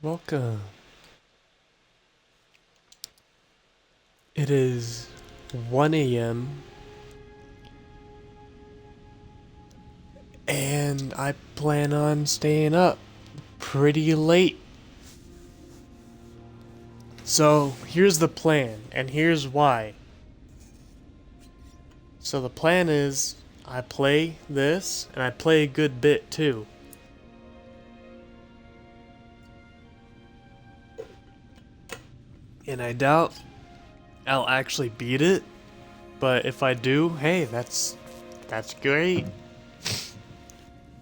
Welcome. It is 1 a.m. and I plan on staying up pretty late. So here's the plan, and here's why. So the plan is I play this, and I play a good bit too. And I doubt I'll actually beat it, but if I do, hey, that's great.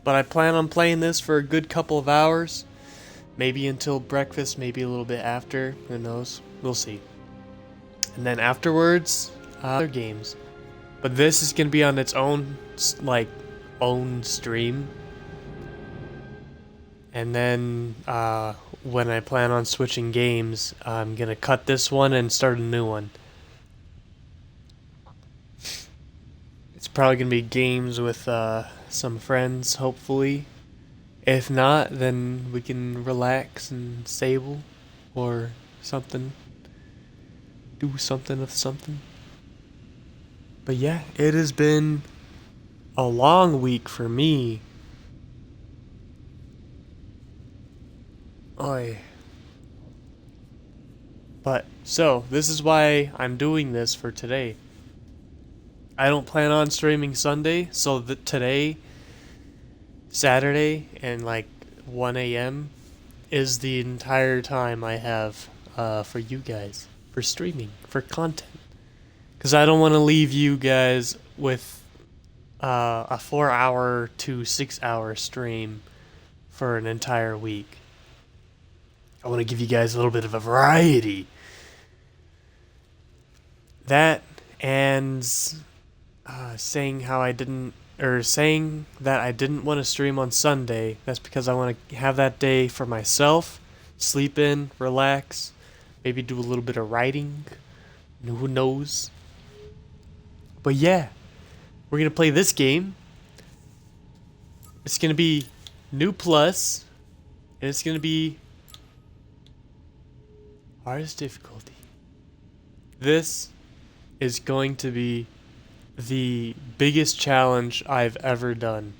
But I plan on playing this for a good couple of hours, maybe until breakfast, maybe a little bit after, who knows, we'll see. And then afterwards, other games. But this is gonna be on its own, own stream. And then, when I plan on switching games, I'm gonna cut this one and start a new one. It's probably gonna be games with some friends, hopefully. If not, then we can relax and sable or something. Do something of something. But yeah, it has been a long week for me. Oy. But, so, this is why I'm doing this for today. I don't plan on streaming Sunday, so today, Saturday, and 1 a.m. is the entire time I have for you guys, for streaming, for content. Because I don't want to leave you guys with a 4-hour to 6-hour stream for an entire week. I want to give you guys a little bit of a variety. That and saying that I didn't want to stream on Sunday. That's because I want to have that day for myself, sleep in, relax, maybe do a little bit of writing. Who knows? But yeah, we're gonna play this game. It's gonna be new plus, and it's gonna be hardest difficulty. This is going to be the biggest challenge I've ever done.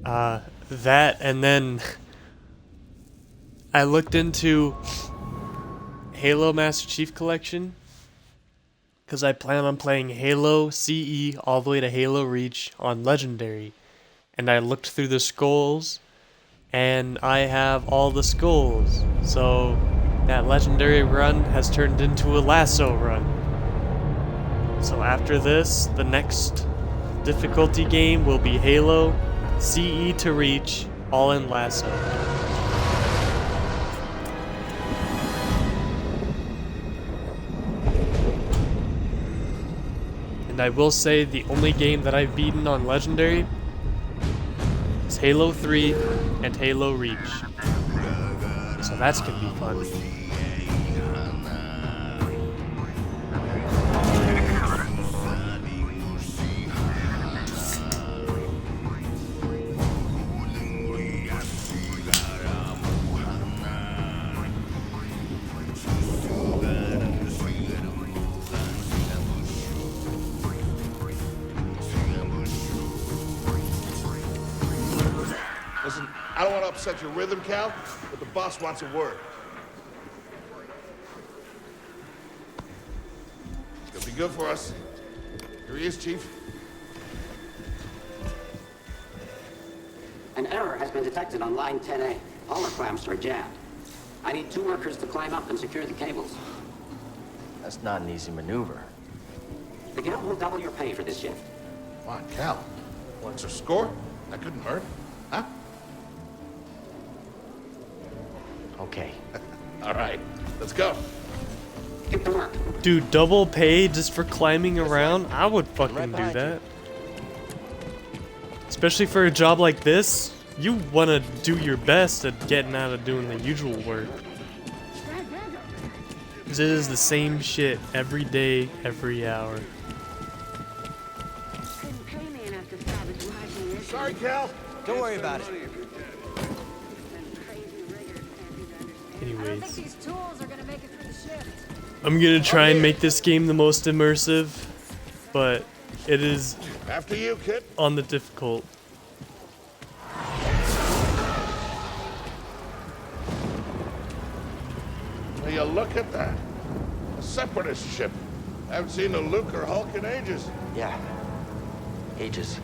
That and then I looked into Halo Master Chief Collection because I plan on playing Halo CE all the way to Halo Reach on Legendary, and I looked through the skulls and I have all the skulls, so that Legendary run has turned into a lasso run. So after this, the next difficulty game will be Halo CE to Reach, all in lasso. And I will say the only game that I've beaten on Legendary is Halo 3 and Halo Reach. So that's gonna be fun. Listen, I don't want to upset your rhythm, Cal, but the boss wants a word. It's gonna be good for us. Here he is, Chief. An error has been detected on line 10A. All our clamps are jammed. I need 2 workers to climb up and secure the cables. That's not an easy maneuver. The guild will double your pay for this shift. Come on, Cal. What's our score? That couldn't hurt. Huh? Okay. All right, let's go. Get to work. Dude, double pay just for climbing around? I would fucking Right do behind that. Especially for a job like this, you want to do your best at getting out of doing the usual work. 'Cause it is the same shit every day, every hour. Sorry, Cal. Don't worry about it. Anyways, These tools are gonna make it through the shift. I'm gonna try and make this game the most immersive, but it is After you, kid. on the difficult. Will you look at that? A separatist ship. I haven't seen a Luke or Hulk in ages. Yeah. Ages.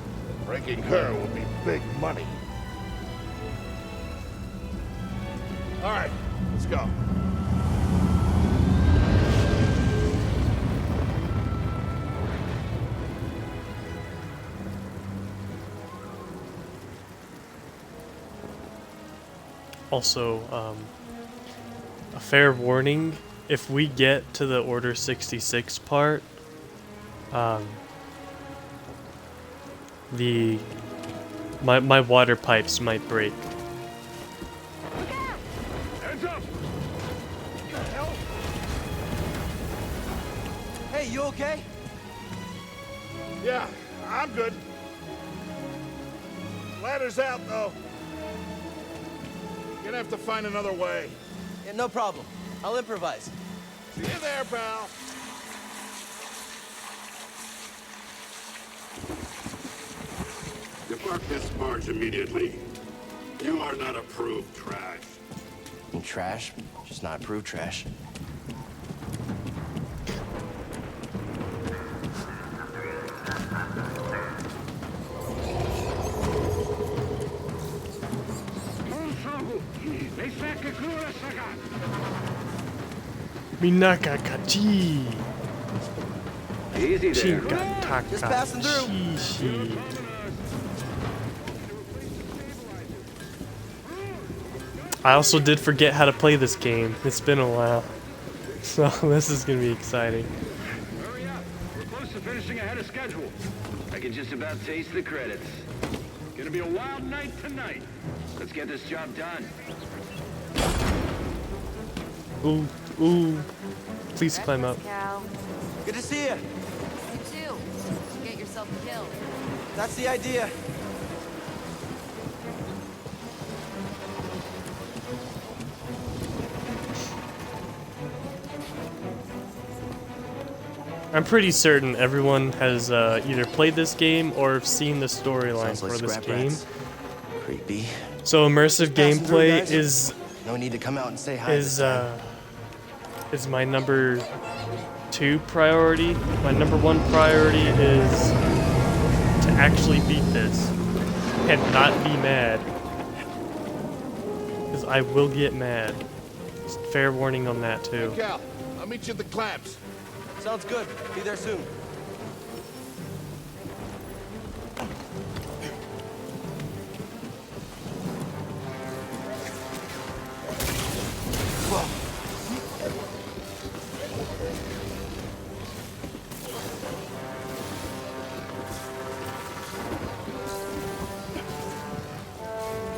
Breaking her will be big money. All right, let's go. Also, a fair warning, if we get to the Order 66 part, my water pipes might break. Hands up! Hey, you okay? Yeah, I'm good. Ladder's out, though. Gonna have to find another way. Yeah, no problem. I'll improvise. See you there, pal. Depart this barge immediately. You are not approved trash. And trash, just not approved trash. Minaka kachi. Easy there. Chinka Just passing through. shishi. I also did forget how to play this game. It's been a while. So this is gonna be exciting. Hurry up. We're close to finishing ahead of schedule. I can just about taste the credits. Gonna be a wild night tonight. Let's get this job done. Ooh, ooh. Please climb up. Cal. Good to see you. You too. Get yourself killed. That's the idea. I'm pretty certain everyone has either played this game or seen the storyline Sounds like for this scrap game. rats. Creepy. So immersive passing through, gameplay guys. is No need to come out and say hi. this is time. is my number 2 priority. My number 1 priority is to actually beat this and not be mad, because I will get mad. Just fair warning on that too. Cal, I'll meet you at the clamps. Sounds good. Be there soon.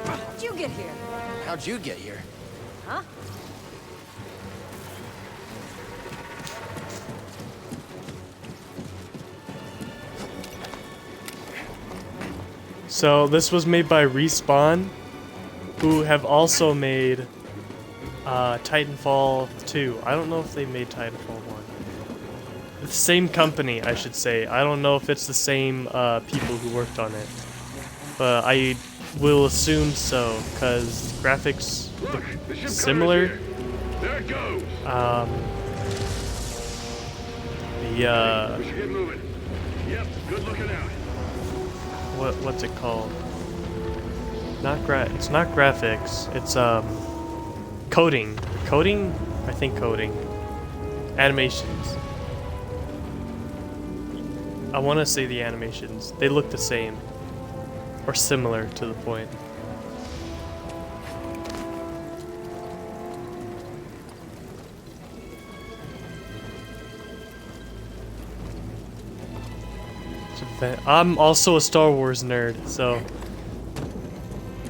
How'd you get here? How'd you get here? Huh? So this was made by Respawn, who have also made Titanfall 2. I don't know if they made Titanfall 1. The same company, I should say. I don't know if it's the same people who worked on it, but I will assume so, because graphics Look, look the ship similar. Here. There it goes. The We should get moving. Yep, good looking out. what's it called? It's not graphics. It's coding. Coding? I think coding. Animations. I want to say the animations. They look the same. Or similar to the point. I'm also a Star Wars nerd, so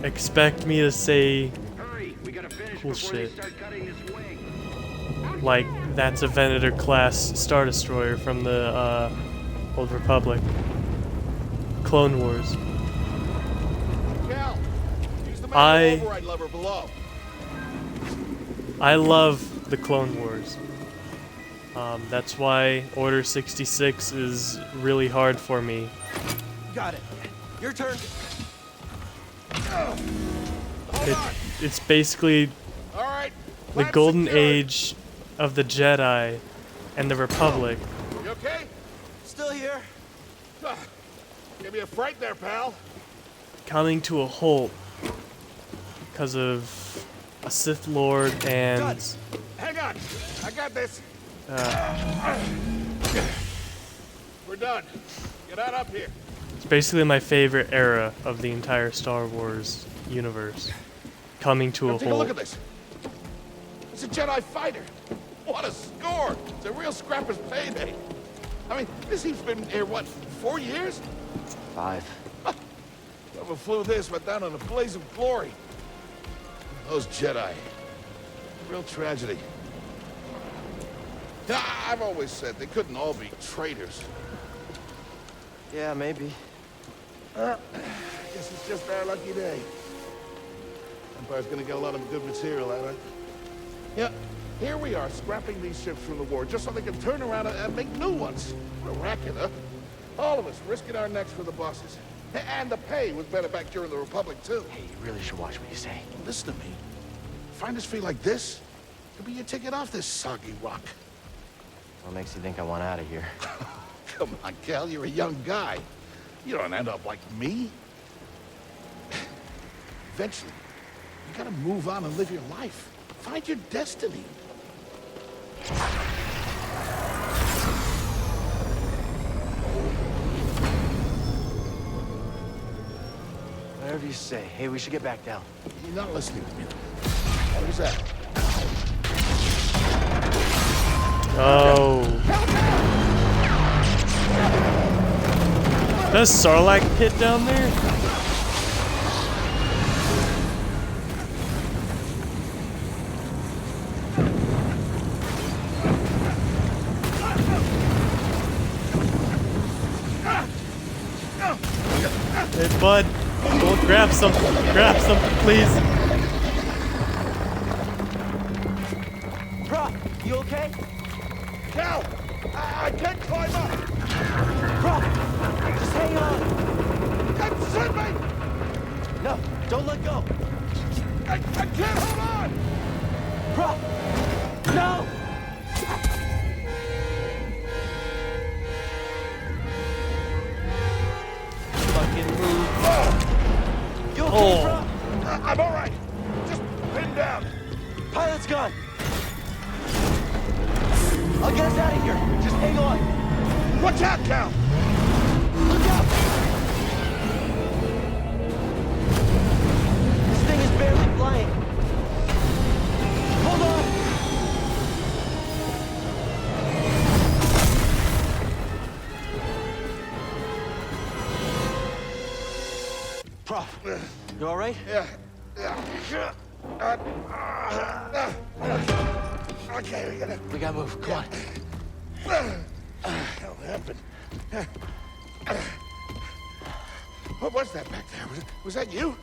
expect me to say Hurry, we gotta finish Cool before shit. they start cutting this wing. like that's a Venator class Star Destroyer from the Old Republic. Clone Wars. Cal, command override lever below. I love the Clone Wars. That's why Order 66 is really hard for me. Got it. Your turn. It's basically All right. the clamp golden secured. age of the Jedi and the Republic You okay? Still here. Give me a fright there, pal. coming to a halt because of a Sith Lord and Guts. Hang on. I got this. We're done. Get out up here. it's basically my favorite era of the entire Star Wars universe. Coming to Now a take a look halt. at this. It's a Jedi fighter. What a score. It's a real scrapper's payday. I mean, this heap's been here, what, 4 years? 5. Whoever flew this went down in a blaze of glory. Those Jedi. Real tragedy. Yeah, I've always said they couldn't all be traitors. Yeah, maybe. I guess it's just our lucky day. Empire's gonna get a lot of good material out of it. Yeah, here we are, scrapping these ships from the war just so they can turn around and make new ones. What a racket, huh? All of us risking our necks for the bosses. And the pay was better back during the Republic, too. Hey, you really should watch what you say. Listen to me. Find us free like this, could be your ticket off this soggy rock. What makes you think I want out of here? Come on, Cal, you're a young guy. You don't end up like me. Eventually, you gotta move on and live your life. Find your destiny. Whatever you say. Hey, we should get back down. You're not listening to me. What was that? Oh. There's Sarlacc pit down there? Hey, bud. Go grab something. Grab something, please. Brock, you okay? Cal! I can't climb up! Brock, just hang on. Get send me! No, don't let go. I can't hold on! Brock, no! Fucking move. You okay, Oh. Brock? I'm all right. Just pin down. Pilot's gone. I'll get us out of here. Just hang on. Watch out, Cal! Look out! This thing is barely flying. Hold on! Prof, you all right? Yeah. Okay, We gotta move. Come on. Hell happened. What was that back there? Was that you?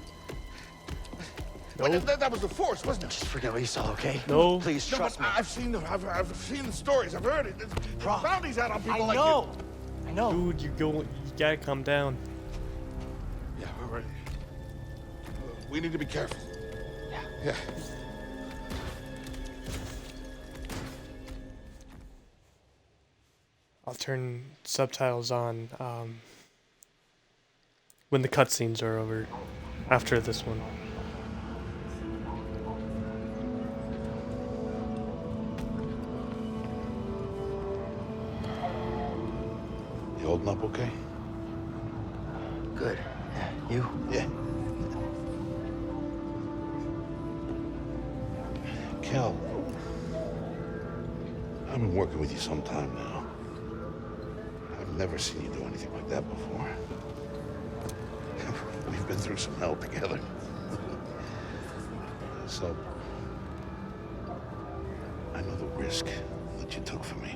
No. That was the Force, wasn't it? Just forget what you saw, okay? No. Please No, trust but me. I've seen the stories. I've heard it. There's Prof, bounties out on people I like know. I know. Dude, you gotta calm down. you. Yeah, we're ready. We need to be careful. Yeah. I'll turn subtitles on when the cutscenes are over. After this one. You holding up okay? Good. Yeah, you? Yeah. Cal, I've been working with you some time now. I've never seen you do anything like that before. We've been through some hell together. So, I know the risk that you took for me.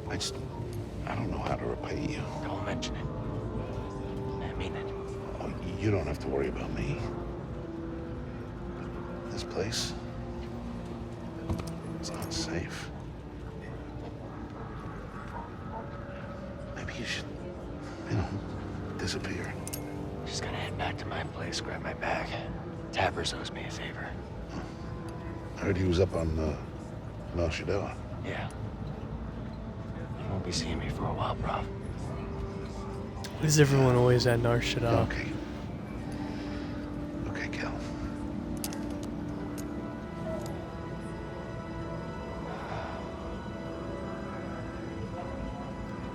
I don't know how to repay you. Don't mention it. I mean it. Oh, you don't have to worry about me. place. It's not safe. Maybe you should, disappear. Just gonna head back to my place, grab my bag. Tappers owes me a favor. I heard he was up on, Nar Shaddaa. Yeah. You won't be seeing me for a while, Prof. Is everyone always at Nar Shaddaa? Okay. Okay, Cal.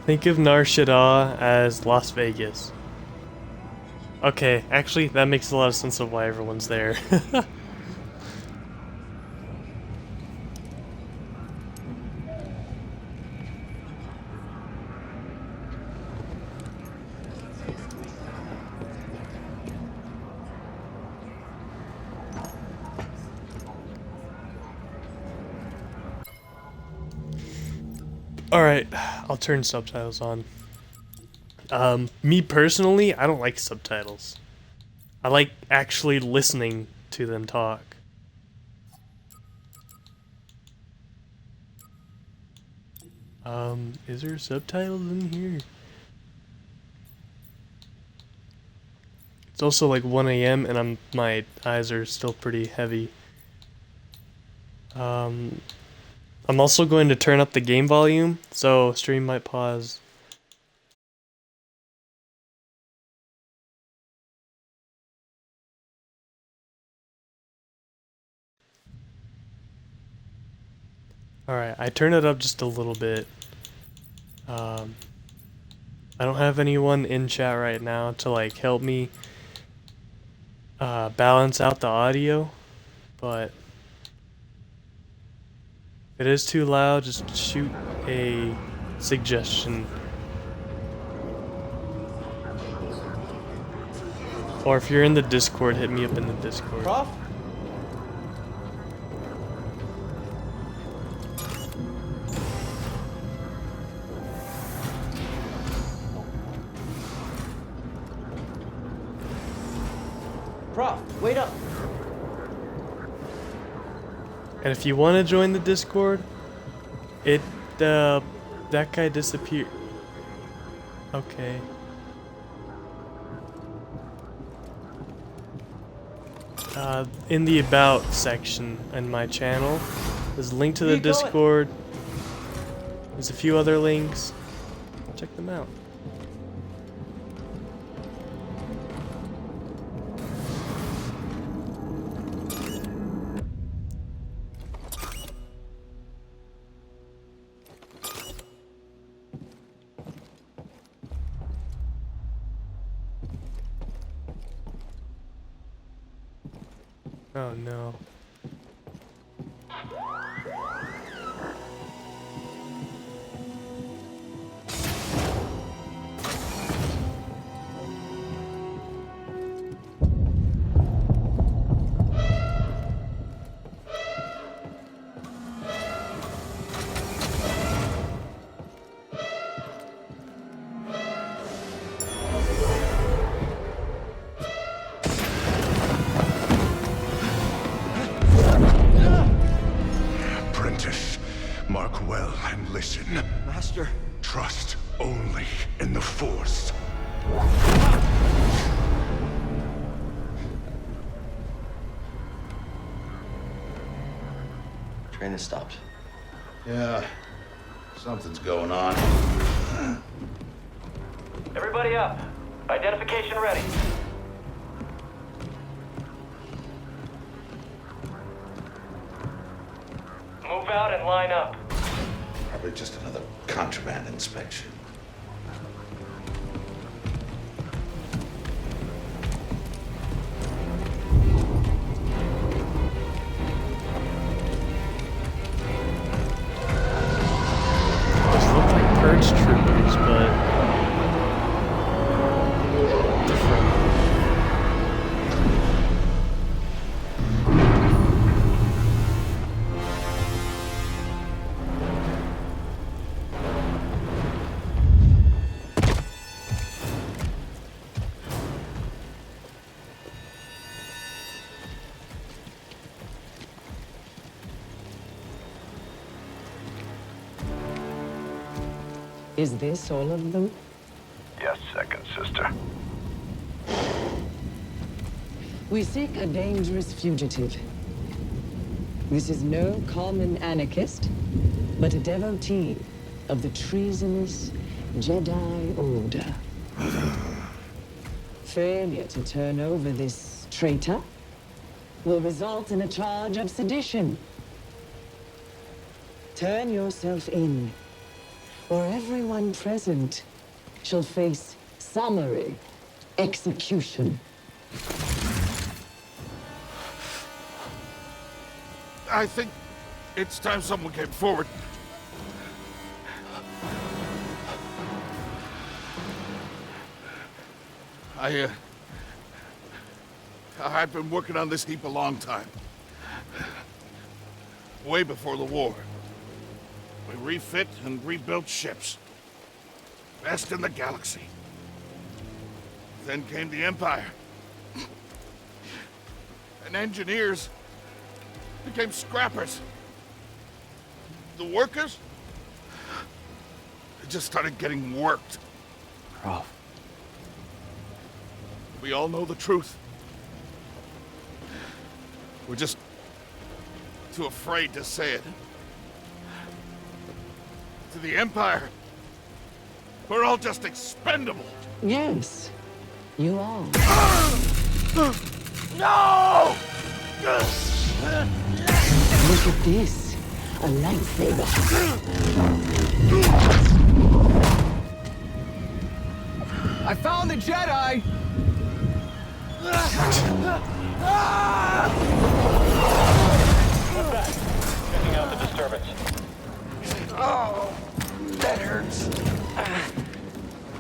Think of Nar Shaddaa as Las Vegas. Okay, actually, that makes a lot of sense of why everyone's there. Alright, I'll turn subtitles on. Me personally, I don't like subtitles. I like actually listening to them talk. Is there subtitles in here? It's also like 1 a.m. and my eyes are still pretty heavy. I'm also going to turn up the game volume, so stream might pause. Alright, I turned it up just a little bit. I don't have anyone in chat right now to like help me balance out the audio, but if it is too loud, just shoot a suggestion. Or if you're in the Discord, hit me up in the Discord. Prof? Prof, wait up. And if you want to join the Discord, that guy disappeared. Okay. In the About section in my channel, there's a link to the Discord. There's a few other links. Check them out. Oh no. Apprentice, mark well and listen. Master. Trust only in the Force. Train has stopped. Yeah, something's going on. Everybody up. Identification ready. Move out and line up. Probably just another contraband inspection. Those look like purge troopers, but different. Is this all of them? Yes, second sister. We seek a dangerous fugitive. This is no common anarchist, but a devotee of the treasonous Jedi Order. Failure to turn over this traitor will result in a charge of sedition. Turn yourself in, or everyone present shall face summary execution. I think it's time someone came forward. I've been working on this heap a long time. Way before the war. We refit and rebuilt ships. Best in the galaxy. Then came the Empire. And engineers became scrappers. The workers, they just started getting worked. Prof. We all know the truth. We're just too afraid to say it. To the Empire, we're all just expendable. Yes, you are. No! Look at this. A lightsaber. I found the Jedi! What's that? Checking out the disturbance. Oh, that hurts.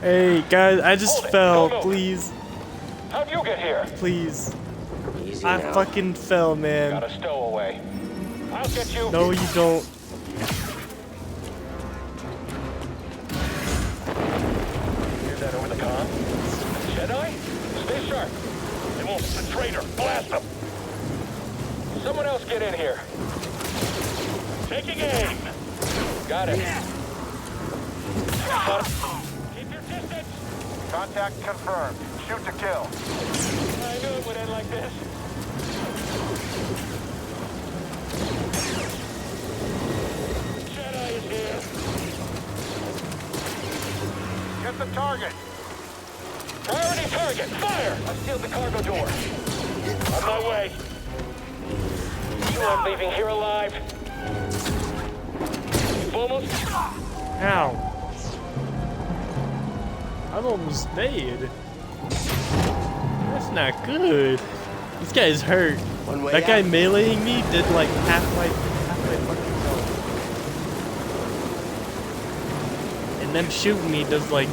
Hey guys, I just Hold it. fell. Don't move. Please, How'd you get here? please. Easy I now. fucking fell, Got man. a stowaway. I'll get you. No, you don't. Hear that over the con? Jedi? Stay sharp. They won't. The traitor. Blast them. Someone else get in here. Taking aim. Got it. Keep your distance. Contact confirmed. Shoot to kill. I knew it would end like this. Jedi is here. Get the target. Priority target. Fire! I've sealed the cargo door. On my way. You aren't leaving here alive. You've almost... Ow. I'm almost dead. That's not good. This guy's hurt. One way That guy out. meleeing me did like half my fucking health. And them shooting me does like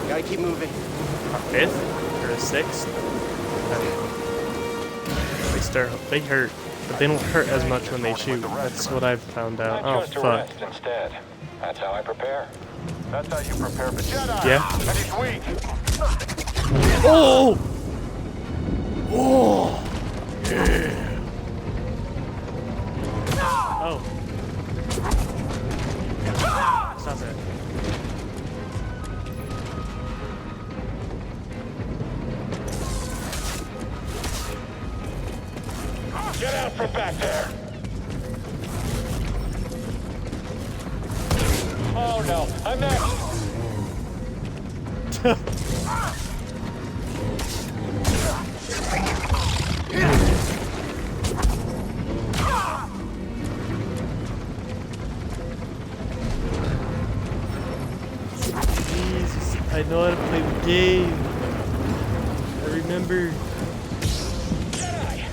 Gotta keep moving. a fifth or a sixth. They hurt, but they don't hurt as much when they shoot. That's what I've found out. I Oh chose to fuck. rest instead. That's how I prepare. That's how you prepare for Jedi. Yeah. And he's weak. Oh! Oh! Yeah. Oh. Stop that. Get out from back there. Oh no, I'm next. Jesus, I know how to play the game. I remember. Jedi.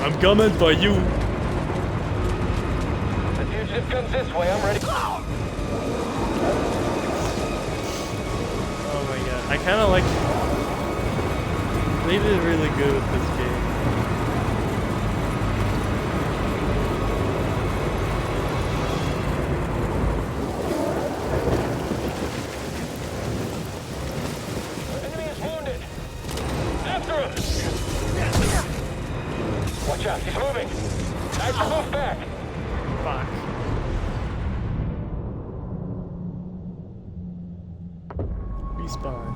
I'm coming for you. The fugitive comes this way. I'm ready. Oh my god. I kind of like. They did really good with this game. Enemy is wounded. Respawn.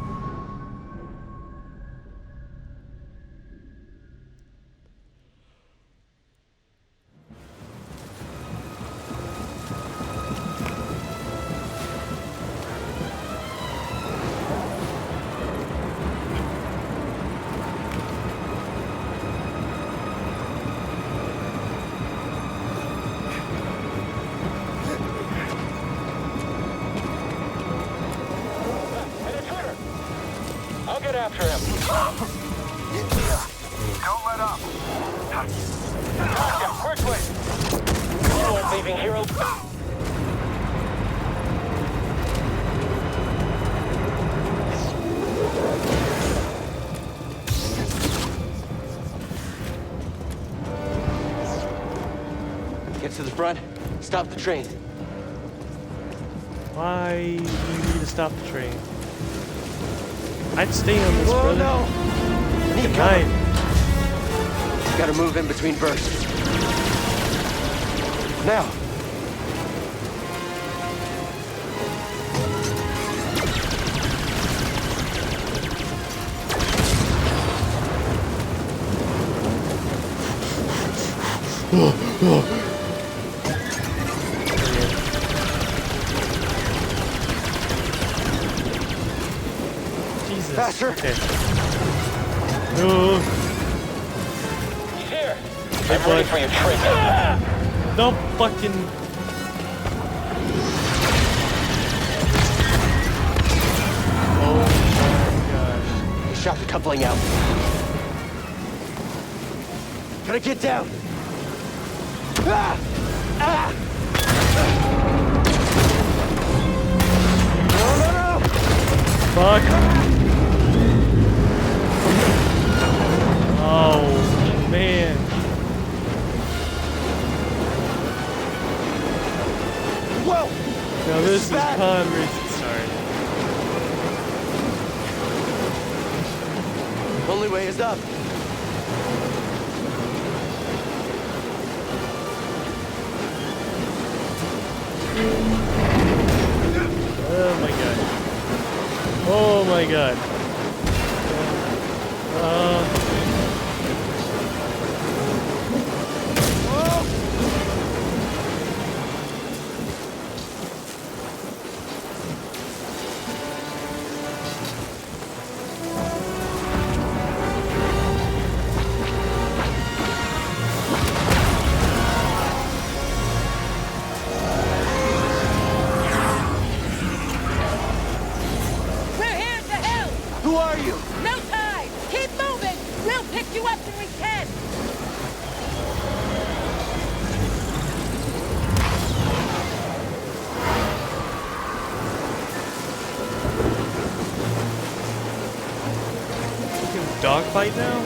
I'll get after him. Don't let up. Gotcha, quickly! You aren't leaving here. Get to the front. Stop the train. Why do you need to stop the train? I'd stay on this, Oh brother. no! Need Right. cover. Gotta move in between bursts. Now. Jesus. Faster. Okay. No. He's here. Hey, I'm ready bud. for your trick. No fucking. Oh my god. He shot the coupling out. Gotta get down. Ah! Ah! No, no, no! Fuck. Oh man. Whoa! Now this is bad. con racing. Sorry. Only way is up. Oh my god. Oh my god. We're here to help! Who are you? No time! Keep moving! We'll pick you up when we can! Fucking dogfight now?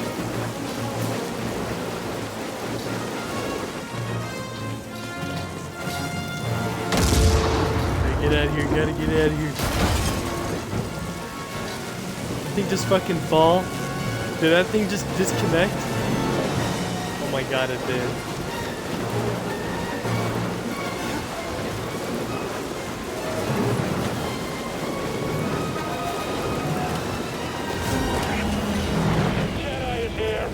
Get out of here, gotta get out of here. That thing just fucking fall? Did that thing just disconnect? Oh my god, it did. Jedi is here.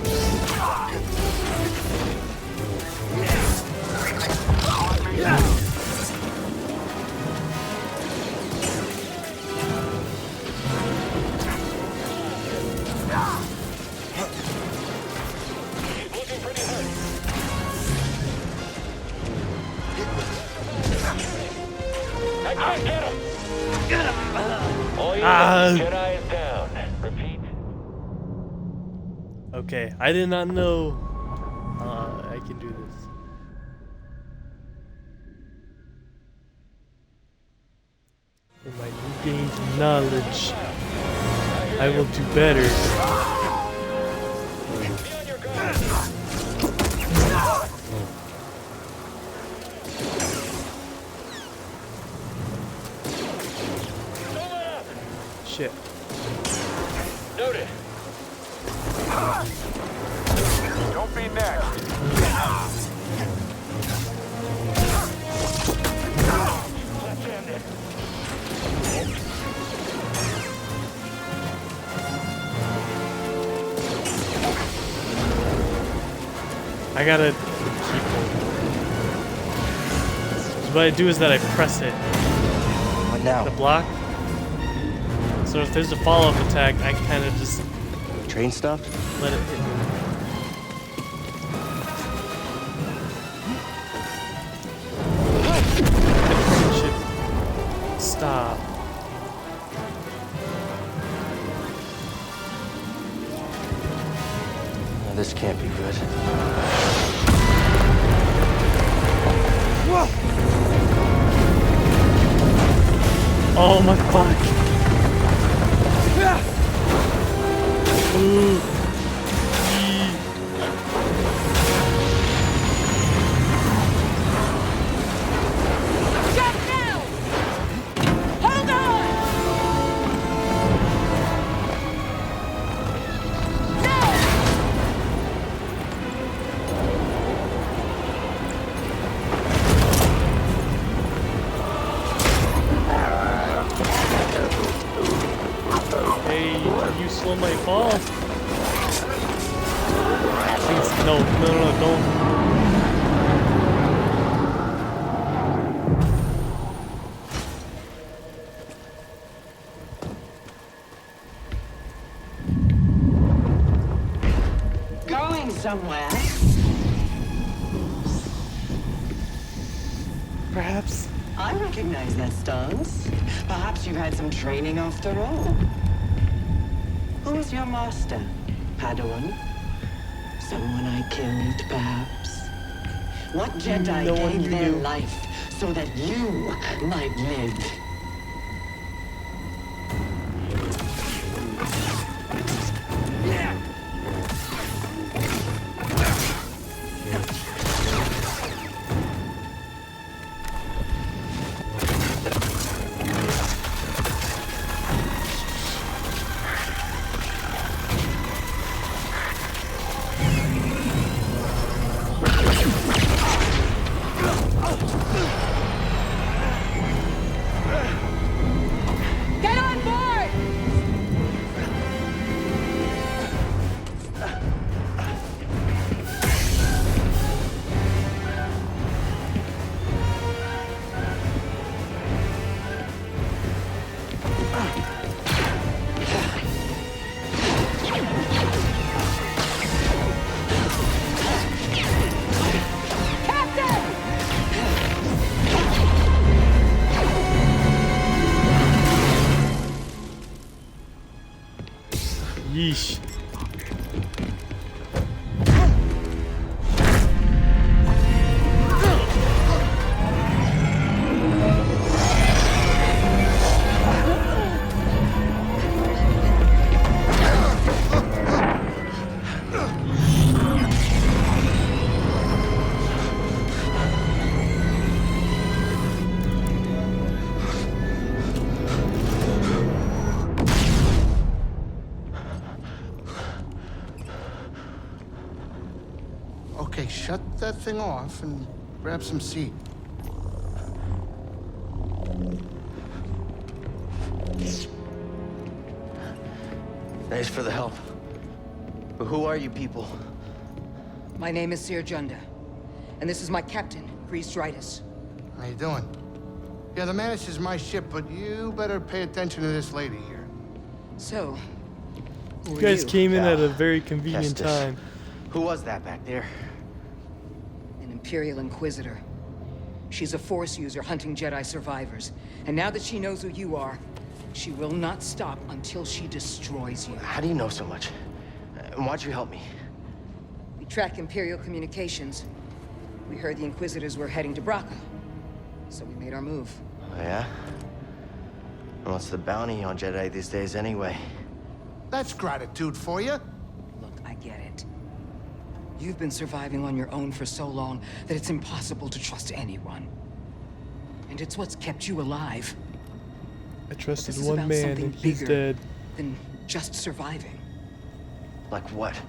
He's looking pretty hurt. I can't get him. All you Jedi is down. Repeat. Okay, I did not know I can do this. In my new gained knowledge, I will do better. Be on your guard. Don't let up. Shit. Noted. Don't be next. Let's end it. I gotta keep holding. So what I do is that I press it. What now? The block. So if there's a follow-up attack, I kind of just Train stopped? let it hit. The train should stop. No, this can't be good. Oh my fuck. Ooh. Jump now! Hold on! Hey, you slow my fall. Please, no, don't. Going somewhere. Perhaps. I recognize that stance. Perhaps you've had some training after all. Who's your master? Padawan? Someone I killed, perhaps? What Jedi No one gave you their knew. life so that you might live? Get on board! Captain! Yeesh. Okay, shut that thing off and grab some seat. Thanks for the help. But who are you people? My name is Seer Junda, and this is my captain, Grease Dritus. How you doing? Yeah, the Mantis is my ship, but you better pay attention to this lady here. So, who You are guys you? came in at a very convenient Kestis. time. Who was that back there? An Imperial Inquisitor. She's a Force user hunting Jedi survivors. And now that she knows who you are, she will not stop until she destroys you. How do you know so much? And why'd you help me? We track Imperial communications. We heard the Inquisitors were heading to Braca. So we made our move. Oh, yeah? And what's the bounty on Jedi these days anyway? That's gratitude for you. Look, I get it. You've been surviving on your own for so long that it's impossible to trust anyone. And it's what's kept you alive. I trusted This is one about man something and he's bigger dead. than just surviving. Like what?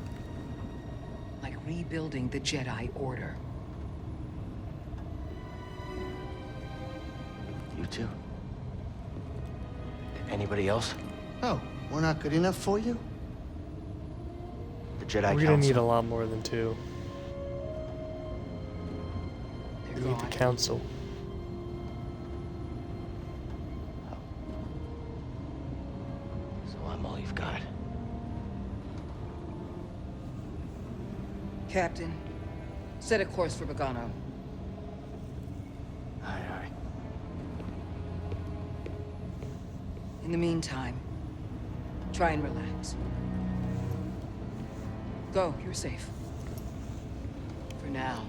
Like rebuilding the Jedi Order. You two? Anybody else? Oh, we're not good enough for you? The Jedi We're Council? gonna need a lot more than two. We need the council. So I'm all you've got. Captain, set a course for Bogano. Aye, aye. In the meantime, try and relax. Go, you're safe. For now.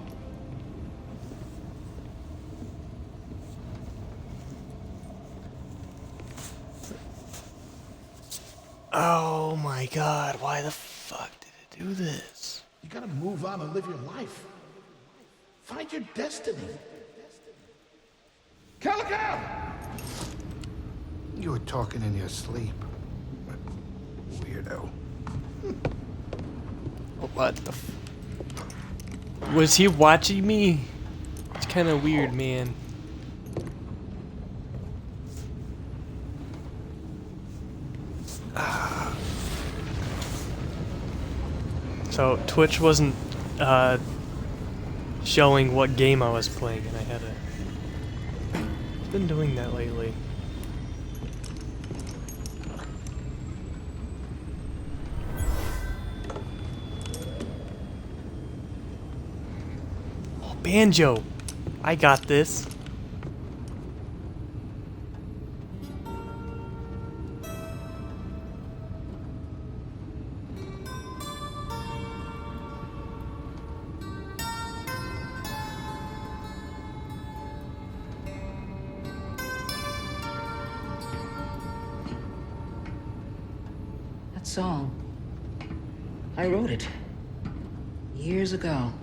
Oh my god, why the fuck did it do this? You gotta move on and live your life. Find your destiny. Calico! You were talking in your sleep. Weirdo. What the Was he watching me? It's kind of weird, man. So Twitch wasn't showing what game I was playing, and I had to. It's been doing that lately. Oh, Banjo, I got this. That song. I wrote it. Years ago.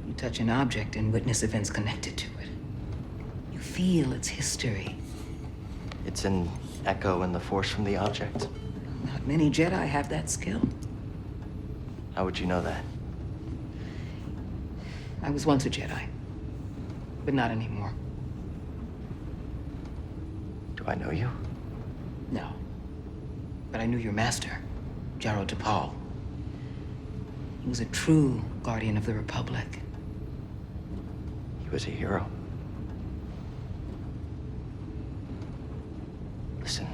You touch an object and witness events connected to it. You feel its history. It's an echo in the force from the object. Not many Jedi have that skill. How would you know that? I was once a Jedi. But not anymore. Do I know you? No. But I knew your master, Jaro Tapal. He was a true guardian of the Republic. He was a hero. Listen.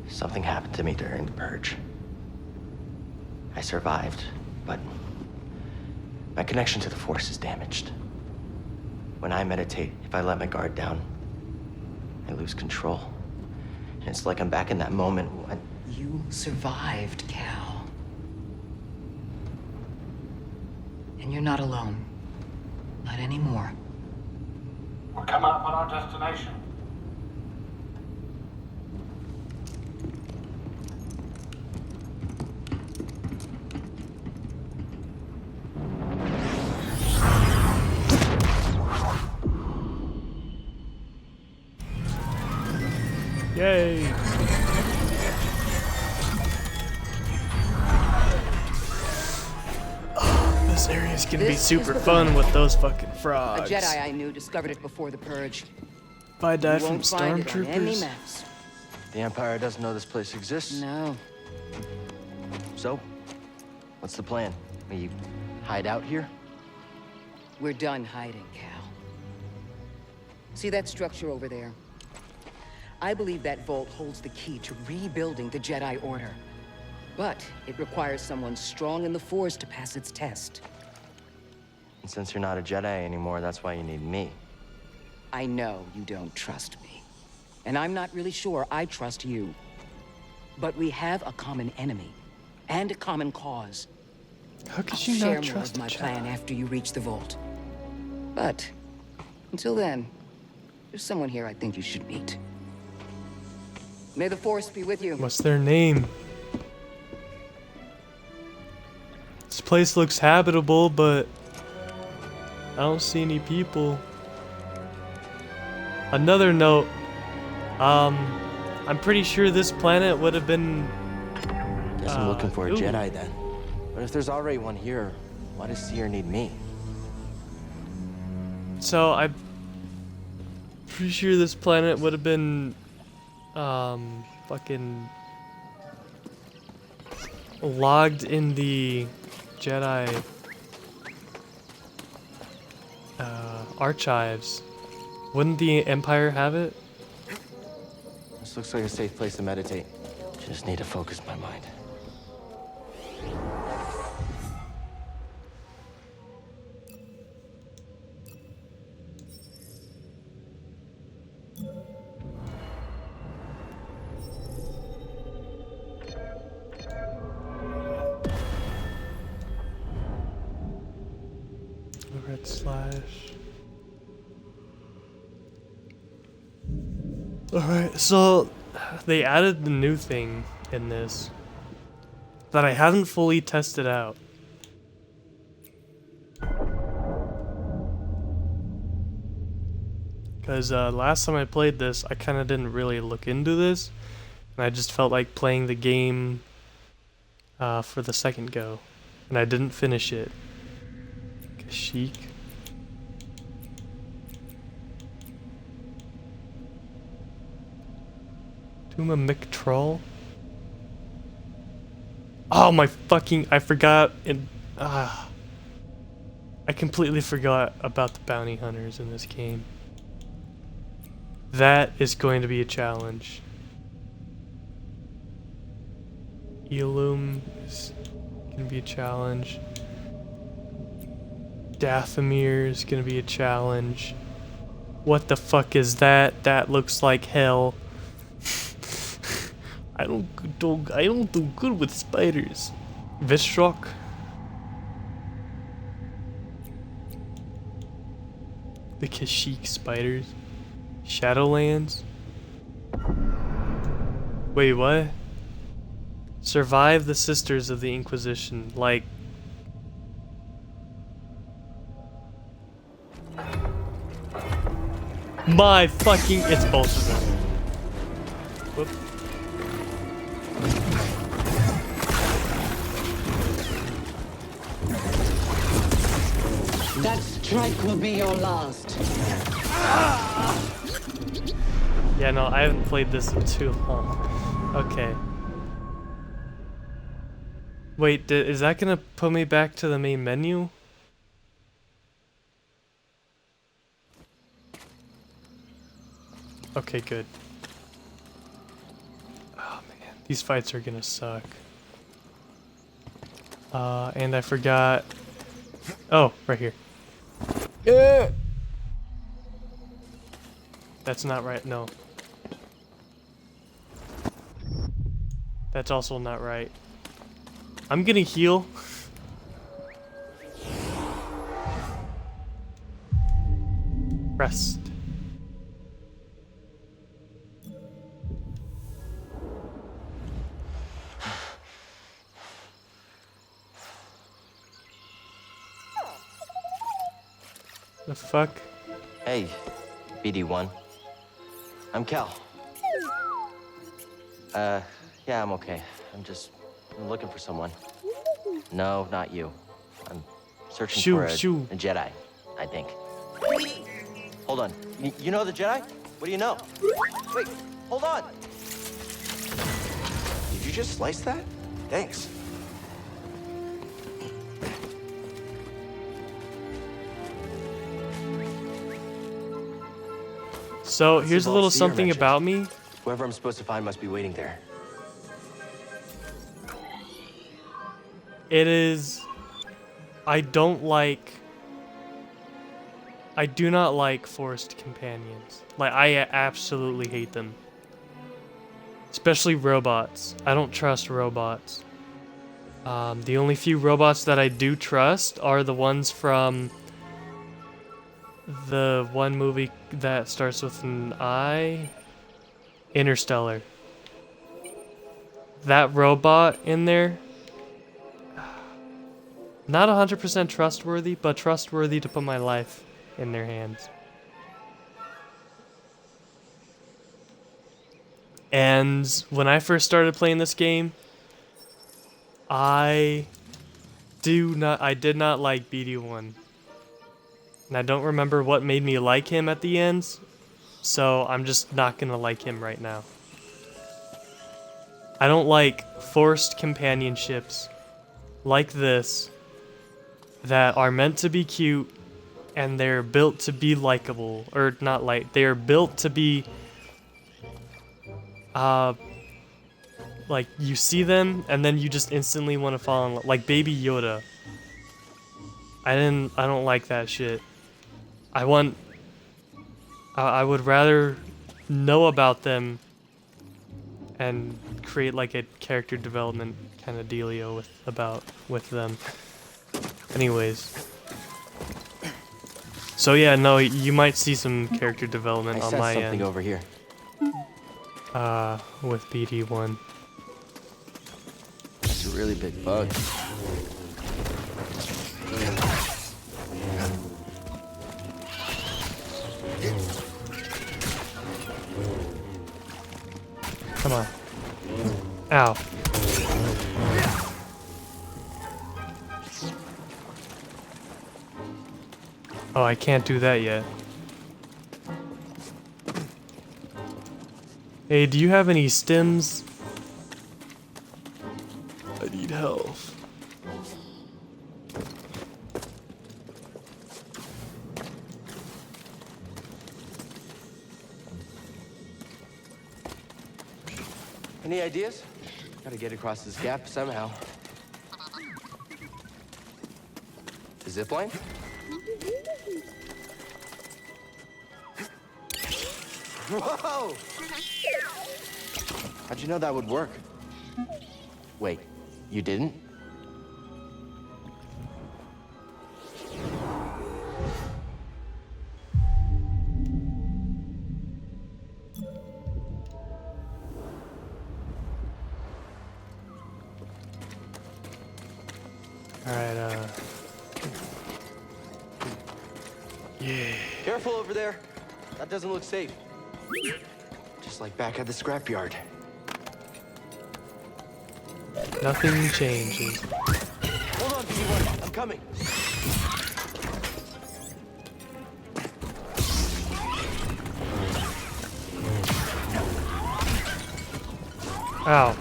Something happened to me during the Purge. I survived, but my connection to the Force is damaged. When I meditate, if I let my guard down, I lose control. And it's like I'm back in that moment when... You survived, Cal. And you're not alone. Not anymore. We're coming up on our destination. Yay! Oh, this area's gonna be super fun with those fucking frogs. A Jedi I knew discovered it before the Purge. If I die You from won't find it on any stormtroopers. maps. The Empire doesn't know this place exists. No. So, what's the plan? We hide out here? We're done hiding, Cal. See that structure over there? I believe that vault holds the key to rebuilding the Jedi Order. But it requires someone strong in the Force to pass its test. And since you're not a Jedi anymore, that's why you need me. I know you don't trust me. And I'm not really sure I trust you. But we have a common enemy. And a common cause. How could I'll you share not more trust of my a plan Jedi? after you reach the vault. But until then, there's someone here I think you should meet. May the Force be with you. What's their name? This place looks habitable, but I don't see any people. Another note. I'm pretty sure this planet would have been. Guess I'm looking for a ooh. Jedi then. But if there's already one here, why does Seer need me? So I'm pretty sure this planet would have been, fucking logged in the Jedi archives. Wouldn't the Empire have it? This looks like a safe place to meditate. Just need to focus my mind. Red slash. Alright, so they added the new thing in this that I haven't fully tested out. Because last time I played this, I kind of didn't really look into this. And I just felt like playing the game for the second go. And I didn't finish it. Kashyyyk. Tuma McTroll? Oh my fucking, I forgot I completely forgot about the bounty hunters in this game. That is going to be a challenge. Elum is gonna be a challenge. Dathomir is gonna be a challenge. What the fuck is that? That looks like hell. I don't do good with spiders. Vishrok. The Kashyyyk spiders. Shadowlands. Wait, what? Survive the Sisters of the Inquisition. Like... My fucking... It's both of them. Whoop. That strike will be your last. Yeah, no, I haven't played this in too long. Okay. Wait, is that gonna put me back to the main menu? Okay, good. Oh man, these fights are gonna suck. And I forgot... Oh, right here. Yeah. That's not right, no. That's also not right. I'm gonna heal. Rest. The fuck? Hey, BD1. I'm Cal. Yeah, I'm okay. I'm looking for someone. No, not you. I'm searching for a Jedi, I think. Hold on. You know the Jedi? What do you know? Wait, hold on. Did you just slice that? Thanks. So here's a little something about me. Whoever I'm supposed to find must be waiting there. It is... I do not like forced companions. Like, I absolutely hate them. Especially robots. I don't trust robots. The only few robots that I do trust are the ones from the one movie that starts with an I. Interstellar. That robot in there... Not 100% trustworthy, but trustworthy to put my life in their hands. And when I first started playing this game, I did not like BD1. And I don't remember what made me like him at the end, so I'm just not gonna like him right now. I don't like forced companionships like this that are meant to be cute and they're built to be likable, or not like they are built to be like you see them and then you just instantly want to fall in love, like Baby Yoda. I don't like that shit. I would rather know about them and create like a character development kind of dealio with them. Anyways. So yeah, no, you might see some character development on my something end. over here. With BD1. It's a really big bug. Come on. Ow. Oh, I can't do that yet. Hey, do you have any stims? I need health. Any ideas? Gotta get across this gap somehow. The zip line? Whoa! How'd you know that would work? Wait, you didn't? Alright, yeah. Careful over there. That doesn't look safe. Just like back at the scrapyard. Nothing changes. Hold on, BD1. I'm coming. Ow.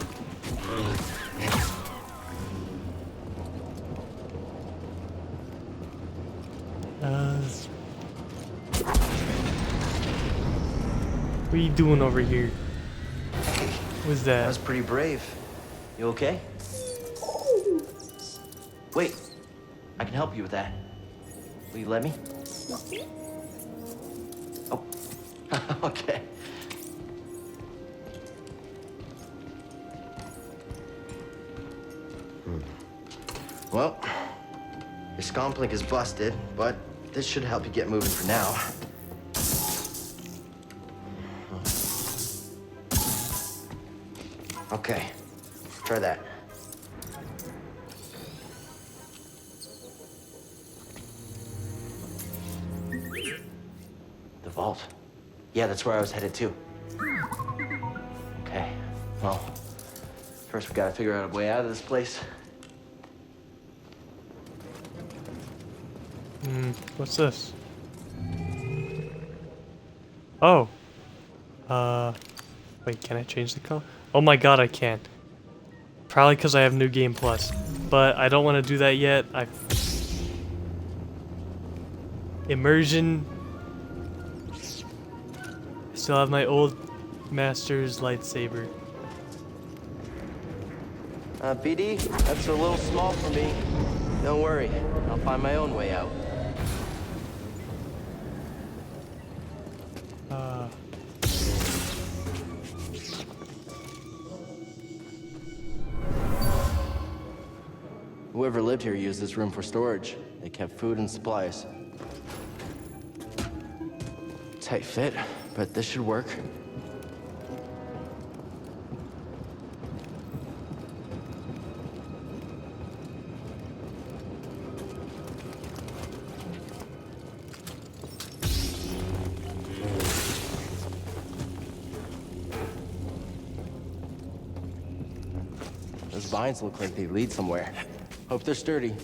What are you doing over here? What's that? That was pretty brave. You okay? Wait, I can help you with that. Will you let me? Oh, okay. Well, your scomplink is busted, but this should help you get moving for now. Okay, try that. The vault. Yeah, that's where I was headed to. Okay, well, first we gotta figure out a way out of this place. What's this? Oh. Wait, can I change the color? Oh my god, I can. Probably because I have New Game Plus. But I don't want to do that yet. Immersion. I still have my old Master's lightsaber. BD, that's a little small for me. Don't worry, I'll find my own way out. Whoever lived here used this room for storage. They kept food and supplies. Tight fit, but this should work. Those vines look like they lead somewhere. Hope they're sturdy.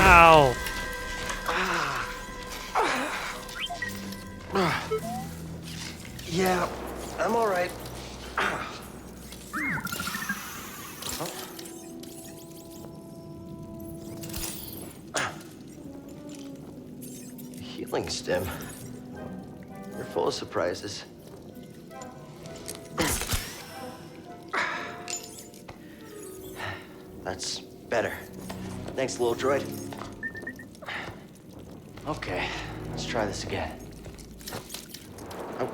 Ow. Yeah, I'm all right. Healing stim. You're full of surprises. That's better. Thanks, little droid. Okay, let's try this again. Oh,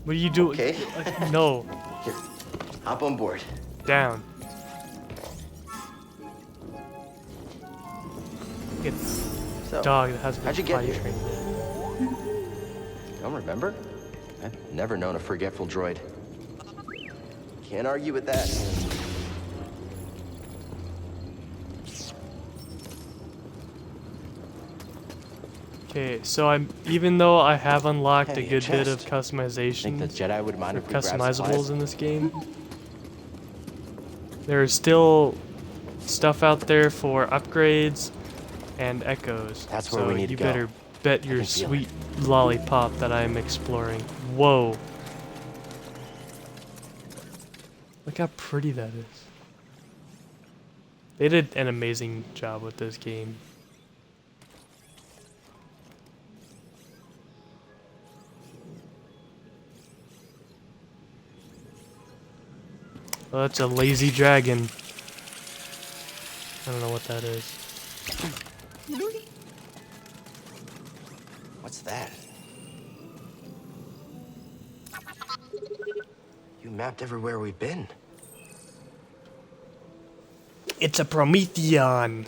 What are you doing? Okay. No. Here, hop on board. Down. Get So, dog that has how'd you get here? trained. Don't remember? I've never known a forgetful droid. Can't argue with that. Okay, so even though I have unlocked Hey, a good bit of chest. customization, Think the Jedi would mind or if we grabbed customizables supplies? in this game, there's still stuff out there for upgrades and echoes. That's where so we need to you go. better bet your can feel sweet lollipop that I'm exploring. Whoa. Look how pretty that is. They did an amazing job with this game. Oh, that's a lazy dragon. I don't know what that is. What's that? You mapped everywhere we've been. It's a Prometheon.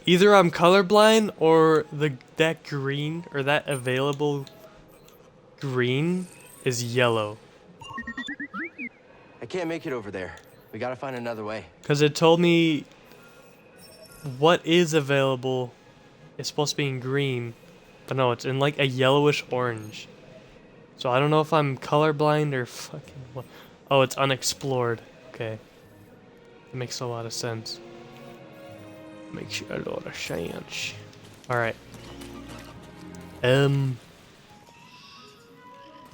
Either I'm colorblind or that green or that available green is yellow. I can't make it over there. We gotta find another way. Because it told me what is available is supposed to be in green, but no, it's in like a yellowish orange. So I don't know if I'm colorblind or fucking what. Oh, it's unexplored. Okay. That makes a lot of sense. Makes a lot of sense. Alright.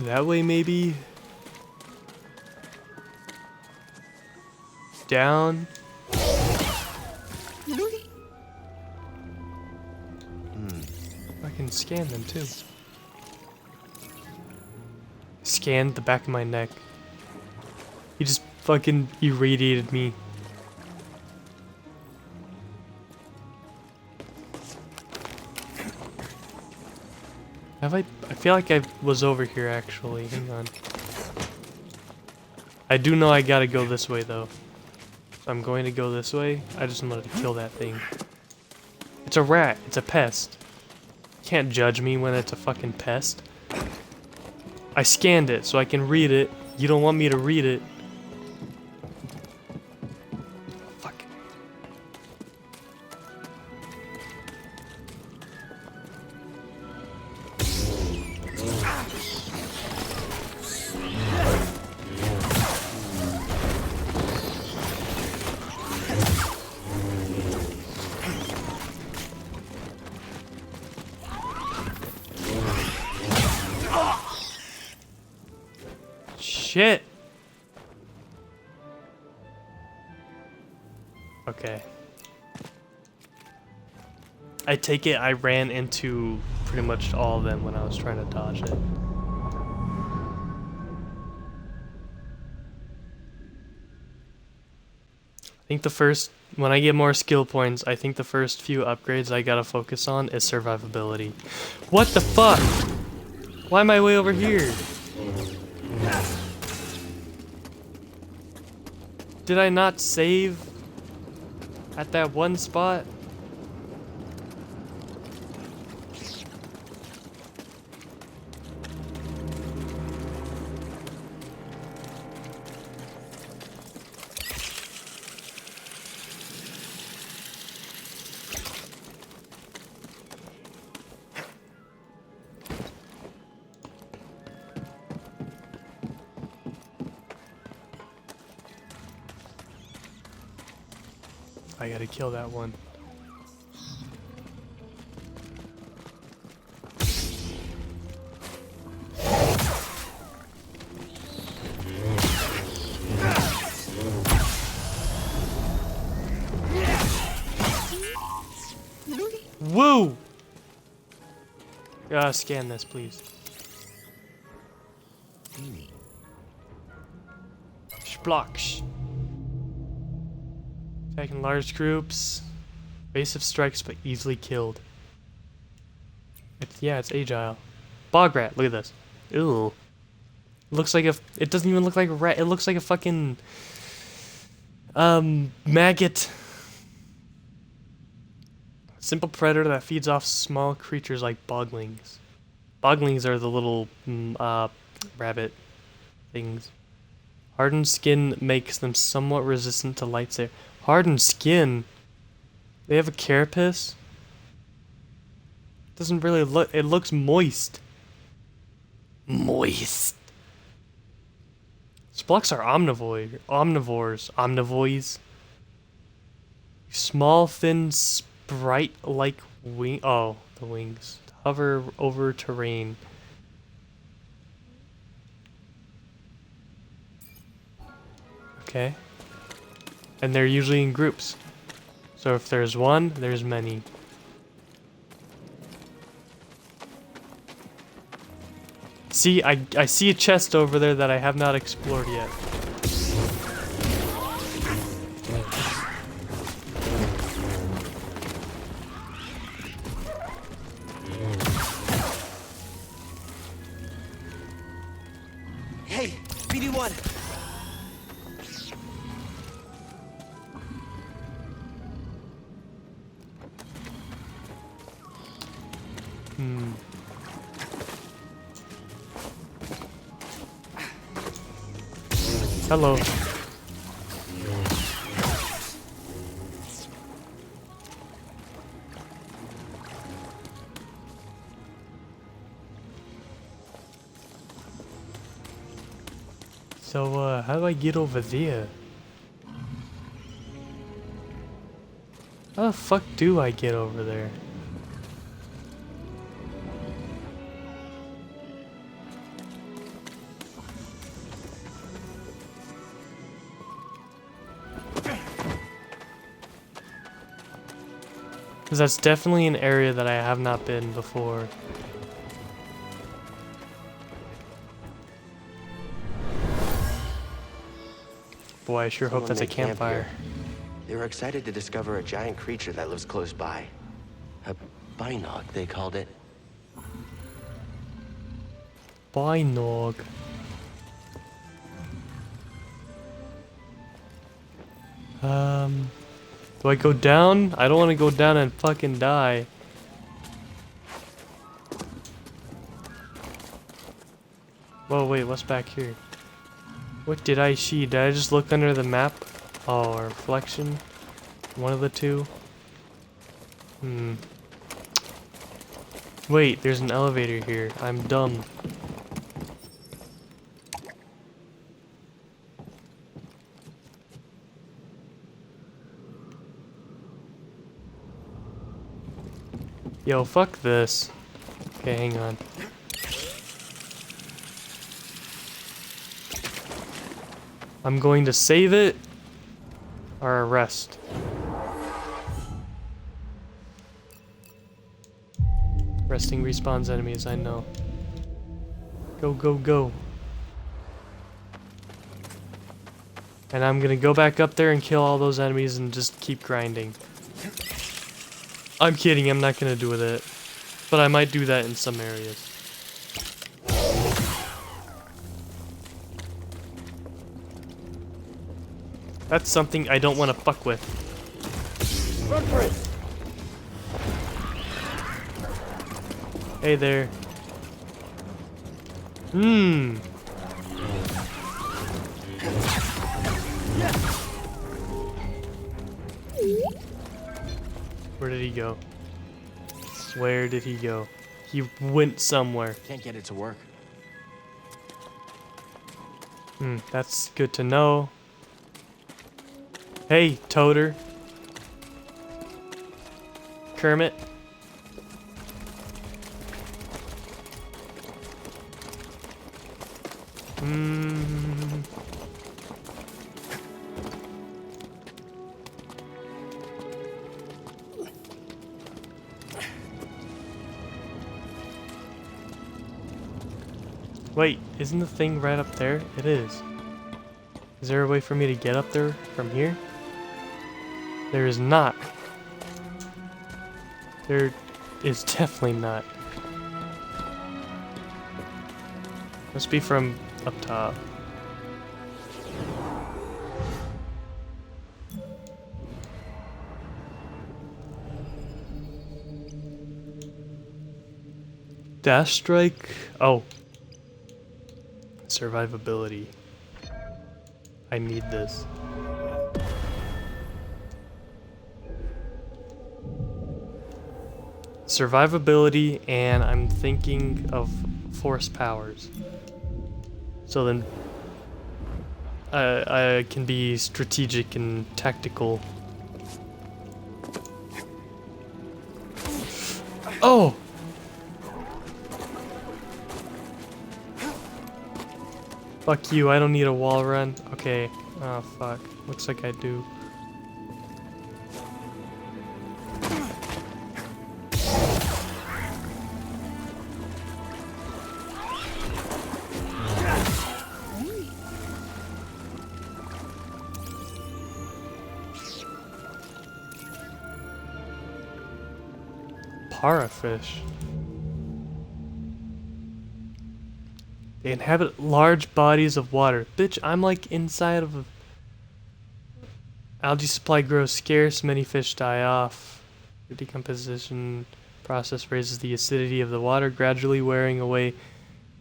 That way maybe? Down. I can scan them too. Scanned the back of my neck. He just fucking irradiated me. I feel like I was over here actually. Hang on. I do know I gotta go this way though. So I'm going to go this way. I just wanted to kill that thing. It's a rat. It's a pest. You can't judge me when it's a fucking pest. I scanned it so I can read it. You don't want me to read it. Fuck. Shit. Okay. I take it I ran into pretty much all of them when I was trying to dodge it. I think when I get more skill points, I think the first few upgrades I gotta focus on is survivability. What the fuck? Why am I way over here? Did I not save at that one spot? I gotta kill that one. Woo! Scan this, please. Splocks. Attacking large groups. Evasive strikes, but easily killed. It's agile. Bog rat. Look at this. Ew. Looks like a. It doesn't even look like a rat. It looks like a fucking maggot. Simple predator that feeds off small creatures like boglings. Boglings are the little rabbit things. Hardened skin makes them somewhat resistant to lightsaber. Hardened skin? They have a carapace? Doesn't really look. It looks moist. Moist. Splocks are omnivores. Small, thin, sprite-like wing. Oh, the wings. Hover over terrain. Okay. And they're usually in groups. So if there's one, there's many. See, I see a chest over there that I have not explored yet. Hey, BD1. Hello. So, how do I get over there? How the fuck do I get over there? Because that's definitely an area that I have not been before. Boy, I sure hope that's a campfire. They were excited to discover a giant creature that lives close by. A binog, they called it. Binog. Do I go down? I don't want to go down and fucking die. Whoa, wait, what's back here? What did I see? Did I just look under the map? Oh, or reflection? One of the two? Wait, there's an elevator here. I'm dumb. Yo, fuck this. Okay, hang on. I'm going to save it or arrest. Resting respawns enemies, I know. Go, go, go. And I'm gonna go back up there and kill all those enemies and just keep grinding. I'm kidding, I'm not gonna do it. But I might do that in some areas. That's something I don't want to fuck with. Run for it. Hey there. Where did he go? Where did he go? He went somewhere. Can't get it to work. That's good to know. Hey, Toter. Kermit. Wait, isn't the thing right up there? It is. Is there a way for me to get up there from here? There is not. There is definitely not. Must be from up top. Dash strike? Oh. Survivability. I need this. Survivability, and I'm thinking of force powers. So then I can be strategic and tactical. Oh! Fuck you, I don't need a wall run. Okay. Oh fuck. Looks like I do. Parafish. They inhabit large bodies of water. Bitch, I'm like inside of a... Algae supply grows scarce, many fish die off. The decomposition process raises the acidity of the water, gradually wearing away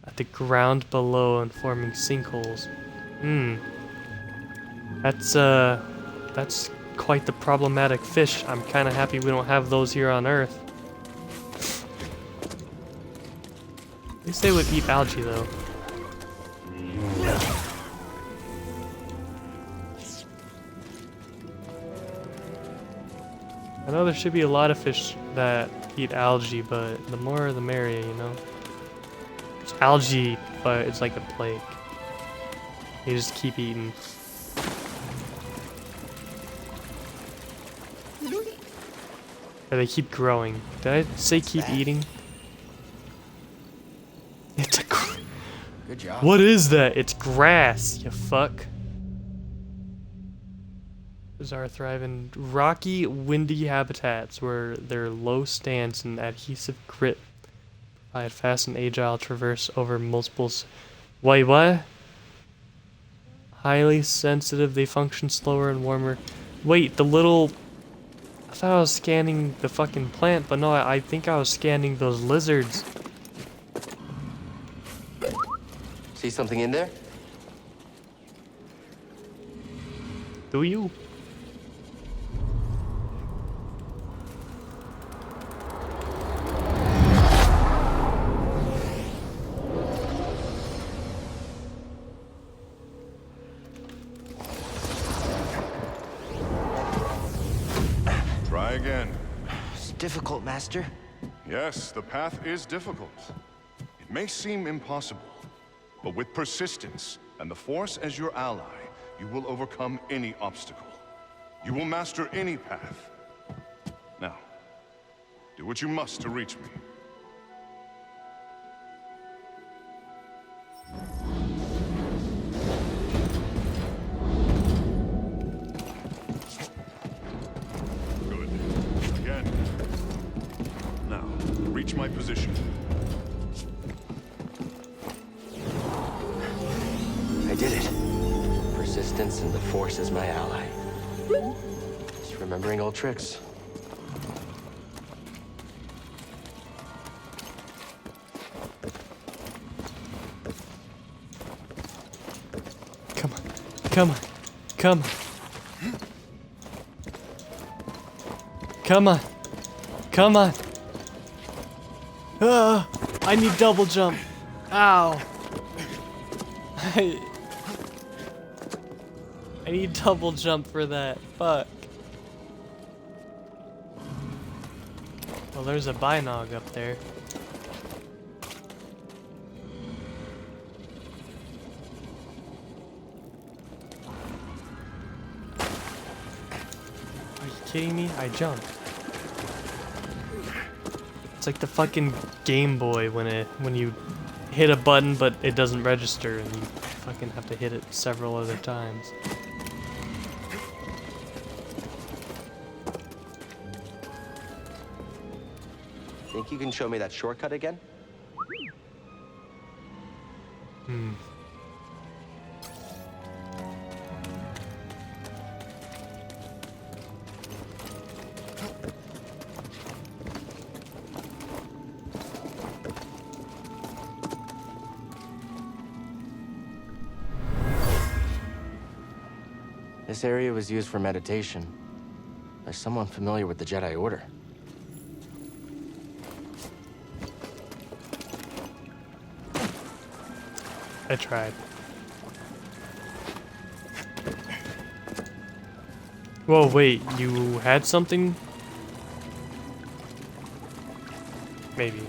at the ground below and forming sinkholes. That's quite the problematic fish. I'm kind of happy we don't have those here on Earth. At least they would eat algae, though. I know there should be a lot of fish that eat algae, but the more the merrier, you know? It's algae, but it's like a plague. You just keep eating. Or they keep growing. Did I say keep eating? It's a... Good job. What is that? It's grass, you fuck. Are thrive in rocky, windy habitats where their low stance and adhesive grip provide fast and agile traverse over multiple. Wait, what? Highly sensitive, they function slower and warmer. Wait, the little. I thought I was scanning the fucking plant, but no, I think I was scanning those lizards. See something in there? Do you? Try again. It's difficult, Master. Yes, the path is difficult. It may seem impossible, but with persistence and the Force as your ally, you will overcome any obstacle. You will master any path. Now, do what you must to reach me. Good. Again. Now, reach my position. I did it. Persistence and the Force is my ally. Just remembering old tricks. Come on. Come on. Come on. Come on. Come on. I need double jump. Ow. I need double jump for that. Fuck. Well, there's a binog up there. Are you kidding me? I jumped. It's like the fucking Game Boy when you hit a button but it doesn't register and you fucking have to hit it several other times. Think you can show me that shortcut again? This area was used for meditation by someone familiar with the Jedi Order. I tried. Whoa, wait, you had something? Maybe.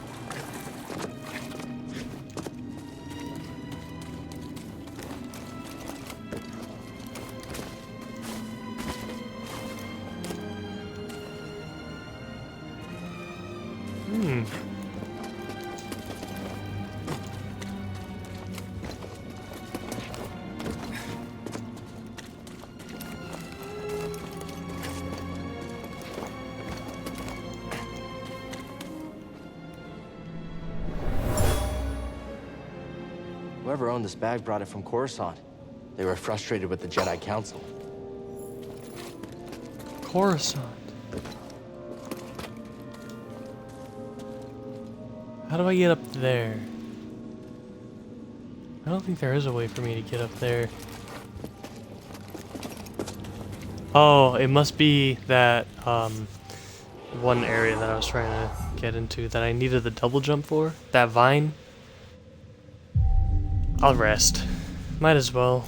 Whoever owned this bag brought it from Coruscant. They were frustrated with the Jedi Council. Coruscant. How do I get up there? I don't think there is a way for me to get up there. Oh, it must be that one area that I was trying to get into that I needed the double jump for. That vine. I'll rest. Might as well.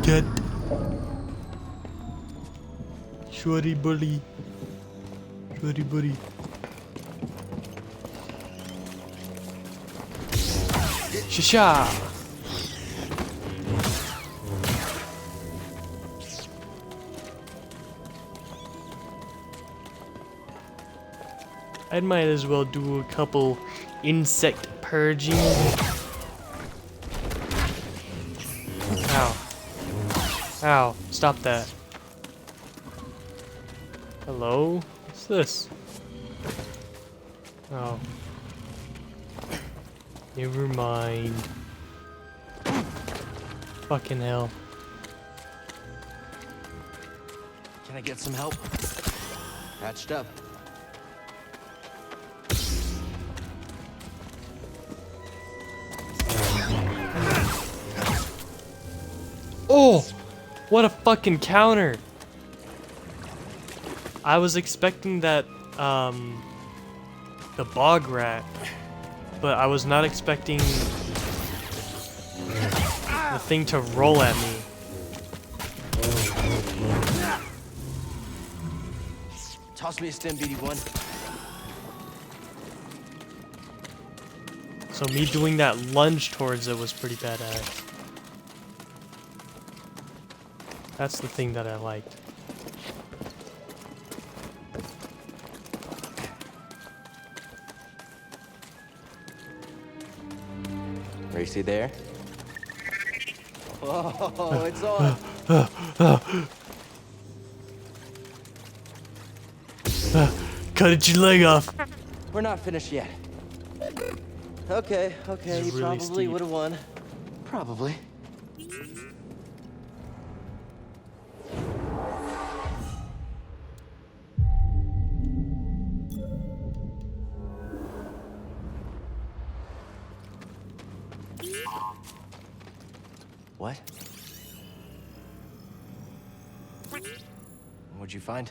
Cat. Shorty bully. Shorty bully. Shisha. I might as well do a couple insect purging. Ow. Ow, stop that. Hello? What's this? Oh. Never mind. Fucking hell. Can I get some help? Patched up. Oh! What a fucking counter! I was expecting that, the bog rat, but I was not expecting the thing to roll at me. Toss me a stem, BD1. So me doing that lunge towards it was pretty badass. That's the thing that I liked. Racy there? Oh, it's on. Cut your leg off. We're not finished yet. Okay, This you is really probably steep. would have won. Probably. What'd you find?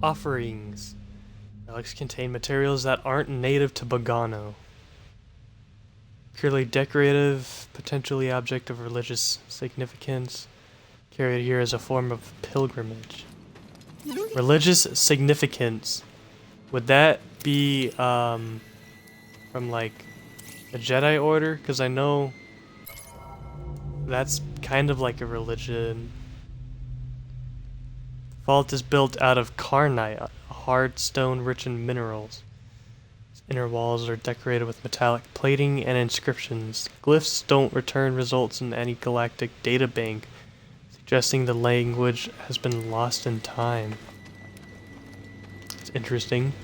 Offerings. Relics contain materials that aren't native to Bogano. Purely decorative, potentially object of religious significance, carried here as a form of pilgrimage. Religious significance. Would that be from like a Jedi Order? Because I know that's kind of like a religion. Vault is built out of carnite, a hard stone rich in minerals. Its inner walls are decorated with metallic plating and inscriptions. Glyphs don't return results in any galactic databank, suggesting the language has been lost in time. It's interesting.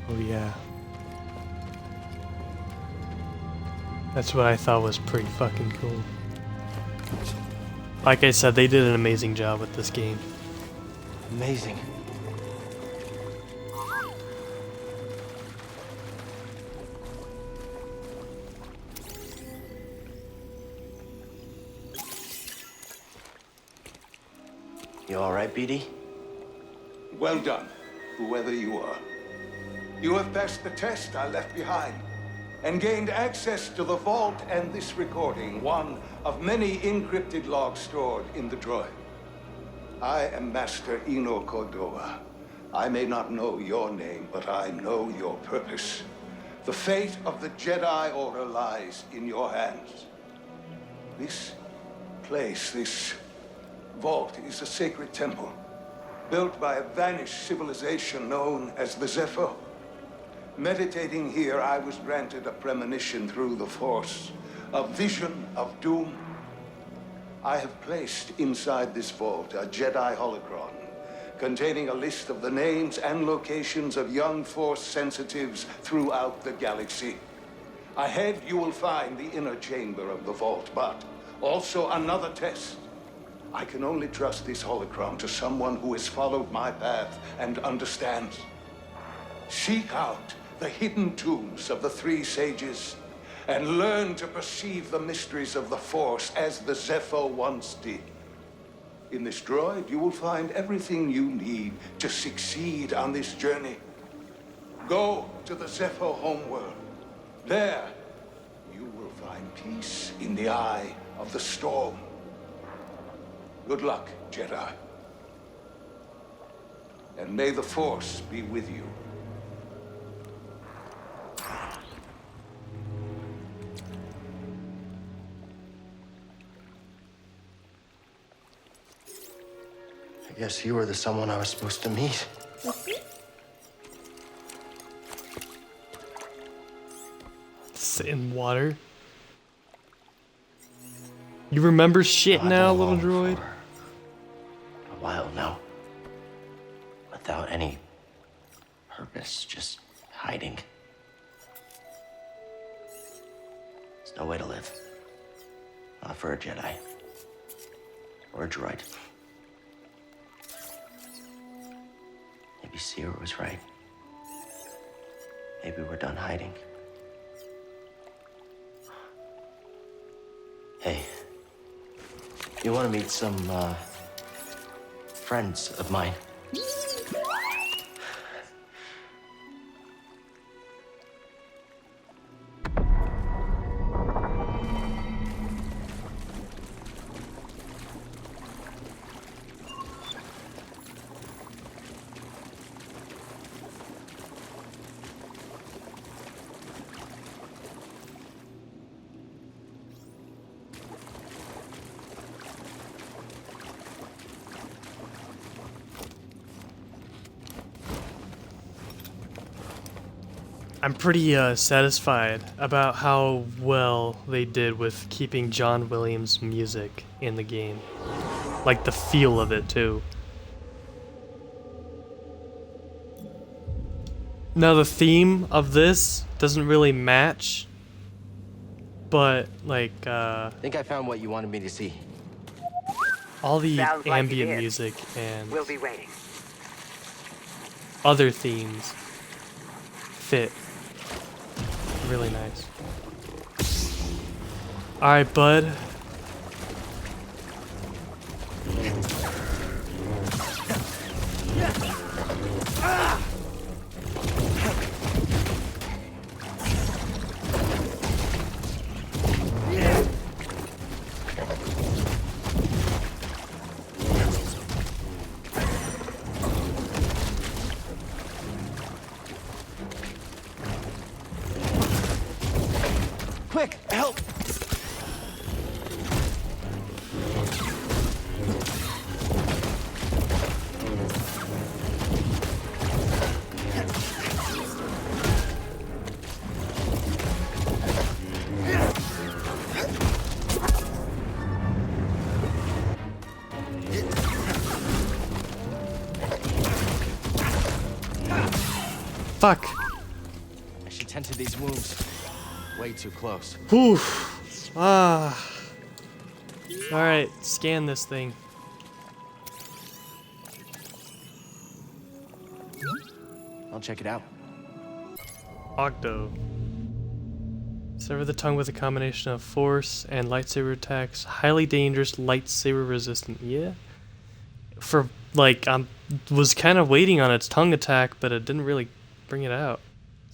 Oh yeah. That's what I thought was pretty fucking cool. Like I said, they did an amazing job with this game. Amazing. You alright, BD? Well done, whoever you are. You have passed the test I left behind, and gained access to the vault and this recording, one of many encrypted logs stored in the droid. I am Master Eno Cordova. I may not know your name, but I know your purpose. The fate of the Jedi Order lies in your hands. This place, this vault, is a sacred temple, built by a vanished civilization known as the Zepho. Meditating here, I was granted a premonition through the Force, a vision of doom. I have placed inside this vault a Jedi holocron containing a list of the names and locations of young Force sensitives throughout the galaxy. Ahead, you will find the inner chamber of the vault, but also another test. I can only trust this holocron to someone who has followed my path and understands. Seek out the hidden tombs of the three sages and learn to perceive the mysteries of the Force as the Zepho once did. In this droid, you will find everything you need to succeed on this journey. Go to the Zepho homeworld. There, you will find peace in the eye of the storm. Good luck, Jedi. And may the Force be with you. I guess you were the someone I was supposed to meet. Sit in water. You remember shit now, little droid? A while now. Without any purpose, just hiding. There's no way to live. Not for a Jedi. Or a droid. Maybe Seer was right. Maybe we're done hiding. Hey, you want to meet some, friends of mine? I'm pretty satisfied about how well they did with keeping John Williams' music in the game. Like the feel of it too. Now the theme of this doesn't really match, but like I think I found what you wanted me to see. all the Sounds like ambient it is. music and We'll be waiting. other themes fit really nice. Alright, bud. Quick, help! Fuck. I should tend to these wounds. Way too close. Whew. Ah. Alright, scan this thing. I'll check it out. Octo. Sever the tongue with a combination of force and lightsaber attacks. Highly dangerous, lightsaber resistant. Yeah. For, like, I was kind of waiting on its tongue attack, but it didn't really bring it out.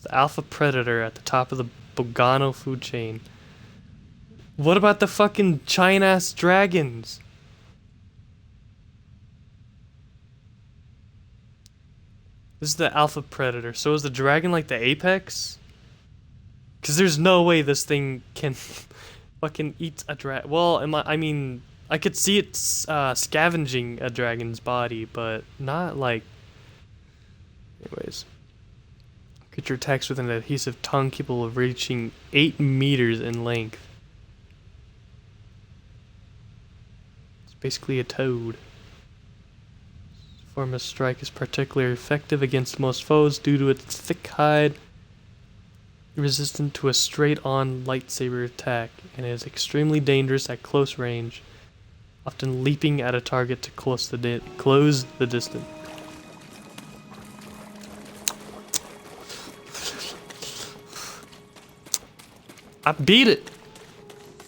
The alpha predator at the top of the Bogano food chain. What about the fucking giant-ass dragons? This is the alpha predator. So is the dragon like the apex? Because there's no way this thing can fucking eat a dragon. Well, I mean, I could see it scavenging a dragon's body, but not like... Anyways. Creature attacks with an adhesive tongue capable of reaching 8 meters in length. It's basically a toad. This form of strike is particularly effective against most foes due to its thick hide, resistant to a straight-on lightsaber attack, and is extremely dangerous at close range, often leaping at a target to close the distance. I beat it!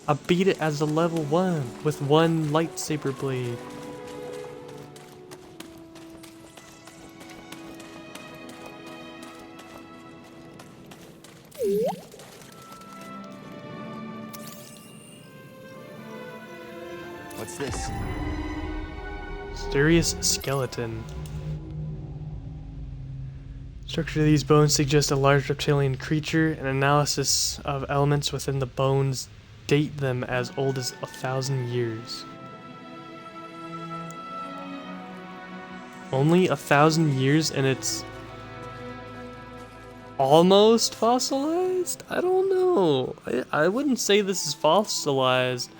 I beat it as a level 1 with 1 lightsaber blade. What's this? Mysterious skeleton. Structure of these bones suggests a large reptilian creature. An analysis of elements within the bones date them as old as 1,000 years. Only 1,000 years and it's almost fossilized? I don't know. I wouldn't say this is fossilized.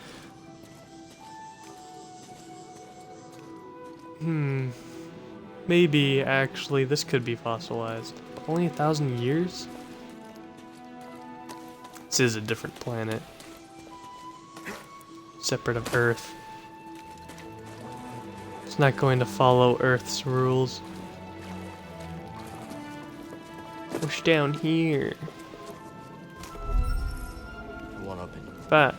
Maybe, actually, this could be fossilized. But only 1,000 years? This is a different planet. Separate of Earth. It's not going to follow Earth's rules. Push down here. One open. Back.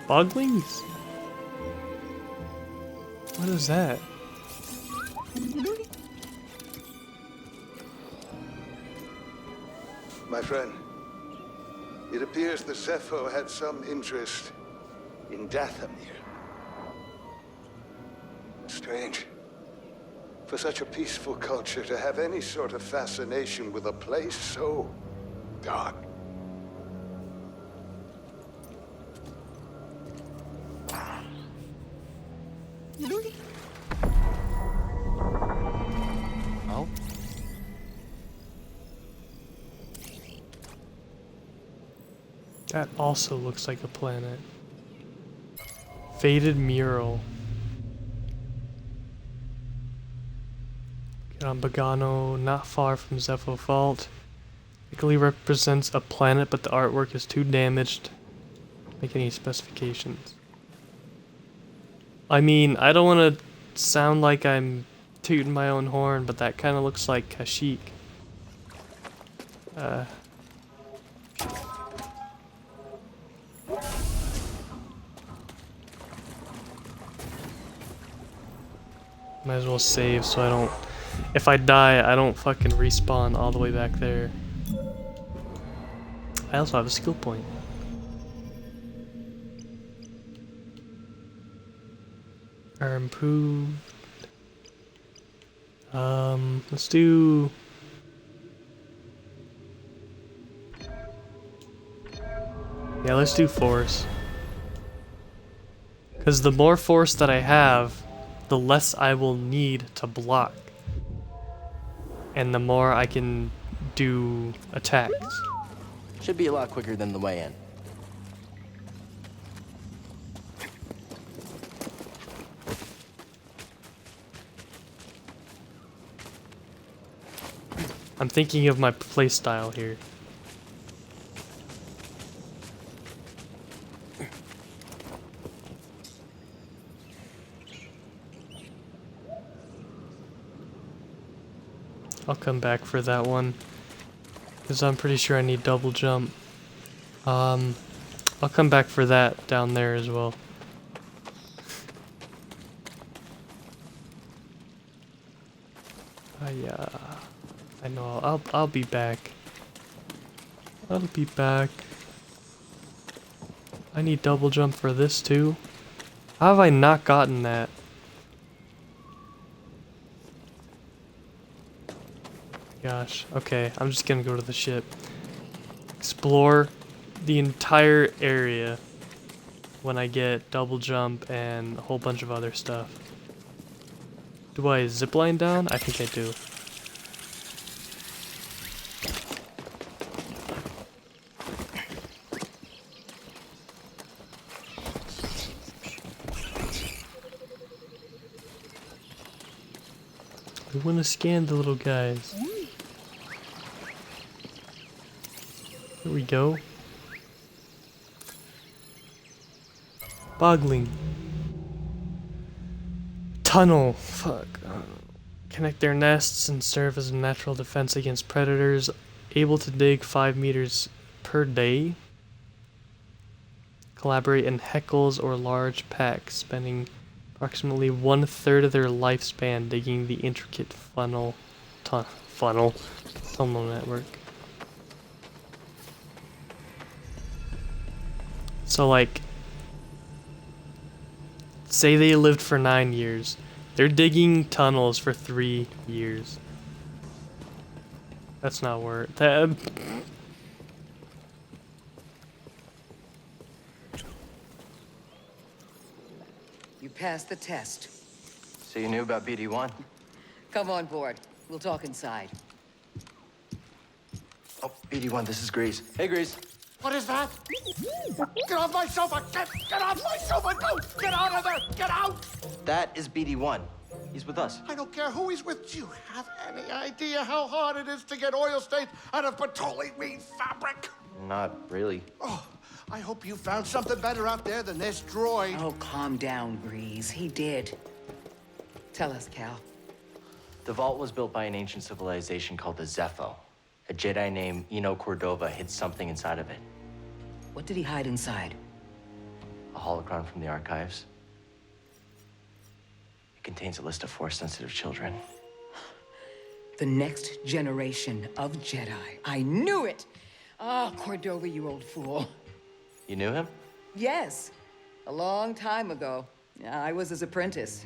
Boglings? What is that? My friend, it appears the Sepho had some interest in Dathomir. Strange. For such a peaceful culture to have any sort of fascination with a place so dark. Oh? That also looks like a planet. Faded mural. Get on Bogano, not far from Zepho Fault. Likely represents a planet, but the artwork is too damaged to make any specifications. I mean, I don't want to sound like I'm tooting my own horn, but that kind of looks like Kashyyyk. Might as well save so I don't... If I die, I don't fucking respawn all the way back there. I also have a skill point. Are improved. Let's do... Yeah, let's do force. Because the more force that I have, the less I will need to block. And the more I can do attacks. Should be a lot quicker than the way in. I'm thinking of my playstyle here. I'll come back for that one, because I'm pretty sure I need double jump. I'll come back for that down there as well. I know. I'll be back. I'll be back. I need double jump for this too. How have I not gotten that? Gosh. Okay, I'm just gonna go to the ship. Explore the entire area when I get double jump and a whole bunch of other stuff. Do I zipline down? I think I do. We want to scan the little guys. Here we go. Bogling. Tunnel. Fuck. Connect their nests and serve as a natural defense against predators. Able to dig 5 meters per day. Collaborate in heckles or large packs, spending approximately 1/3 of their lifespan digging the intricate tunnel network. So like, say they lived for 9 years. They're digging tunnels for 3 years. That's not worth that. You passed the test. So you knew about BD-1? Come on board. We'll talk inside. Oh, BD-1, this is Grease. Hey, Grease. What is that? Get off my sofa! Get off my sofa! No! Get out of there! Get out! That is BD-1. He's with us. I don't care who he's with. Do you have any idea how hard it is to get oil stains out of petroleum fabric? Not really. Oh, I hope you found something better out there than this droid. Oh, calm down, Grease. He did. Tell us, Cal. The vault was built by an ancient civilization called the Zepho. A Jedi named Eno Cordova hid something inside of it. What did he hide inside? A holocron from the archives. It contains a list of Force-sensitive children. The next generation of Jedi. I knew it! Ah, Cordova, you old fool. You knew him? Yes, a long time ago. I was his apprentice.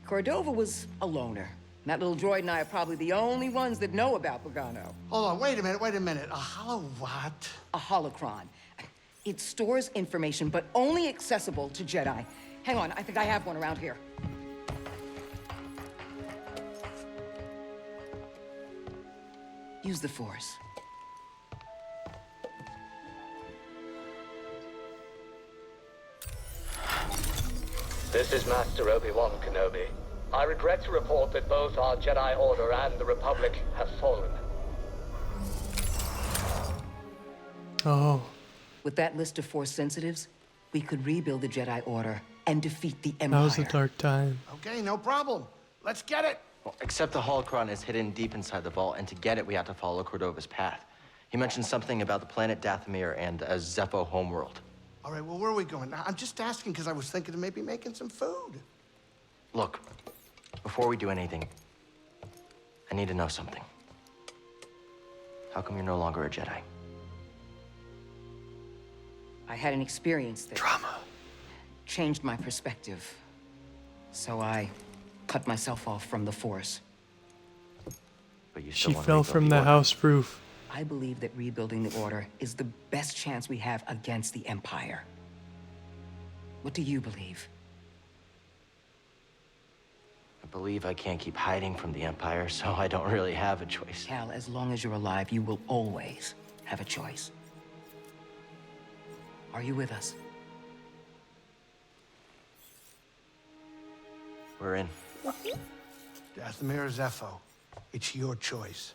Cordova was a loner. That little droid and I are probably the only ones that know about Bogano. Hold on, wait a minute. A holo what? A holocron. It stores information, but only accessible to Jedi. Hang on, I think I have one around here. Use the Force. This is Master Obi-Wan Kenobi. I regret to report that both our Jedi Order and the Republic have fallen. Oh. With that list of Force sensitives, we could rebuild the Jedi Order and defeat the Empire. That was a dark time. Okay, no problem. Let's get it. Well, except the holocron is hidden deep inside the vault, and to get it, we have to follow Cordova's path. He mentioned something about the planet Dathomir and a Zepho homeworld. All right, well, where are we going? I'm just asking because I was thinking of maybe making some food. Look, before we do anything, I need to know something. How come you're no longer a Jedi? I had an experience that changed my perspective. So I cut myself off from the Force. But you still She want to fell rebuild from the Order. house roof. I believe that rebuilding the Order is the best chance we have against the Empire. What do you believe? I believe I can't keep hiding from the Empire, so I don't really have a choice. Cal, as long as you're alive, you will always have a choice. Are you with us? We're in. Dathomir or Zepho, it's your choice.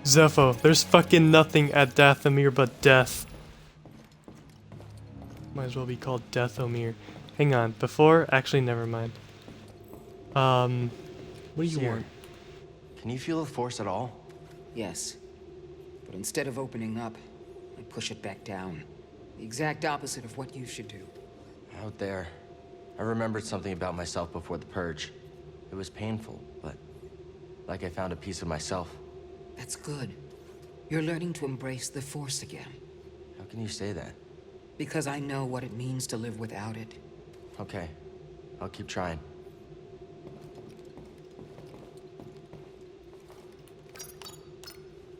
Zepho. There's fucking nothing at Dathomir but death. Might as well be called Dathomir. Hang on. Before... Actually, never mind. What do you Seer, want? Can you feel the Force at all? Yes. But instead of opening up, I push it back down. The exact opposite of what you should do. Out there, I remembered something about myself before the Purge. It was painful, but like I found a piece of myself. That's good. You're learning to embrace the Force again. How can you say that? Because I know what it means to live without it. Okay, I'll keep trying.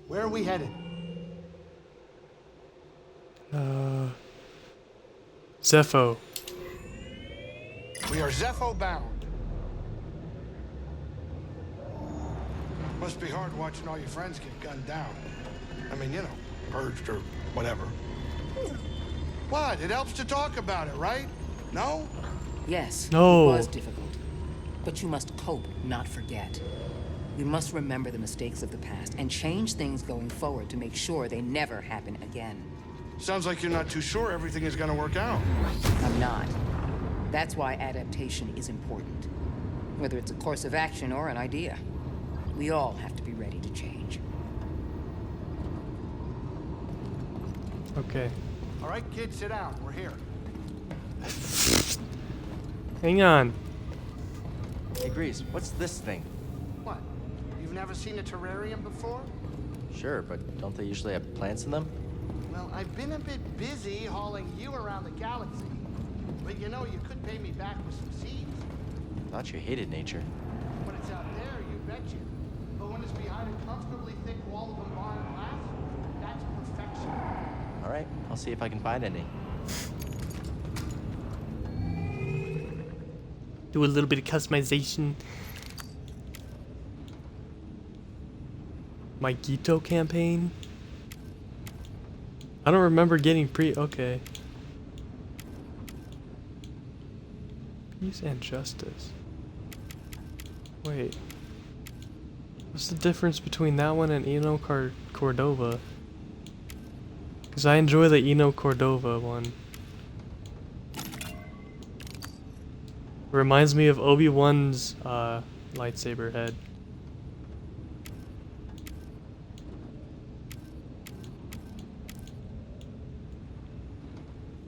Where are we headed? Zepho. We are Zepho bound. Must be hard watching all your friends get gunned down. I mean, you know, purged or whatever. What? It helps to talk about it, right? No? Yes, No. it was difficult. But you must cope, not forget. We must remember the mistakes of the past and change things going forward to make sure they never happen again. Sounds like you're not too sure everything is gonna work out. I'm not. That's why adaptation is important. Whether it's a course of action or an idea. We all have to be ready to change. Okay. All right, kids, sit down. We're here. Hang on. Hey, Grease, what's this thing? What? You've never seen a terrarium before? Sure, but don't they usually have plants in them? Well, I've been a bit busy hauling you around the galaxy. But you know, you could pay me back with some seeds. Thought you hated nature. When it's out there, you betcha. But when it's behind a comfortably thick wall of embarred glass, that's perfection. All right, I'll see if I can find any. Do a little bit of customization. My Gito campaign? I don't remember getting okay. Peace and justice. Wait. What's the difference between that one and Eno Cordova? Because I enjoy the Eno Cordova one. Reminds me of Obi-Wan's lightsaber head.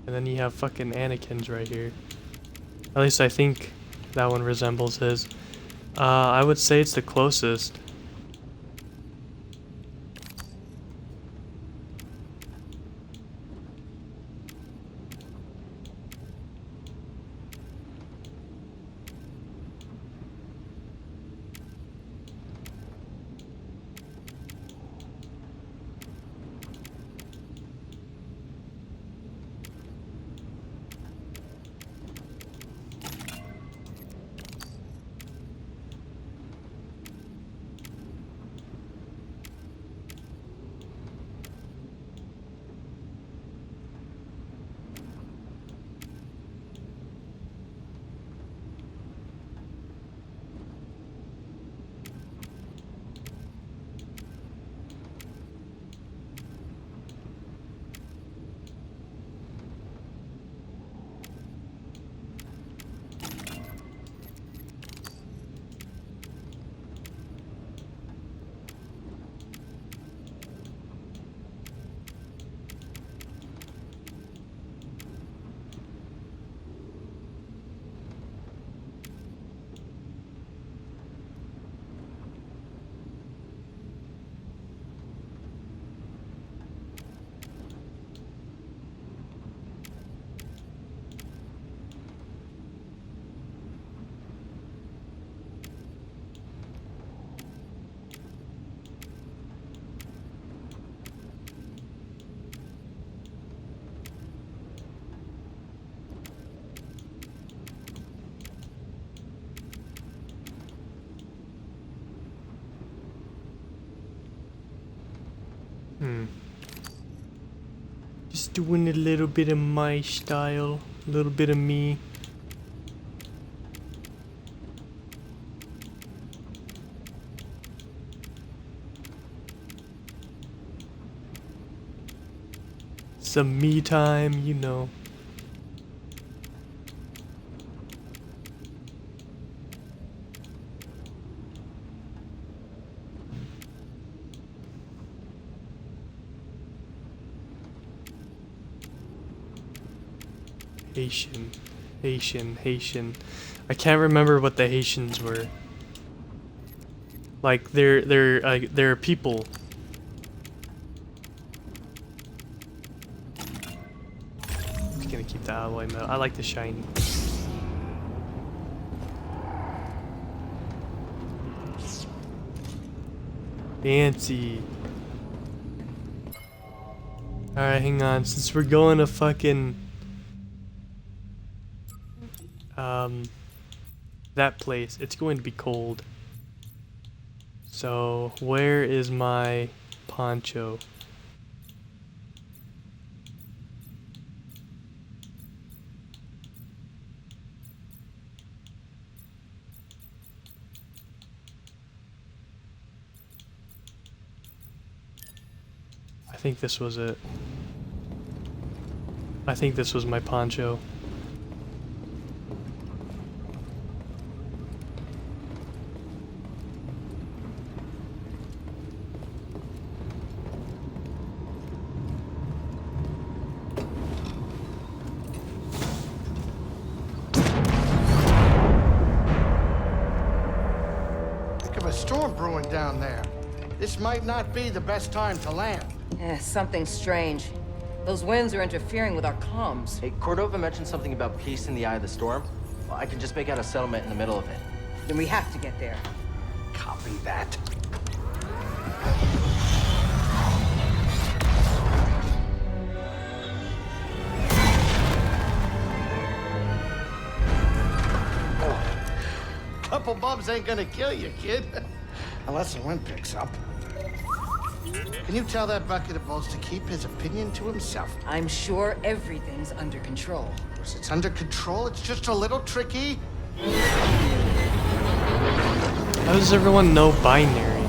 And then you have fucking Anakin's right here. At least I think that one resembles his. I would say it's the closest. Just doing a little bit of my style, a little bit of me. Some me time, you know. Haitian. I can't remember what the Haitians were. Like they're people. Just gonna keep the alloy metal. I like the shiny. Fancy. Alright, hang on. Since we're going to fucking that place, it's going to be cold. So, where is my poncho? I think this was it. I think this was my poncho. Storm brewing down there. This might not be the best time to land. Something strange. Those winds are interfering with our comms. Hey, Cordova mentioned something about peace in the eye of the storm. Well, I can just make out a settlement in the middle of it. Then we have to get there. Copy that. Couple bumps ain't gonna kill you, kid. Unless the wind picks up. Can you tell that bucket of balls to keep his opinion to himself? I'm sure everything's under control. Of course, it's under control. It's just a little tricky. How does everyone know binary?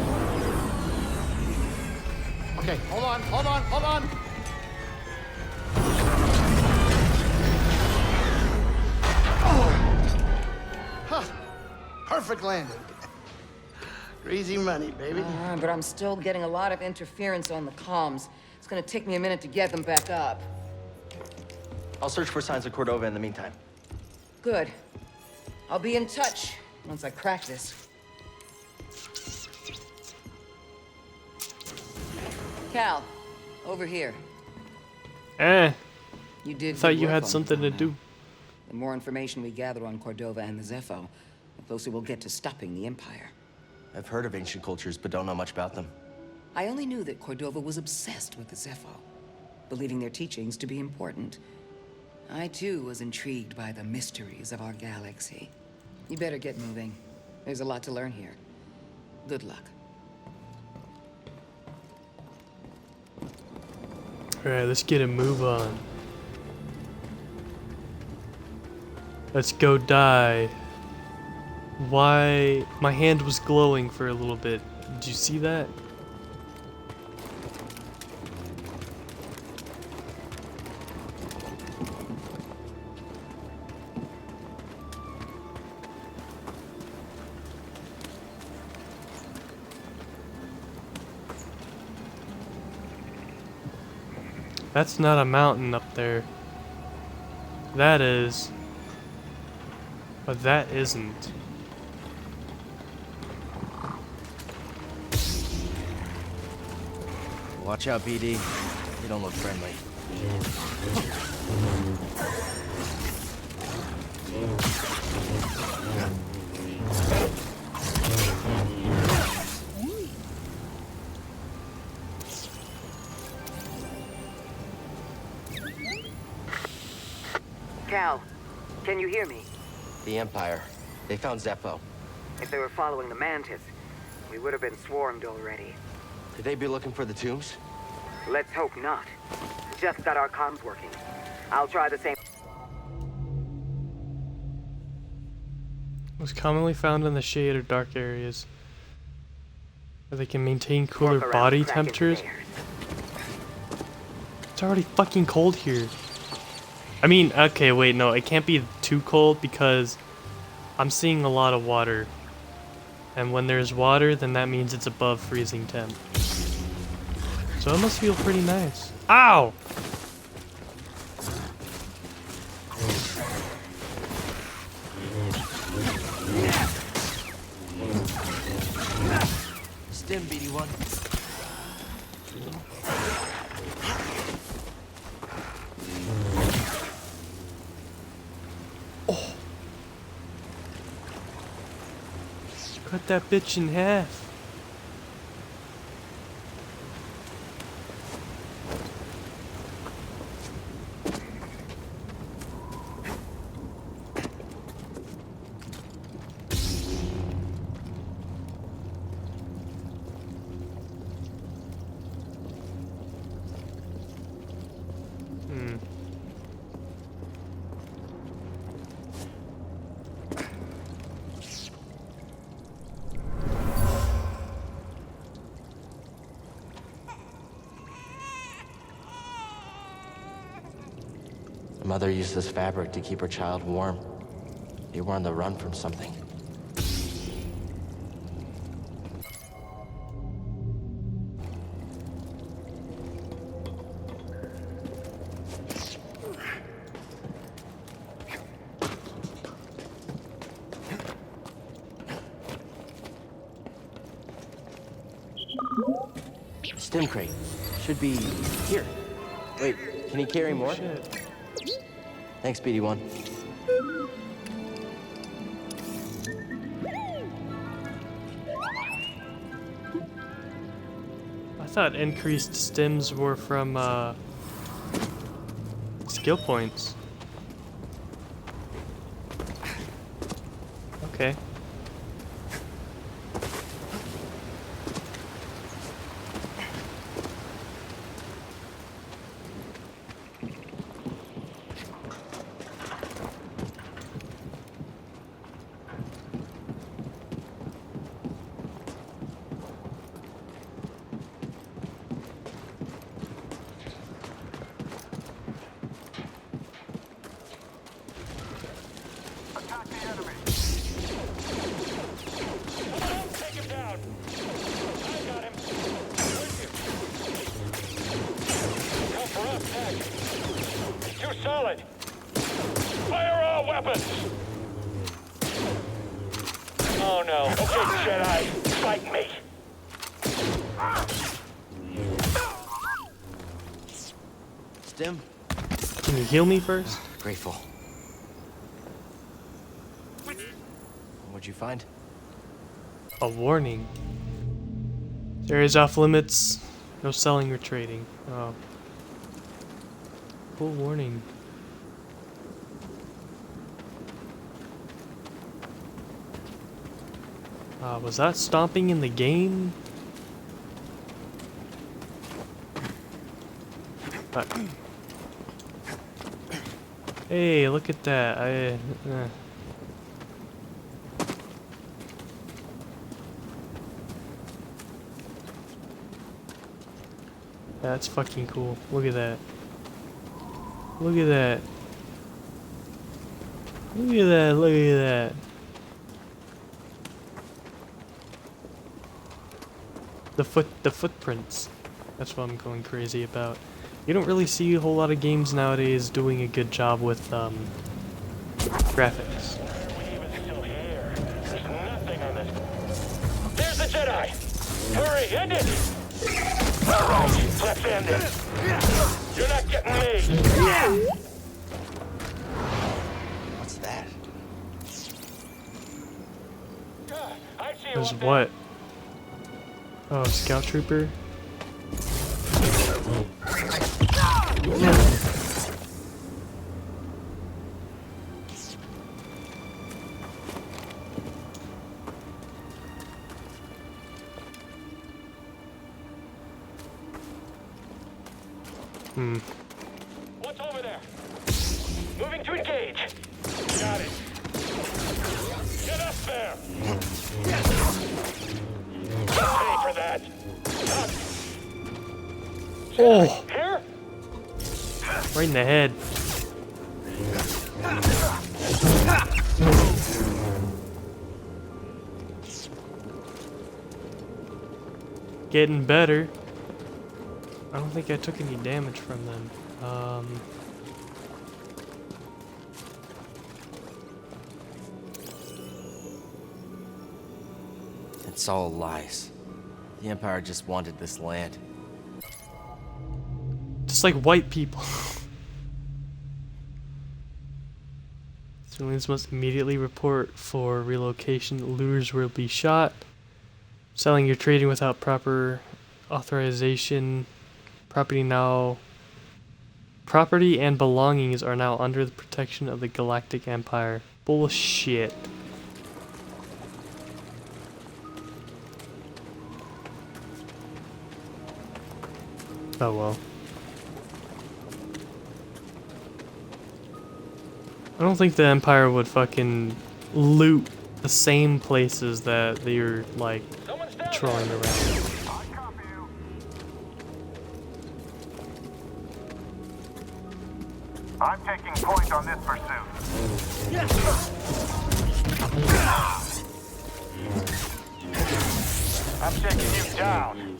Okay, hold on. Huh. Perfect landing. Easy money, baby. But I'm still getting a lot of interference on the comms. It's gonna take me a minute to get them back up. I'll search for signs of Cordova in the meantime. Good. I'll be in touch once I crack this. Cal, over here. You did. Thought you work had on something to Cordova. do. The more information we gather on Cordova and the Zepho, the closer we'll get to stopping the Empire. I've heard of ancient cultures, but don't know much about them. I only knew that Cordova was obsessed with the Zepho, believing their teachings to be important. I, too, was intrigued by the mysteries of our galaxy. You better get moving. There's a lot to learn here. Good luck. Alright, let's get a move on. Let's go die. Why? My hand was glowing for a little bit. Did you see that? That's not a mountain up there. That is. But that isn't. Watch out, BD. You don't look friendly. Cal, can you hear me? The Empire. They found Zepho. If they were following the Mantis, we would have been swarmed already. Could they be looking for the tombs? Let's hope not. just got our comms working. I'll try the same. Most commonly found in the shade or dark areas, where they can maintain cooler body temperatures. It's already fucking cold here. I mean, okay, wait, no, it can't be too cold because I'm seeing a lot of water. And when there's water, then that means it's above freezing temp. So it must feel pretty nice. Ow! Stim, BD1. Oh! Cut that bitch in half. The mother used this fabric to keep her child warm. They were on the run from something. Stim crate. Should be here. Wait, can you carry more? Shit. Thanks, BD1. I thought increased stims were from skill points. Okay. Solid. Fire all weapons. Oh no. Okay, Jedi, fight me. Stim? Can you heal me first? Grateful. What'd you find? A warning. There is off limits. No selling or trading. Oh. Cool warning. Was that stomping in the game? Hey, look at that. That's fucking cool. Look at that. Look at that. Look at that. Look at that. The footprints. That's what I'm going crazy about. You don't really see a whole lot of games nowadays doing a good job with graphics. There's the Jedi. Hurry, end it. All right, let's end it. You're not getting me. What's that? I see you. There's what? Oh, scout trooper. Moving to engage. Got it. Get up there. Pay for that. Oh! Here? Right in the head. Getting better. I don't think I took any damage from them. It's all lies. The Empire just wanted this land. Just like white people. Civilians must immediately report for relocation. Lures will be shot. Selling or trading without proper authorization. Property and belongings are now under the protection of the Galactic Empire. Bullshit. Oh well. I don't think the Empire would fucking loot the same places that they're like trolling around. I'm taking point on this pursuit. I'm taking you down.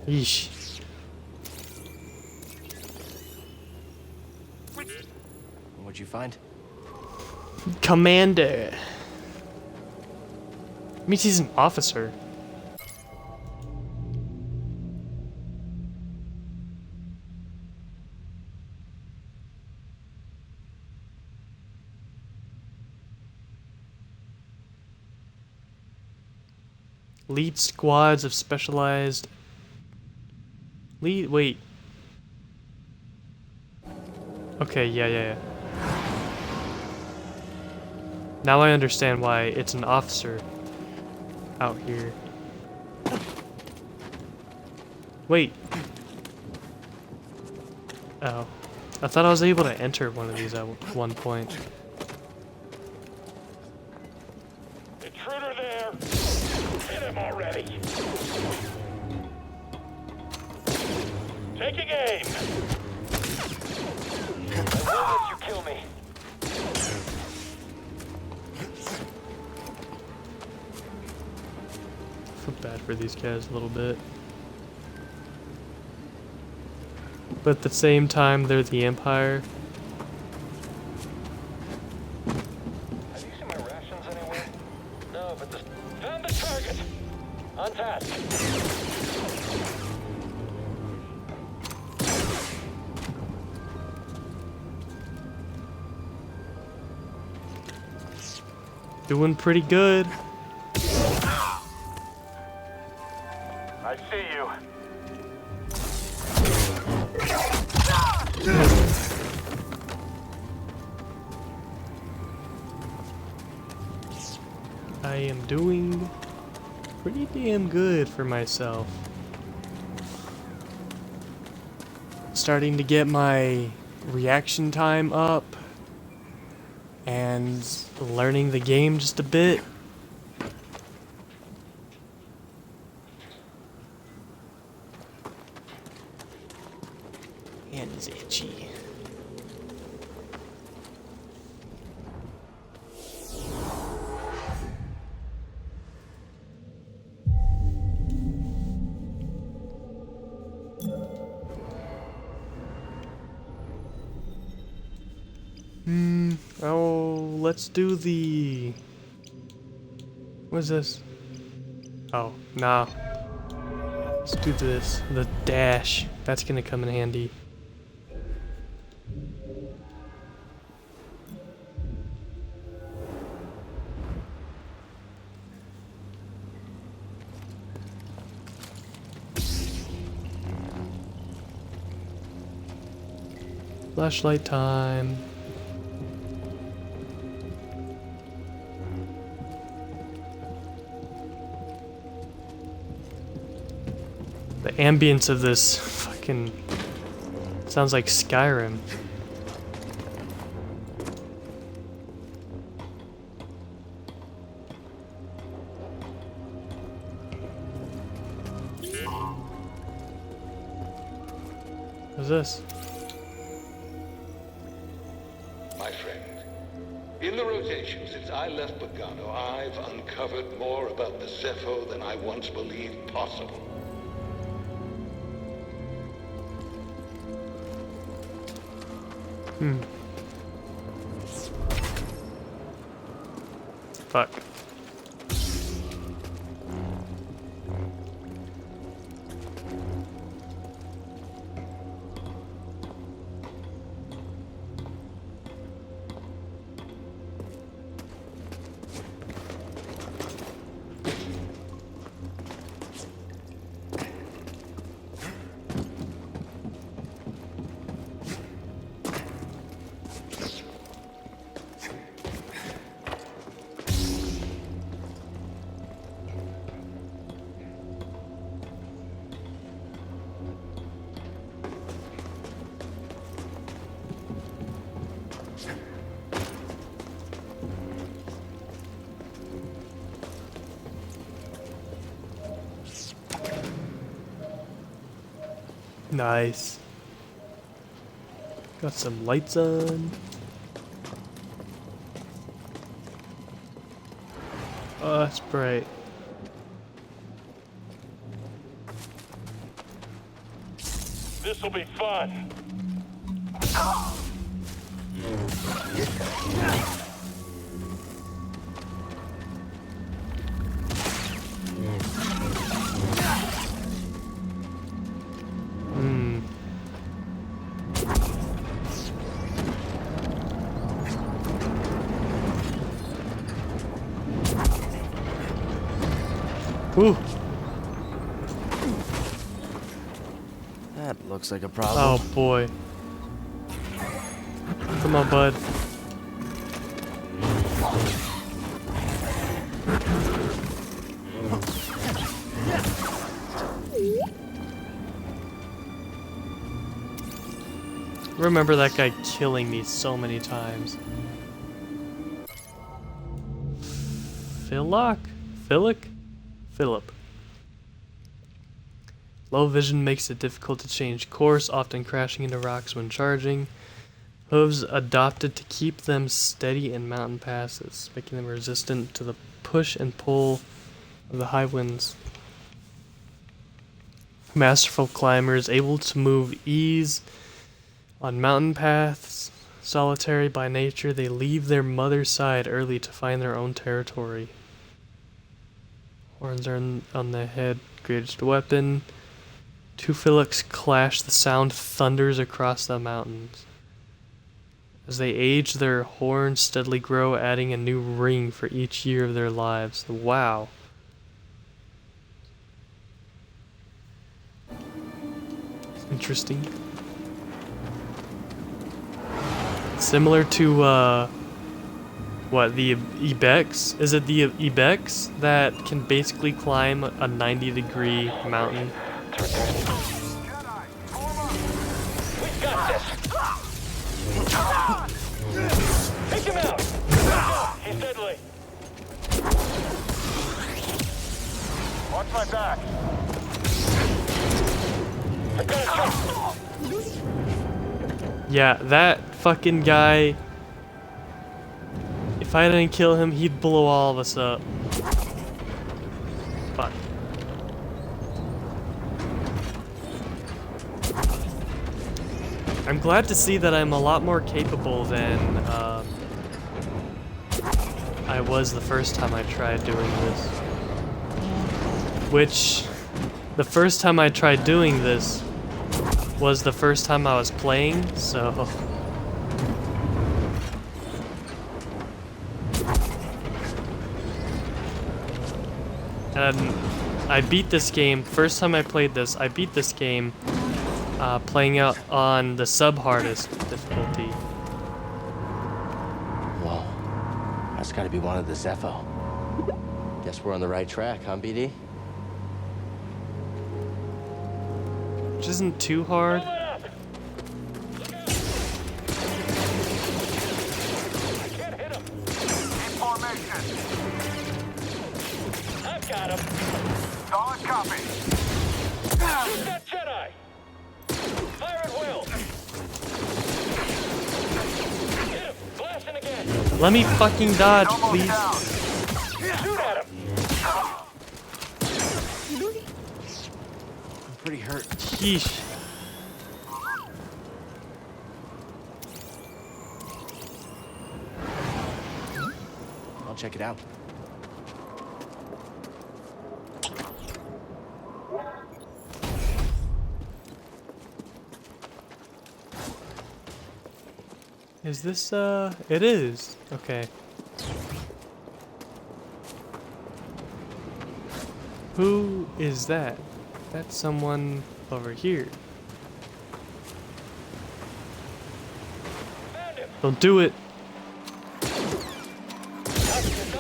Yeesh. What'd you find? Commander. Means he's an officer. Lead squads of specialized... Wait. Okay, yeah. Now I understand why it's an officer out here. Wait. Oh. I thought I was able to enter one of these at one point. Intruder there. Hit him already. Taking aim. I won't let you kill me. I feel bad for these guys a little bit. But at the same time, they're the Empire. Have you seen my rations anywhere? No, but found the target. On task. Doing pretty good. I see you. I am doing pretty damn good for myself. Starting to get my reaction time up and learning the game just a bit. Hand is itchy. Oh, let's do the... What is this? Oh, nah. Let's do this. The dash. That's gonna come in handy. Flashlight time. The ambience of this fucking sounds like Skyrim. What's this? My friend, in the rotation since I left Bogano, I've uncovered more about the Zepho than I once believed possible. Fuck. Nice. Got some lights on. Oh, that's bright. This'll be fun. Ooh. That looks like a problem. Oh boy. Come on, bud. Remember that guy killing me so many times. Philip. Low vision makes it difficult to change course, often crashing into rocks when charging. Hooves adopted to keep them steady in mountain passes, making them resistant to the push and pull of the high winds. Masterful climbers able to move ease on mountain paths. Solitary by nature, they leave their mother's side early to find their own territory. Horns are on the head, greatest weapon. Two fillets clash, the sound thunders across the mountains. As they age, their horns steadily grow, adding a new ring for each year of their lives. Wow. Interesting. Similar to, what, the Ibex? Is it the Ibex that can basically climb a 90-degree mountain? We've got this. Take him out. He's deadly. Watch my back. I got a shot. Yeah, that fucking guy. If I didn't kill him, he'd blow all of us up. Fuck. I'm glad to see that I'm a lot more capable than I was the first time I tried doing this. Which, the first time I tried doing this was the first time I was playing, so... And I beat this game, first time I played this, I beat this game playing out on the sub-hardest difficulty. Whoa. That's gotta be one of the Zepho. Guess we're on the right track, huh, BD? which isn't too hard. I've got him. Solid copy. Shoot that Jedi. Fire at will. Hit him. Blasting again. Let me fucking dodge, please. Shoot at him. I'm pretty hurt. Yeesh. I'll check it out. Is this, it is. Okay. Who is that? That's someone over here. Don't do it. I'll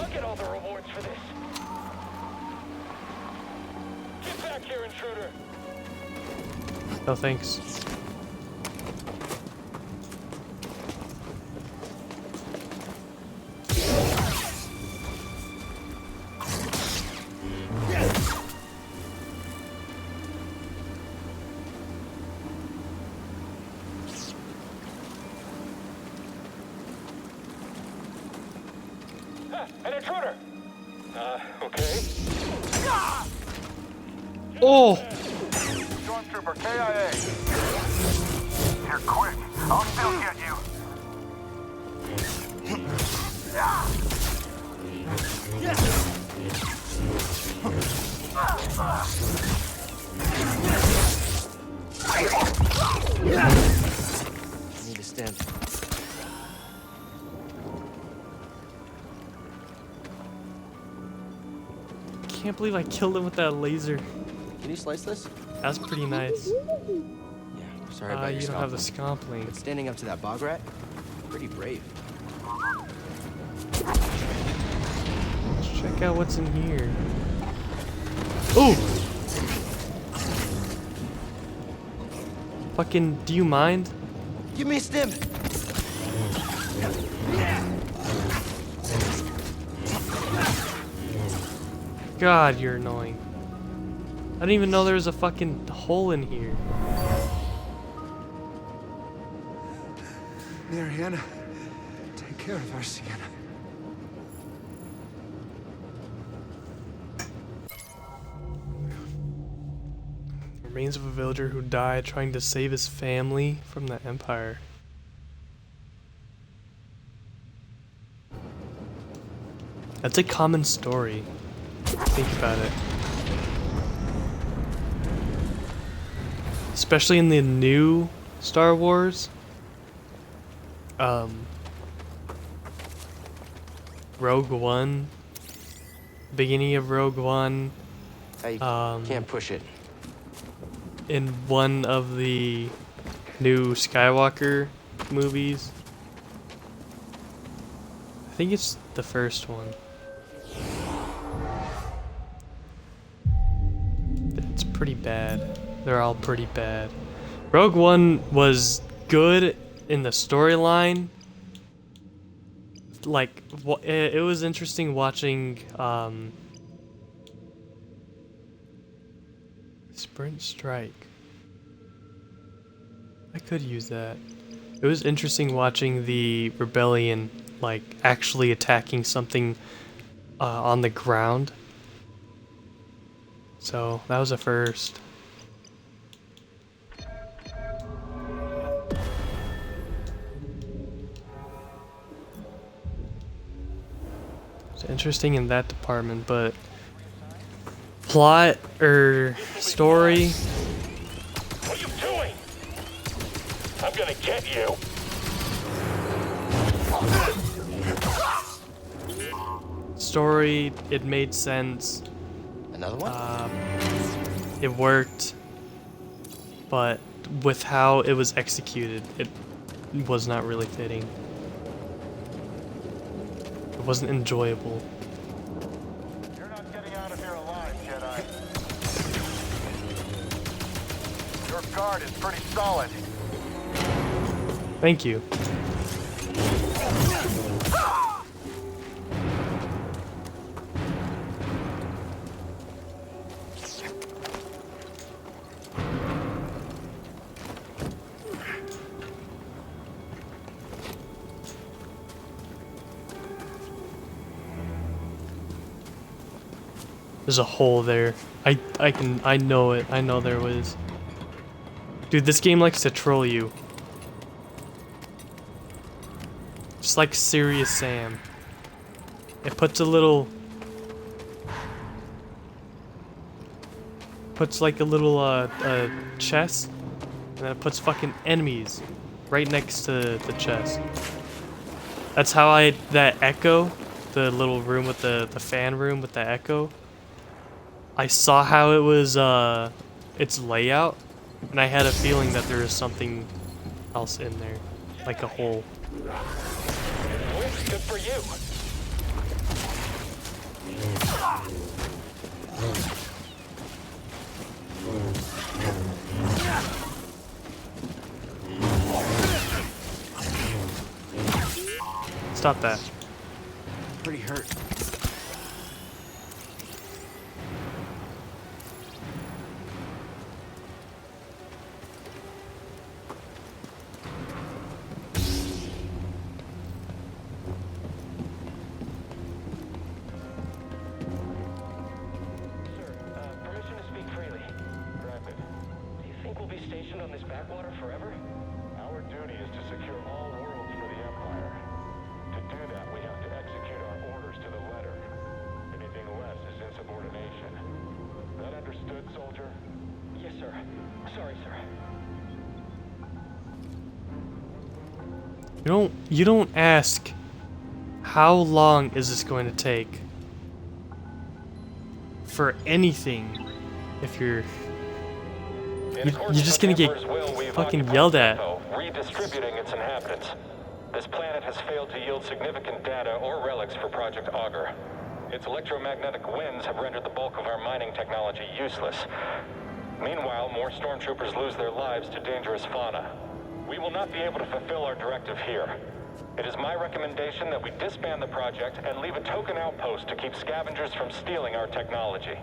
get all the rewards for this. Get back here, intruder. No thanks. An intruder. Okay. Oh! Stormtrooper KIA. You're quick. I'll still get you. I need a stem. Can't believe I killed him with that laser. Can you slice this? That's pretty nice. Yeah, sorry about your you don't have the scalpel. scomp link. But standing up to that bog rat, pretty brave. Let's check out what's in here. Ooh! Fucking, do you mind? Give me a stim. God, you're annoying. I didn't even know there was a fucking hole in here. Mariana, take care of our Sienna. Remains of a villager who died trying to save his family from the Empire. That's a common story. Think about it. Especially in the new Star Wars. Rogue One. Beginning of Rogue One. I can't push it. In one of the new Skywalker movies. I think it's the first one. It's pretty bad. They're all pretty bad. Rogue One was good in the storyline. Like, it was interesting watching Sprint Strike. I could use that. It was interesting watching the rebellion, like, actually attacking something on the ground. So, that was a first. It's interesting in that department, but plot or story. What are you doing? I'm gonna get you. Story, it made sense. Another one? It worked, but with how it was executed, it was not really fitting. It wasn't enjoyable. You're not getting out of here alive, Jedi. Your guard is pretty solid. Thank you. There's a hole there. I know it. I know there was. Dude, this game likes to troll you. Just like Serious Sam. It puts a little... Puts like a little chest. And then it puts fucking enemies right next to the chest. That's how that echo, the little room with the fan room with the echo. I saw how it was, its layout, and I had a feeling that there was something else in there, like a hole. Good for you. Stop that. Pretty hurt. You don't ask, how long is this going to take for anything if you're just gonna get fucking yelled at. Redistributing its inhabitants. This planet has failed to yield significant data or relics for Project Augur. Its electromagnetic winds have rendered the bulk of our mining technology useless. Meanwhile, more stormtroopers lose their lives to dangerous fauna. We will not be able to fulfill our directive here. It is my recommendation that we disband the project and leave a token outpost to keep scavengers from stealing our technology.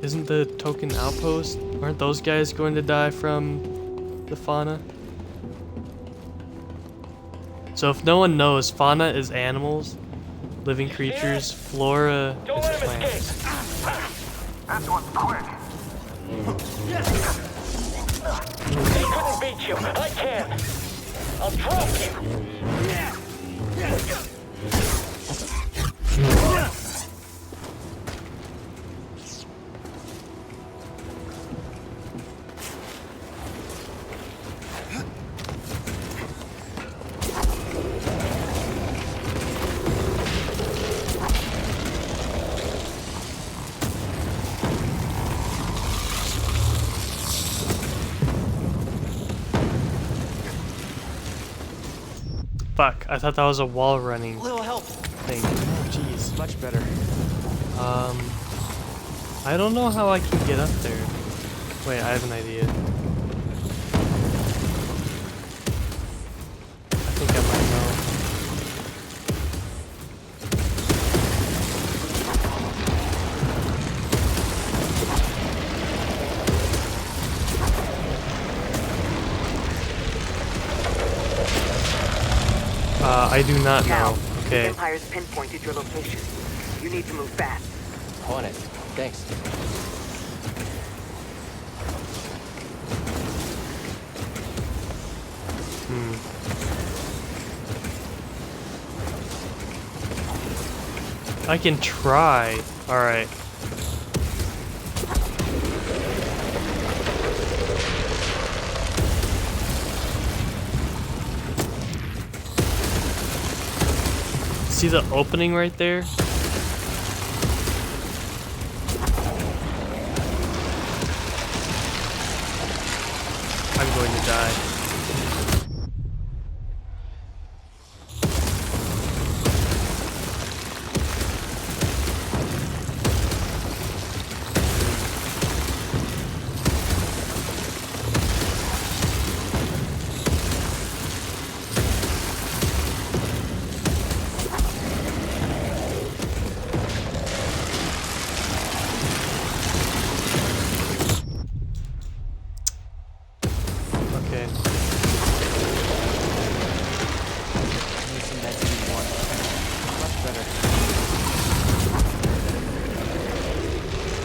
Isn't the token outpost? Aren't those guys going to die from the fauna? So if no one knows, fauna is animals, living creatures, flora is plants. This one's quick. He couldn't beat you. I can. I'll drop you. Fuck, I thought that was a wall running Little help. thing. Oh, jeez. Much better. I don't know how I can get up there. Wait, I have an idea. I think I might know. I do not know. Okay. The Empire's pinpointed your location. You need to move fast. On it. Thanks. I can try. Alright. See the opening right there? I'm going to die.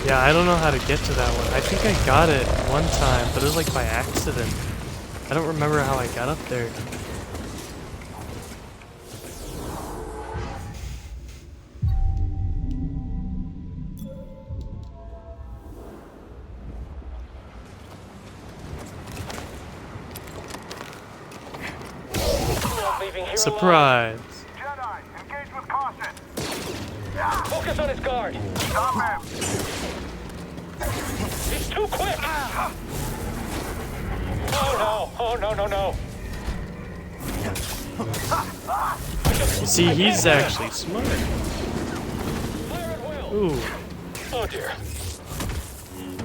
Yeah, I don't know how to get to that one. I think I got it one time, but it was like by accident. I don't remember how I got up there. Surprise! Jedi, engage with caution. Focus on his guard. Stop him. He's too quick. Oh no! Oh no! No! No! You see, he's actually smart. Ooh. Oh dear.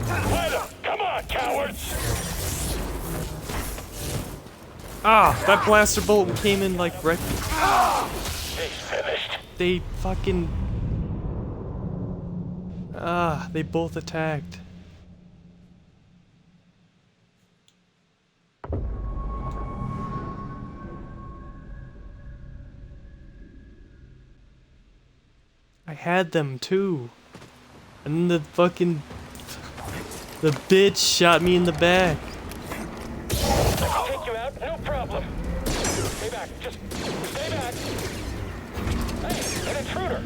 Light him! Come on, cowards! Ah, that blaster bolt came in like right. He's finished. They fucking. Ah, they both attacked. I had them too. And the fucking. The bitch shot me in the back. I can take you out, no problem. Stay back, just stay back. Hey, an intruder.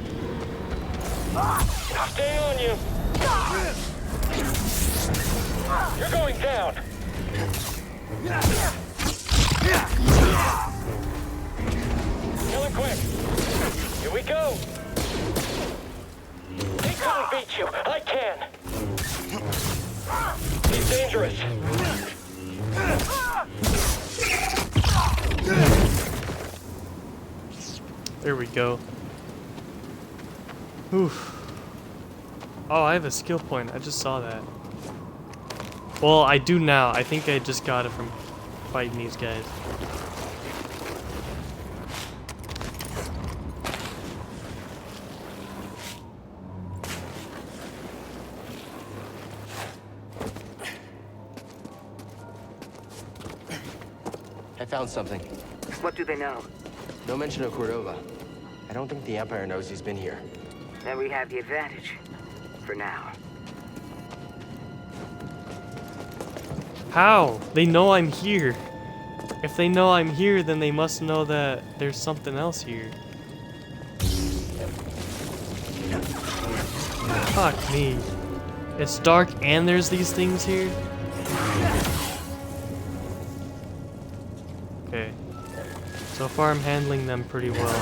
Stay on you. You're going down. Kill it quick. Here we go. He can't beat you. I can. He's dangerous. There we go. Oof. Oh, I have a skill point. I just saw that. Well, I do now. I think I just got it from fighting these guys. I found something. What do they know? No mention of Cordova. I don't think the Empire knows he's been here. Then we have the advantage. For now. How? They know I'm here. If they know I'm here, then they must know that there's something else here. Fuck me. It's dark and there's these things here? Okay. So far I'm handling them pretty well.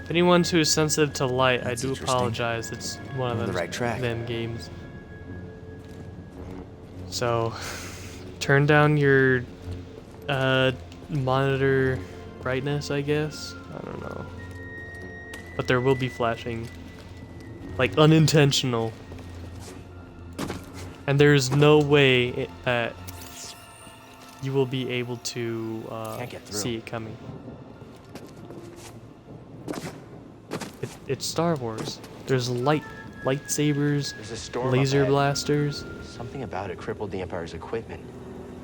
If anyone who is sensitive to light, I do apologize. It's one of them games. So, turn down your monitor brightness, I guess. I don't know. But there will be flashing. Like, unintentional. And there's no way that you will be able to see it coming. It's Star Wars. There's lightsabers, laser blasters. Something about it crippled the Empire's equipment.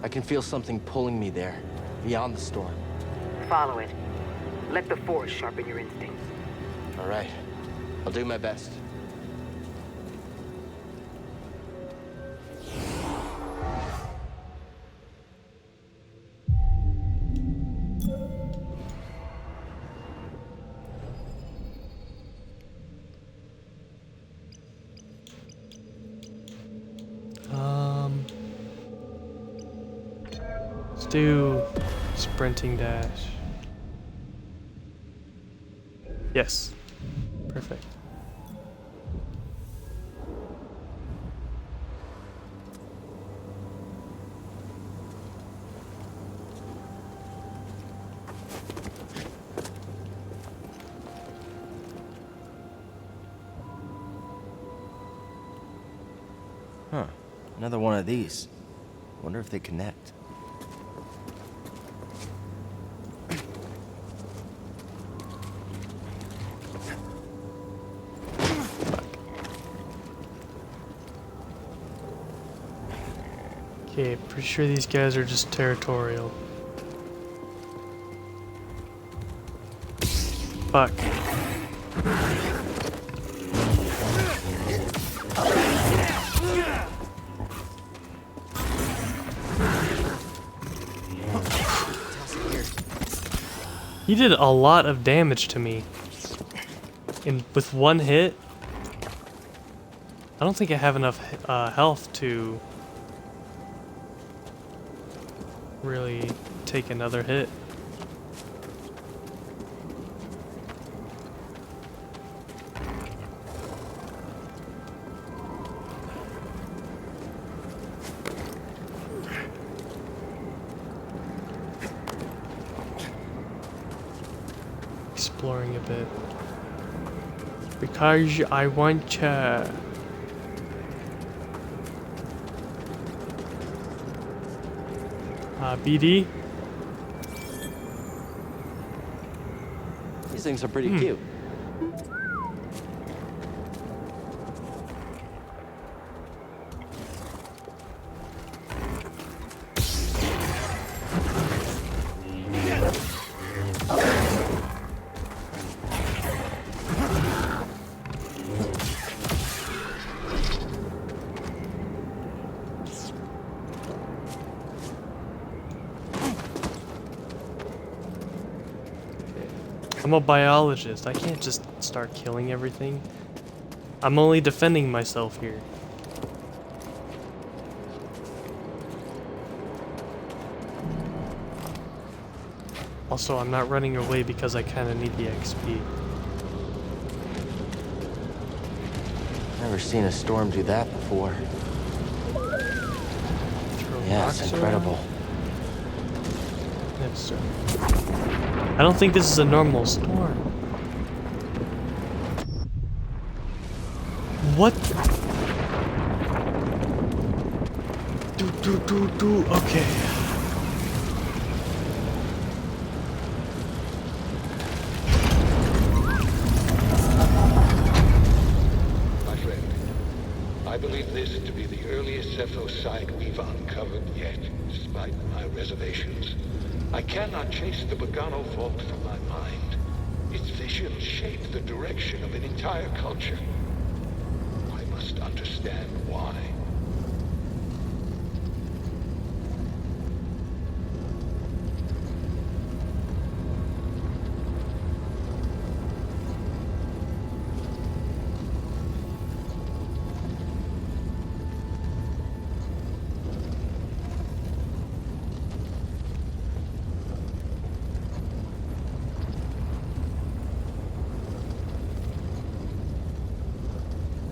I can feel something pulling me there, beyond the storm. Follow it. Let the Force sharpen your instincts. All right. I'll do my best. Let's do sprinting dash. Yes. Perfect. Huh. Another one of these. Wonder if they connect. Okay, pretty sure these guys are just territorial. Fuck. He did a lot of damage to me. And with one hit, I don't think I have enough health to really take another hit. Exploring a bit. Because I want to. BD? These things are pretty cute. I'm a biologist. I can't just start killing everything. I'm only defending myself here. Also, I'm not running away because I kind of need the XP. Never seen a storm do that before. Yeah, it's incredible. Yes, I don't think this is a normal storm. What? Okay. My friend, I believe this to be the earliest Zepho site we've uncovered yet, despite my reservations. I cannot chase the Bogano vault from my mind. Its visions shape the direction of an entire culture. I must understand why.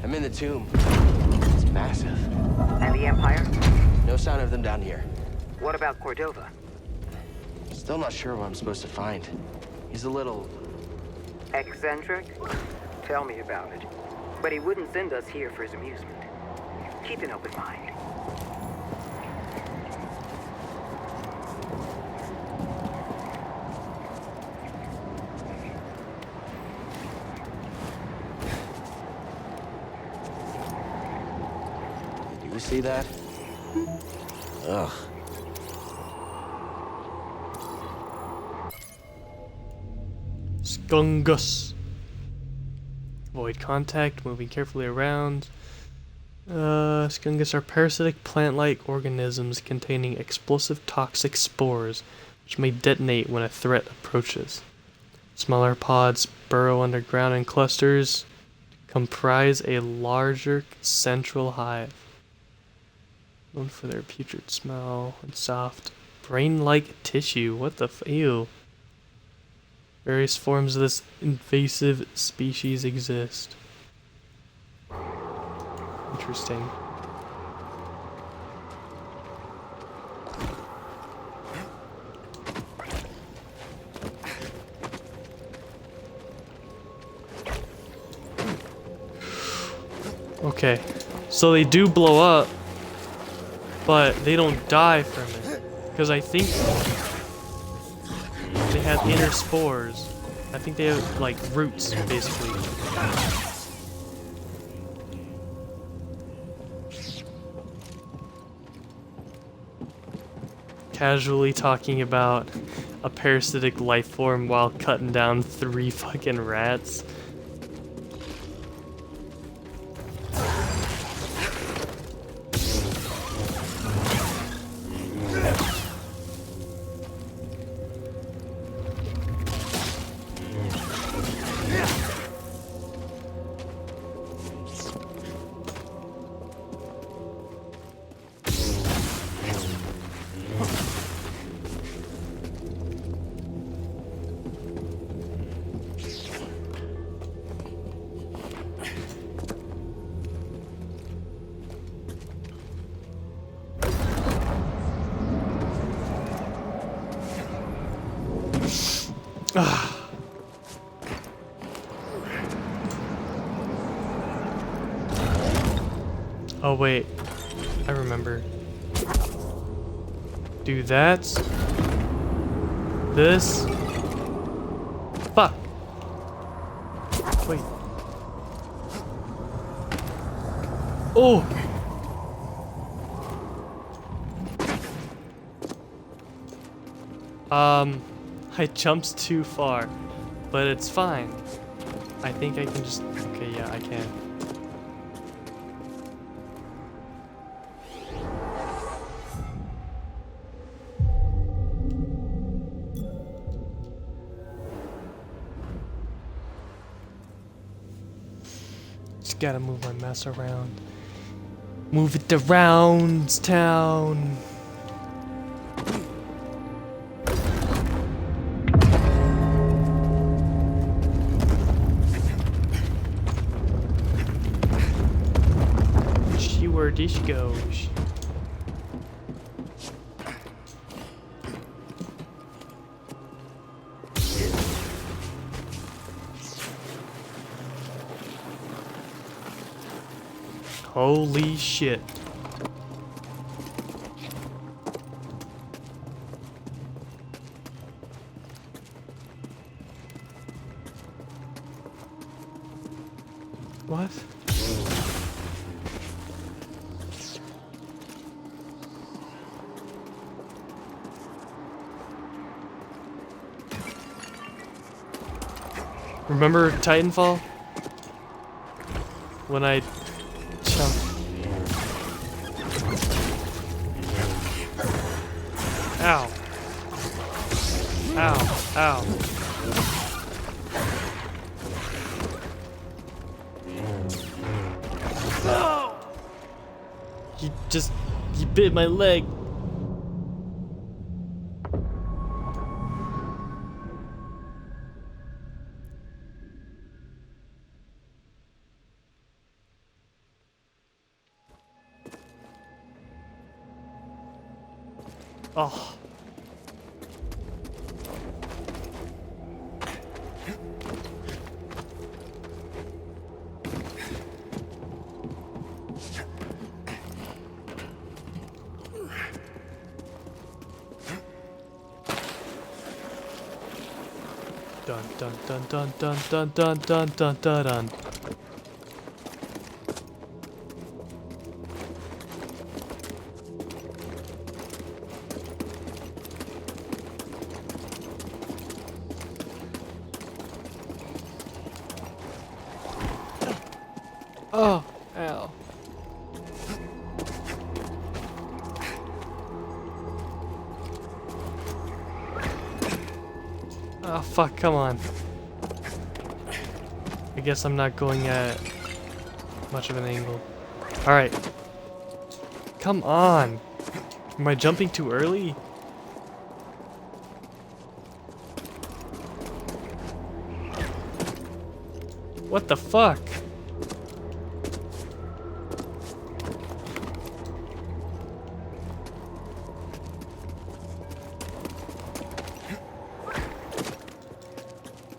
I'm in the tomb. It's massive. And the Empire? No sign of them down here. What about Cordova? Still not sure what I'm supposed to find. He's a little... eccentric? Tell me about it. But he wouldn't send us here for his amusement. Keep an open mind. You see that? Ugh. Skungus. Avoid contact, moving carefully around. Skungus are parasitic plant-like organisms containing explosive toxic spores, which may detonate when a threat approaches. Smaller pods burrow underground in clusters, comprise a larger central hive. Known for their putrid smell and soft, brain-like tissue. What the ew. Various forms of this invasive species exist. Interesting. Okay, so they do blow up, but they don't die from it. Because I think they have inner spores. I think they have, like, roots, basically. Casually talking about a parasitic life form while cutting down 3 fucking rats. Oh wait, I remember. Do that. This. Fuck. Wait. Oh. I jumped too far, but it's fine. I think I can just. Okay, yeah, I can. Just gotta move my mess around. Move it around town. Where dish goes. Holy shit. What? Remember Titanfall? When I jumped. Ow. Ow. Ow. No! You bit my leg. Oh. Dun dun dun dun dun dun dun dun dun dun dun. Oh, ow. Oh, fuck, come on. I guess I'm not going at much of an angle. Alright. Come on. Am I jumping too early? What the fuck?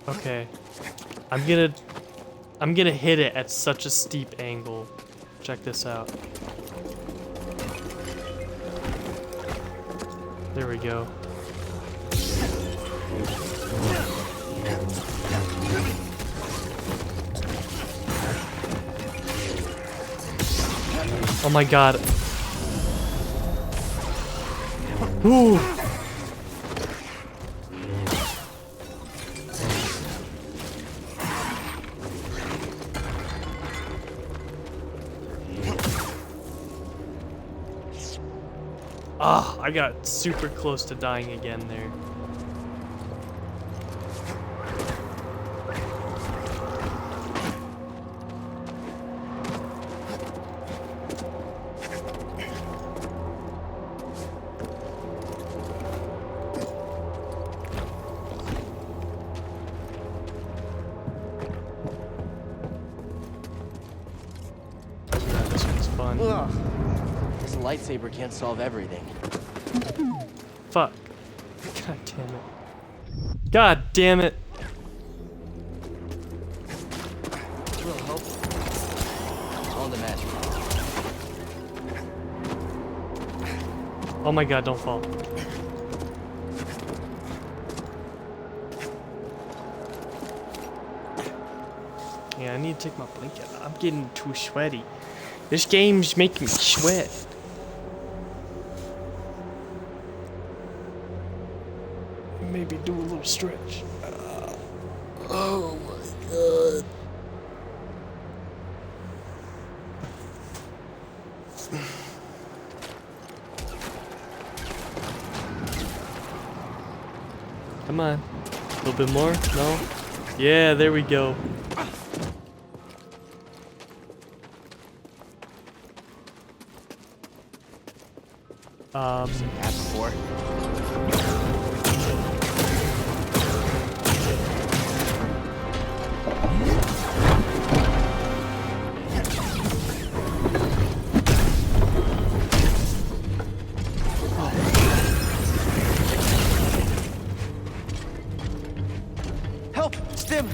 Okay. I'm gonna hit it at such a steep angle. Check this out. There we go. Oh my god. Ooh. Ah, I got super close to dying again there. This one's fun. Ugh. This lightsaber can't solve everything. Fuck. God damn it. God damn it. A little help. All the magic. Oh my god, don't fall. Yeah, I need to take my blanket off. I'm getting too sweaty. This game's making me sweat. Maybe do a little stretch. Oh my god. Come on. A little bit more? No? Yeah, there we go. Seen that before. Help! Stim!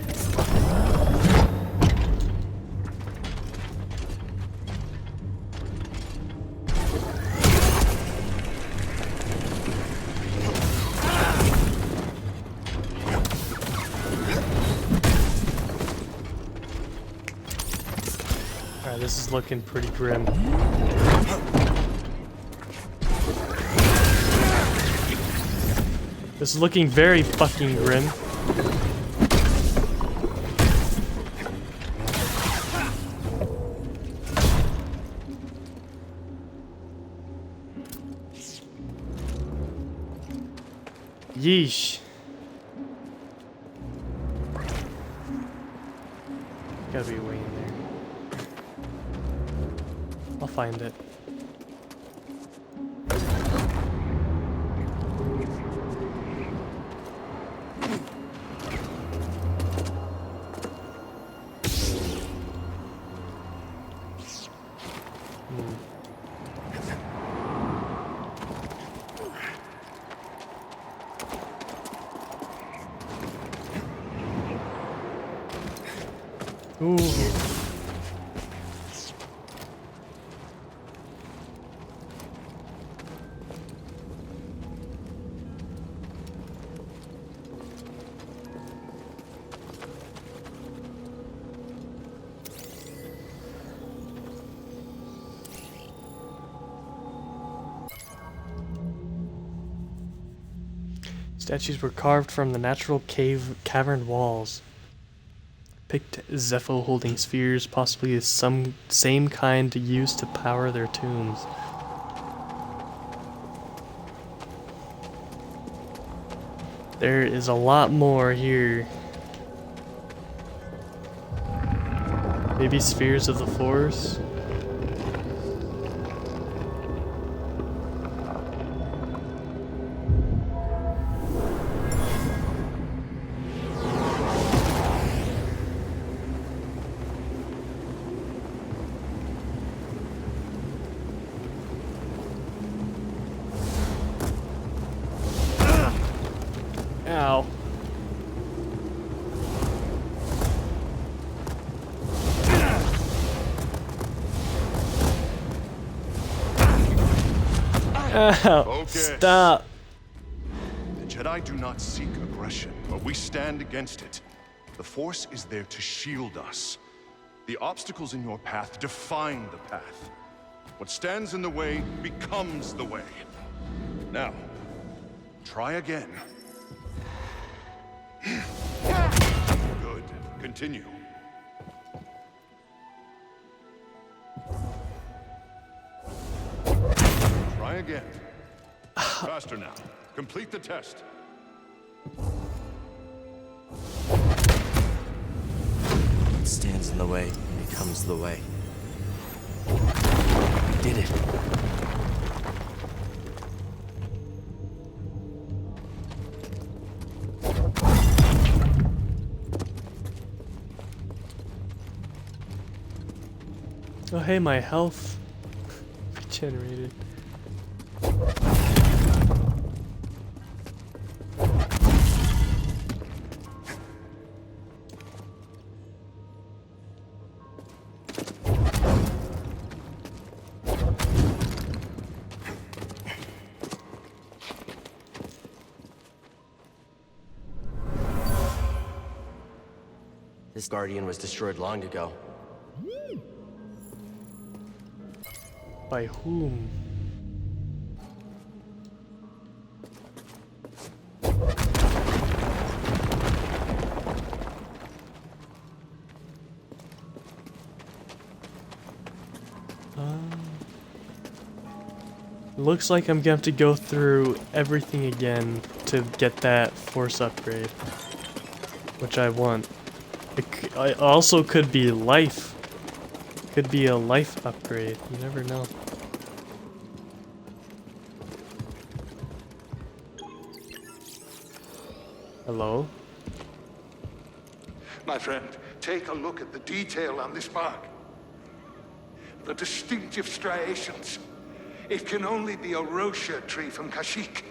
Alright, this is looking pretty grim. This is looking very fucking grim. Yeesh. Gotta be a way in there. I'll find it. Ooh. Statues were carved from the natural cavern walls. Picked Zepho holding spheres, possibly some same kind used to power their tombs. There is a lot more here. Maybe spheres of the Force? Ow. Ow. Focus. Stop. The Jedi do not seek aggression, but we stand against it. The Force is there to shield us. The obstacles in your path define the path. What stands in the way becomes the way. Now, try again. Good. Continue. Try again. Faster now. Complete the test. What stands in the way becomes the way. I did it. Oh hey, my health regenerated. This Guardian was destroyed long ago. By whom? Looks like I'm gonna have to go through everything again to get that force upgrade, which I want. It also could be life. Could be a life upgrade. You never know. Hello? My friend, take a look at the detail on this bark. The distinctive striations. It can only be a Rocha tree from Kashyyyk.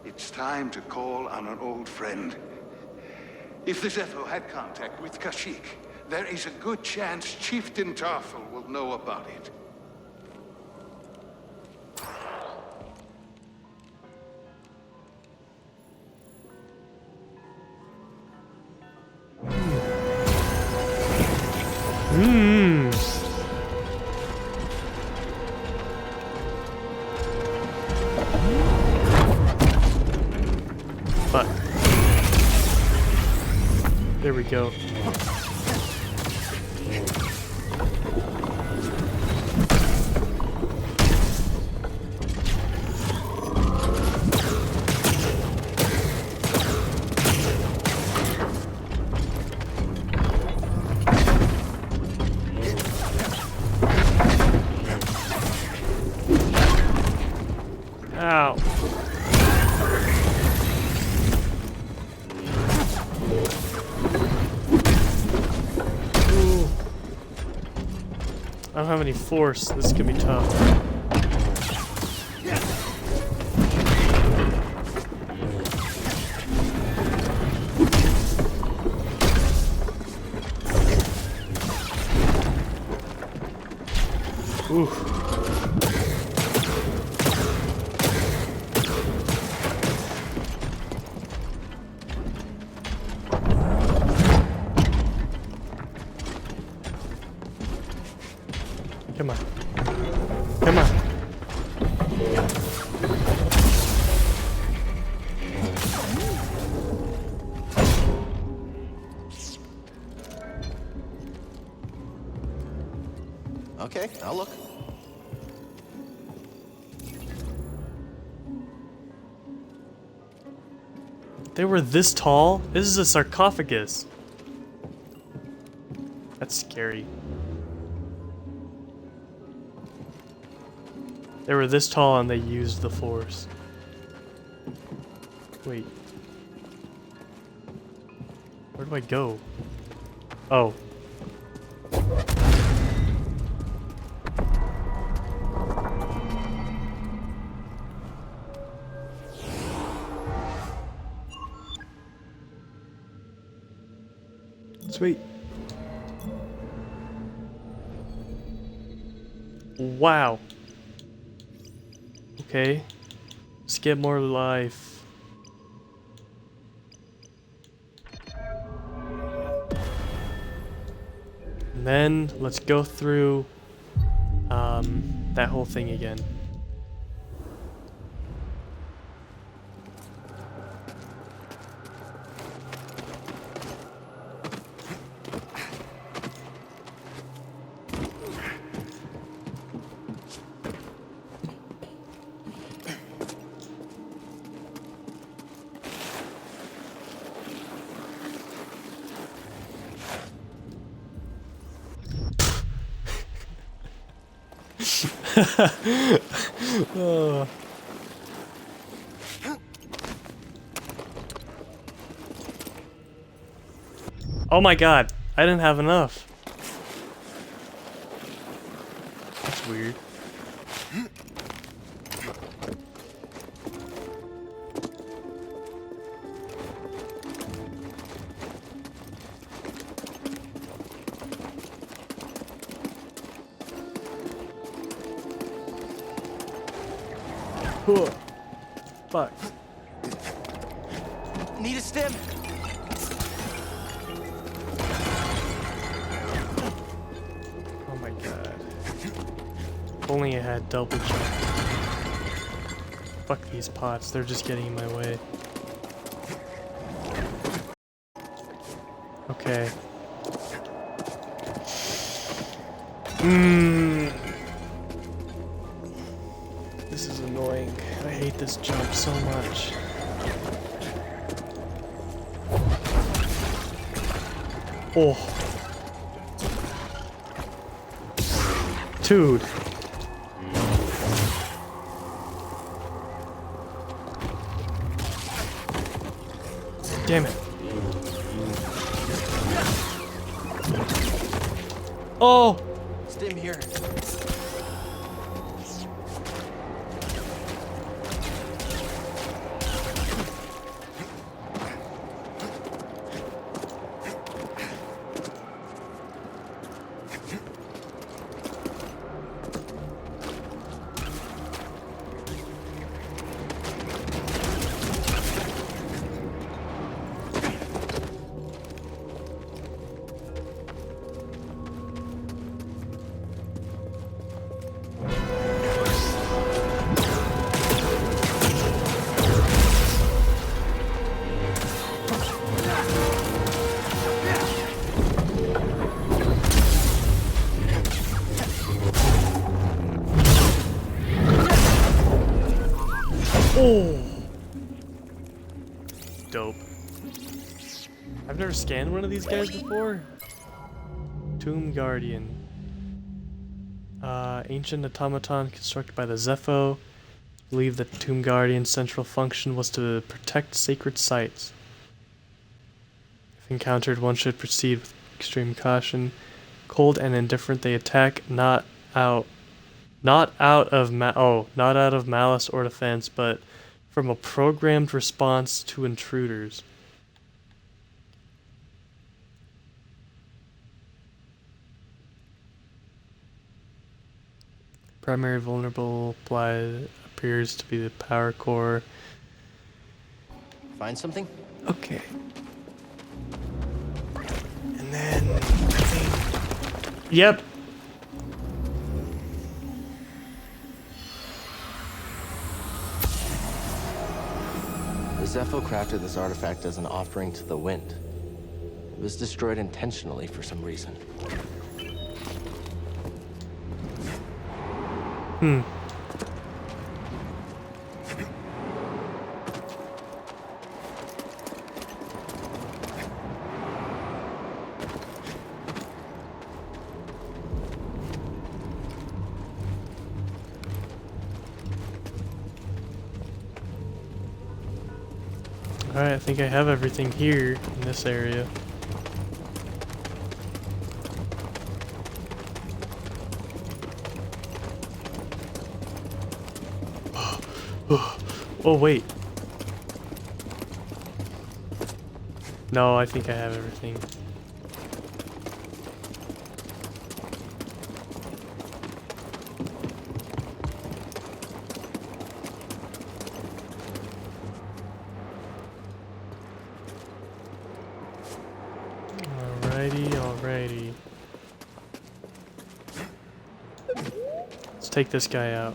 It's time to call on an old friend. If the Zepho had contact with Kashyyyk, there is a good chance Chieftain Tarful will know about it. Fuck. There we go. Ow. Ooh. I don't have any force. This is gonna be tough. Ooh. Come on. Come on. Okay, I'll look. They were this tall? This is a sarcophagus. That's scary. They were this tall and they used the force. Wait. Where do I go? Oh. Sweet. Wow. Okay. Let's get more life. And then let's go through that whole thing again. Oh. Oh my god, I didn't have enough. That's weird. Cool. Fuck. Need a stim? If only I had double jump. Fuck these pots, they're just getting in my way. Okay. This is annoying. I hate this jump so much. Oh. Dude. Damn it. Oh! Stim here. Oh! Dope. I've never scanned one of these guys before. Tomb Guardian. Ancient automaton constructed by the Zepho. Believe that Tomb Guardian's central function was to protect sacred sites. If encountered, one should proceed with extreme caution. Cold and indifferent, they attack not out of malice or defense, but from a programmed response to intruders. Primary vulnerable appears to be the power core. Find something? Okay. And then yep. The Zepho crafted this artifact as an offering to the wind. It was destroyed intentionally for some reason. Alright, I think I have everything here in this area. Oh, wait. No, I think I have everything. Alrighty. Let's take this guy out.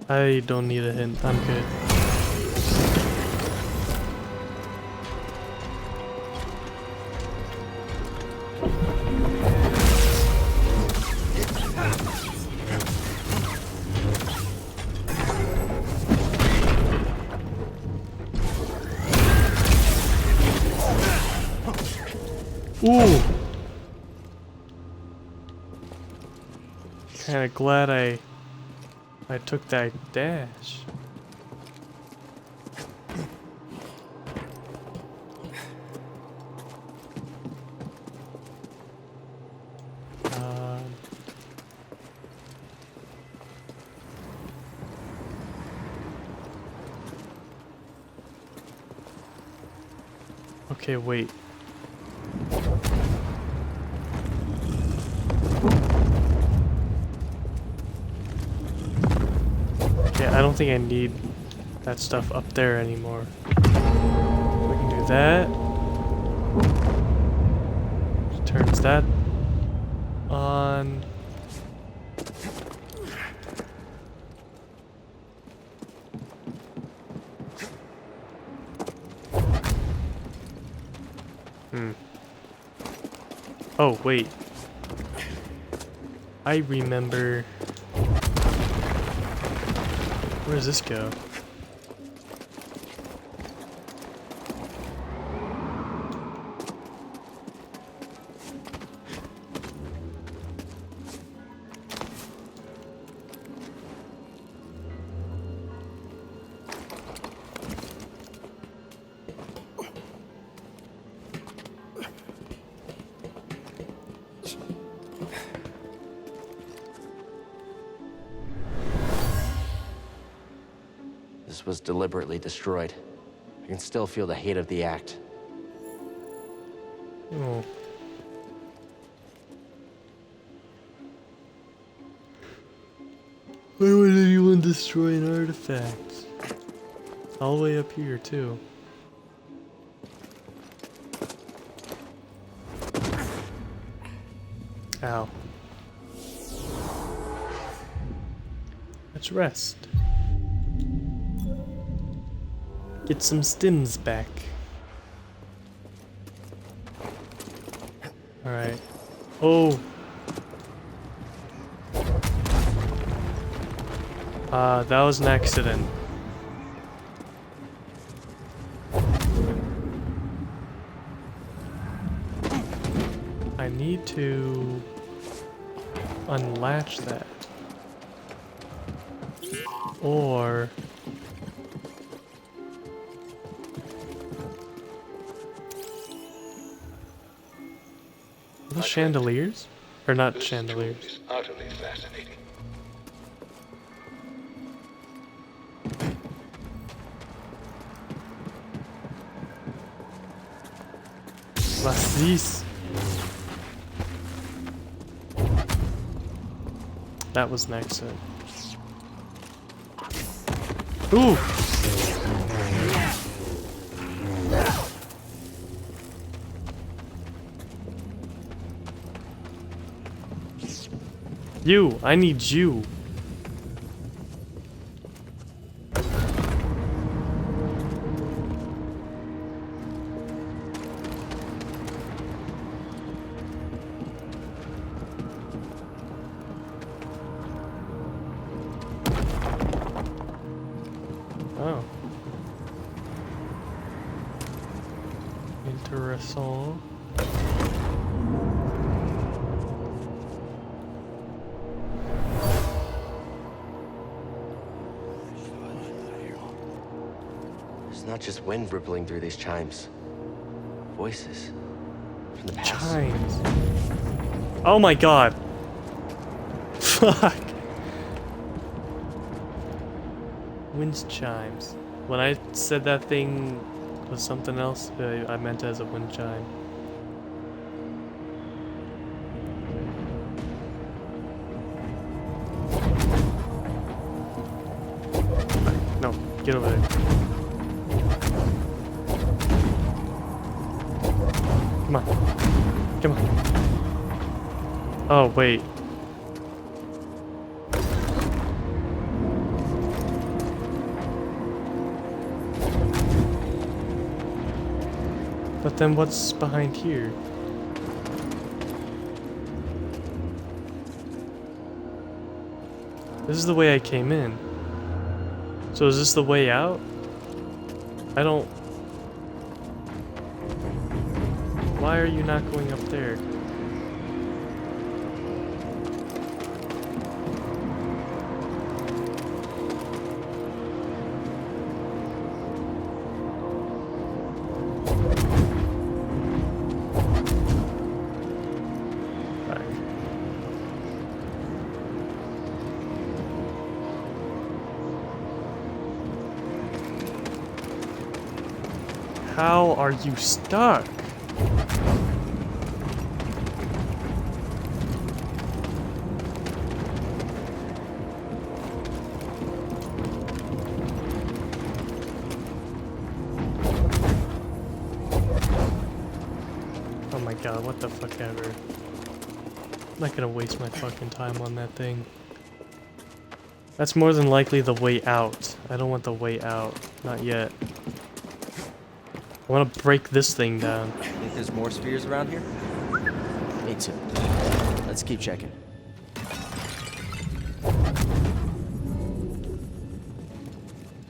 I don't need a hint, I'm good. Ooh! Kinda glad I took that dash. Okay, wait. I don't think I need that stuff up there anymore. We can do that. Turns that on. Oh, wait. I remember... Where does this go? This was deliberately destroyed. I can still feel the hate of the act. Oh. Why would anyone destroy an artifact? All the way up here, too. Ow. Let's rest. Get some stims back. Alright. Oh! That was an accident. I need to unlatch that. Or... Are those chandeliers? Or not chandeliers? Utterly fascinating. What's this? That was an accident. Ooh! You! I need you! Oh. Interessant. There's not just wind rippling through these chimes. Voices from the past. Chimes. Oh my god. Fuck. Wind chimes. When I said that thing was something else, I meant it as a wind chime. No, get over there. Come on. Come on. Oh, wait. But then what's behind here? This is the way I came in. So is this the way out? I don't... Why are you not going up there? How are you stuck? Oh my god, what the fuck ever. I'm not gonna waste my fucking time on that thing. That's more than likely the way out. I don't want the way out. Not yet. I want to break this thing down. There's more spheres around here? Me too. Let's keep checking.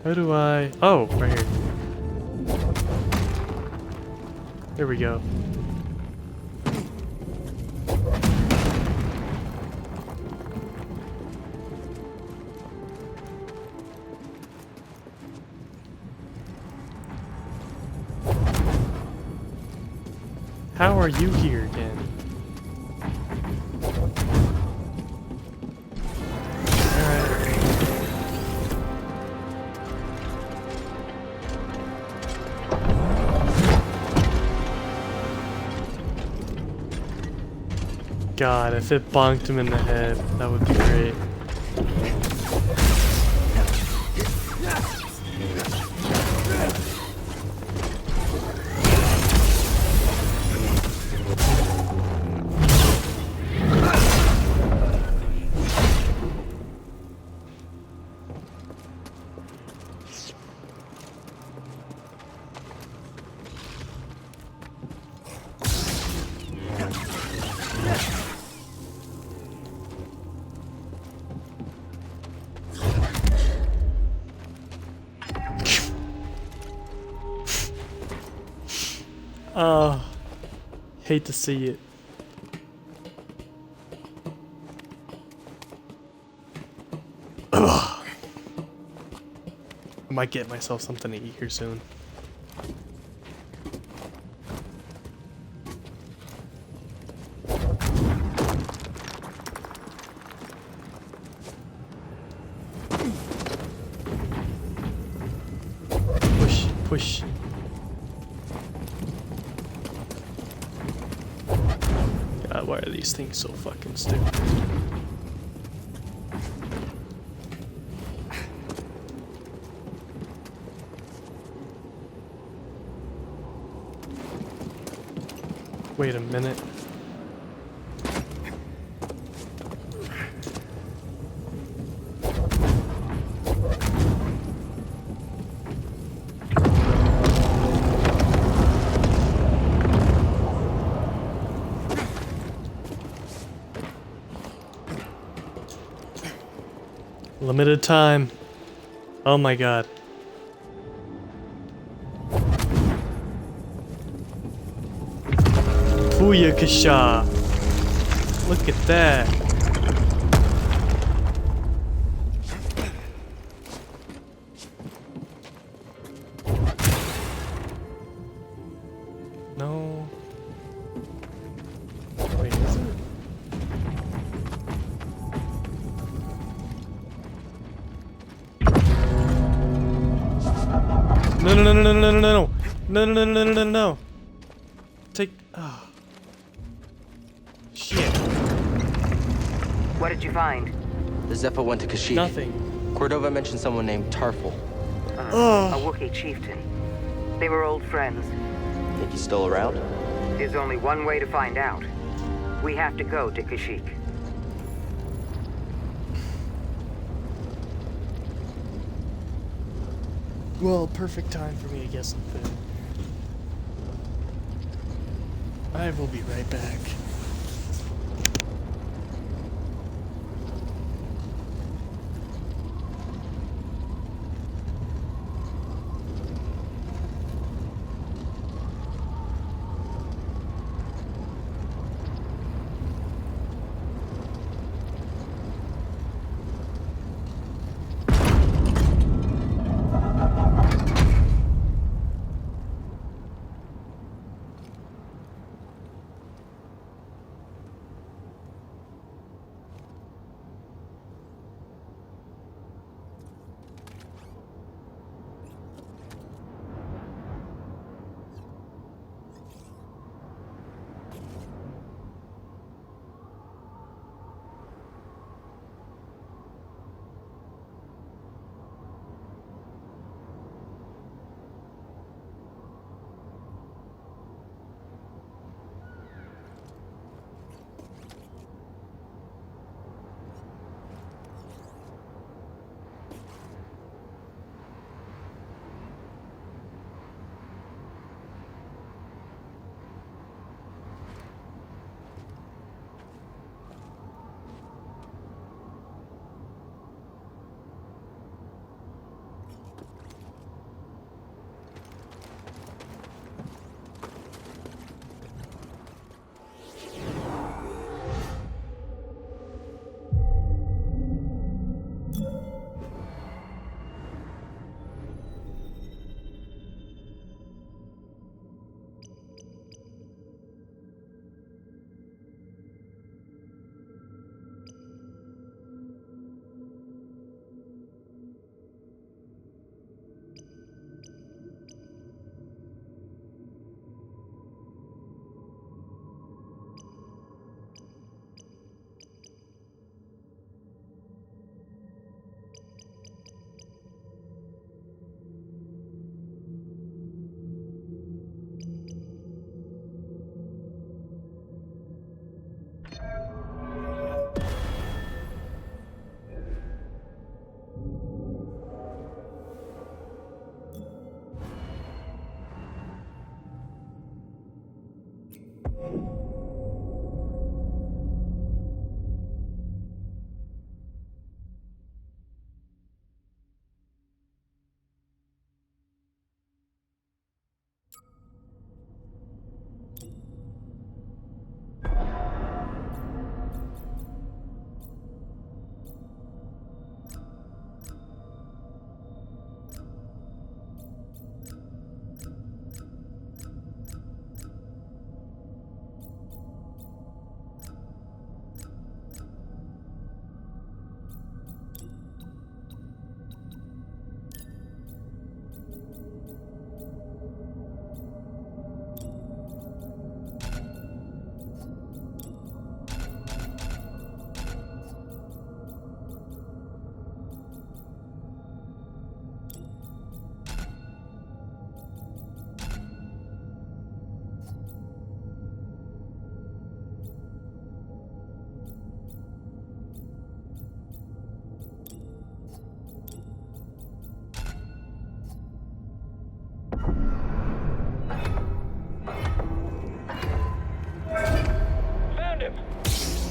How do I... Oh, right here. There we go. How are you here again? God, if it bonked him in the head, that would be great. Oh, hate to see it. Ugh. I might get myself something to eat here soon. Push, push. God, why are these things so fucking stupid? Wait a minute. Limited time. Oh my god. Booyakasha! Look at that. No. Wait, is it? No, no, no, no, no, no, no, no, no, no, no, no, no, no, no. Take. Oh. Shit. What did you find? The Zephyr went to Kashyyyk. Nothing. Cordova mentioned someone named Tarful. A Wookiee chieftain. They were old friends. Think he's still around? There's only one way to find out. We have to go to Kashyyyk. Well, perfect time for me to get something. I will be right back.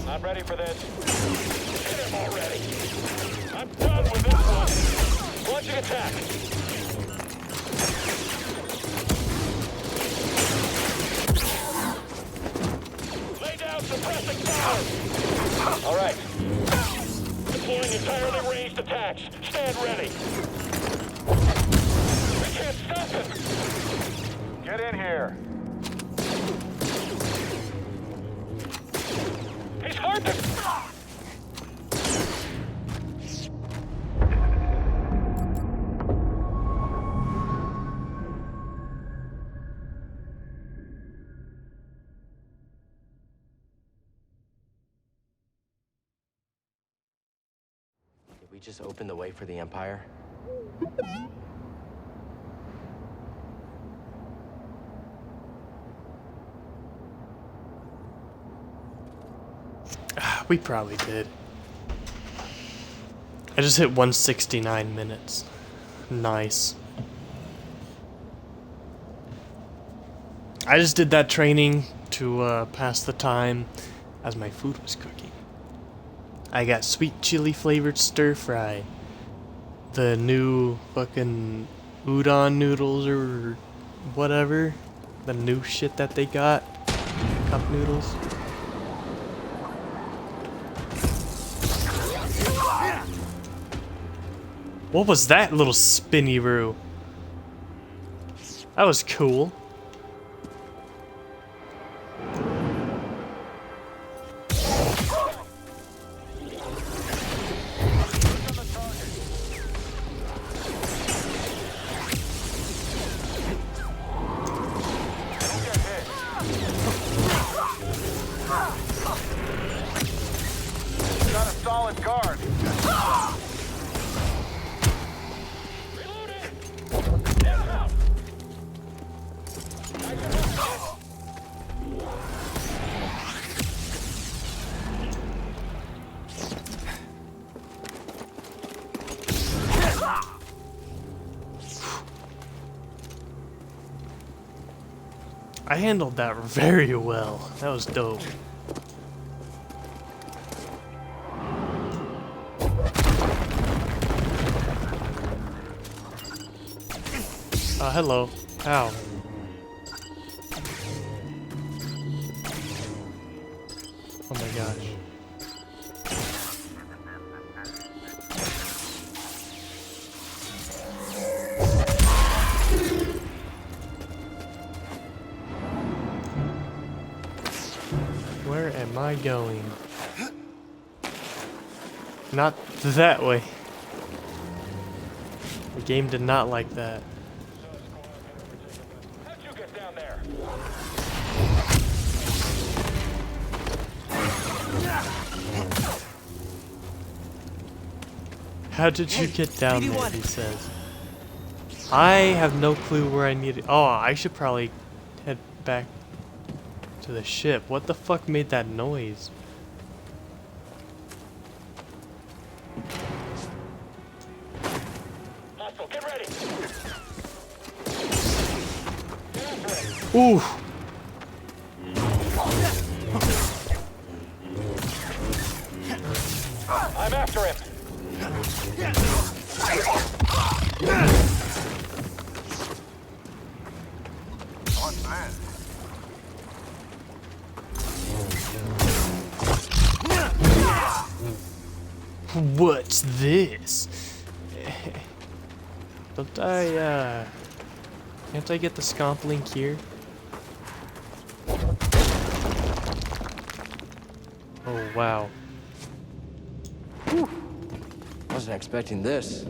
Not ready for this. Hit him already. I'm done with this one. Launching attack. Lay down suppressing fire. All right. Deploying entirely ranged attacks. Stand ready. I can't stop him. Get in here. He's hard to... Did we just open the way for the Empire? We probably did. I just hit 169 minutes. Nice. I just did that training to pass the time as my food was cooking. I got sweet chili flavored stir fry. The new fucking udon noodles or whatever. The new shit that they got. Cup noodles. What was that little spinny-roo? That was cool. Got a solid guard. I handled that very well. That was dope. Hello. Ow. Oh my gosh. Where am I going? Not that way. The game did not like that. How'd you get down there? How did you get down there, he says. I have no clue where I need to... Oh, I should probably head back to the ship. What the fuck made that noise? Hostile, get ready. Ooh. after him. On plan. What's this? Don't I, can't I get the scomp link here? Oh, wow. Wasn't expecting this.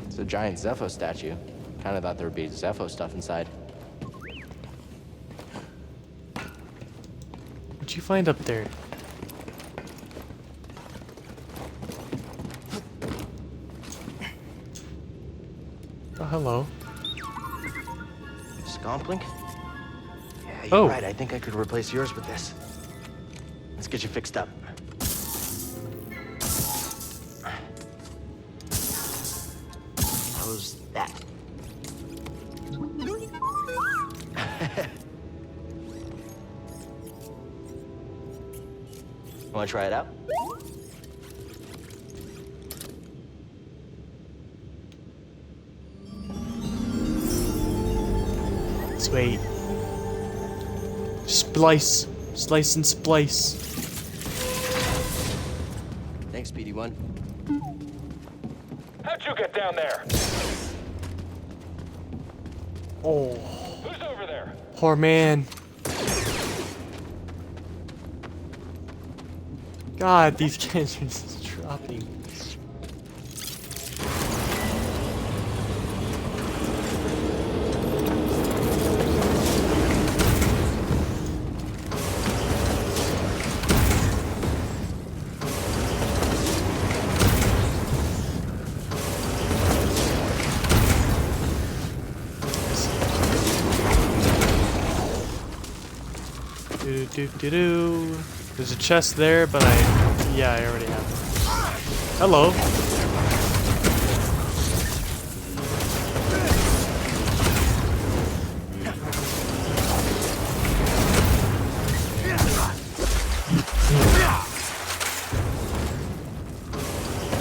It's a giant Zepho statue. Kind of thought there would be Zepho stuff inside. What'd you find up there? Oh, hello. Scomplink? Yeah, you're Oh. right. I think I could replace yours with this. Let's get you fixed up. How's that? Want to try it out? Sweet. Splice. Slice and splice. Thanks, BD1. How'd you get down there? Oh. Who's over there? Poor man. God, these guys are just dropping. Do. There's a chest there, but yeah, I already have it. Hello.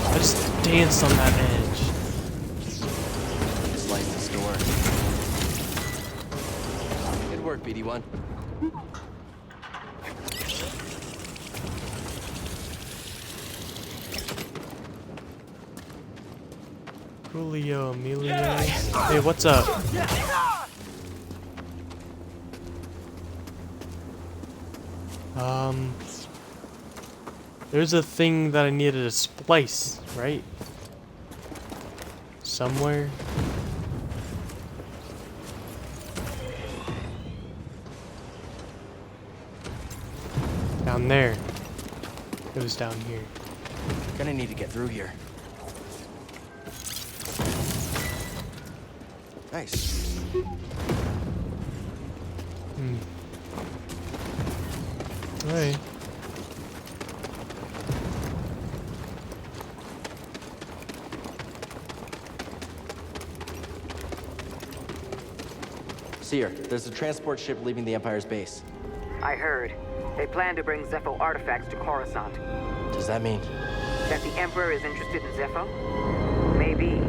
I just danced on that edge. Slice this door. Good work, BD1. Julio, Emilio. Hey, what's up? There's a thing that I needed to splice, right? Somewhere. Down there. It was down here. Gonna need to get through here. Nice. Alright. Seer, there's a transport ship leaving the Empire's base. I heard. They plan to bring Zepho artifacts to Coruscant. Does that mean? That the Emperor is interested in Zepho? Maybe.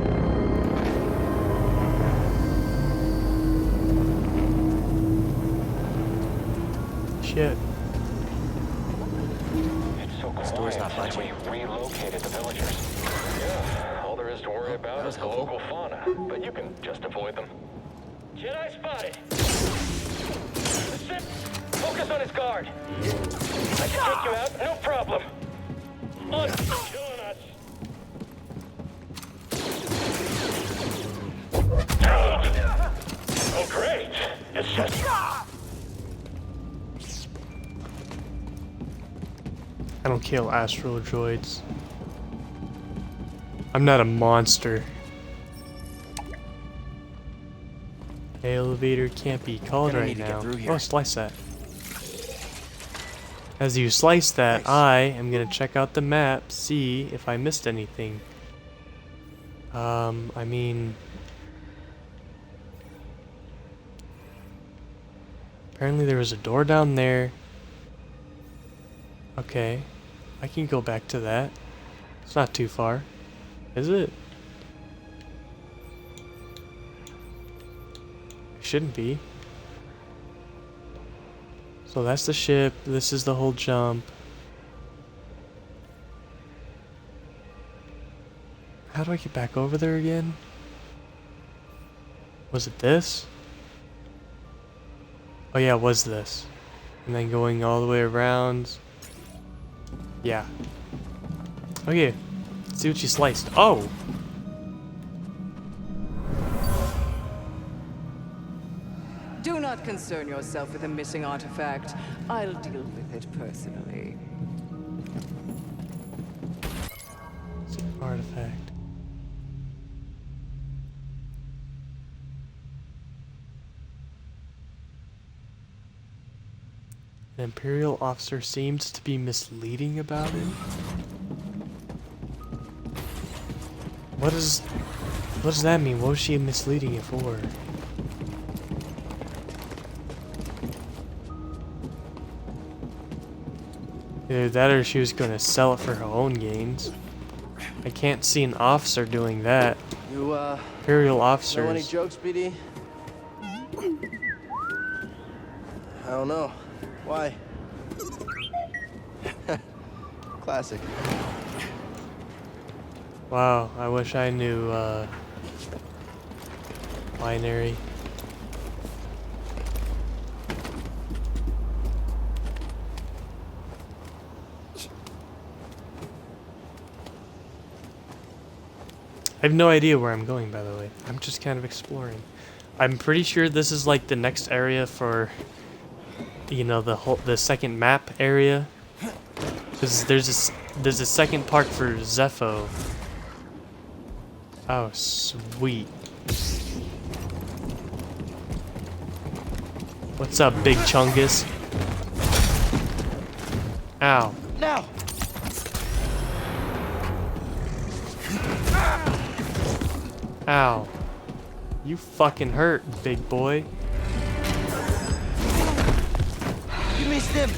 Shit. It's so quiet. This door's not budging. We relocated the villagers. Yeah, all there is to worry about is the local fauna, but you can just avoid them. Jedi spotted. That's it. Focus on his guard. I can take you out, no problem. On, killing us. Oh, great. It's just... I don't kill astral droids. I'm not a monster. Elevator can't be called right now. Oh, slice that. As you slice that, I am gonna check out the map, see if I missed anything. I mean... Apparently there was a door down there. Okay. I can go back to that. It's not too far, is it? It shouldn't be. So that's the ship. This is the whole jump. How do I get back over there again? Was it this? Oh yeah, it was this. And then going all the way around. Yeah. Okay. Let's see what she sliced. Oh! Do not concern yourself with a missing artifact. I'll deal with it personally. Artifact. An Imperial officer seems to be misleading about it. What does that mean? What was she misleading it for? Either that or she was going to sell it for her own gains. I can't see an officer doing that. You, Imperial officers. know any jokes, BD? I don't know. Why? Classic. Wow, I wish I knew, binary. I have no idea where I'm going, by the way. I'm just kind of exploring. I'm pretty sure this is like the next area for, you know, the second map area. Because there's a second part for Zepho. Oh, sweet. What's up, Big Chungus? Ow. Now. Ow. You fucking hurt, big boy. You missed him.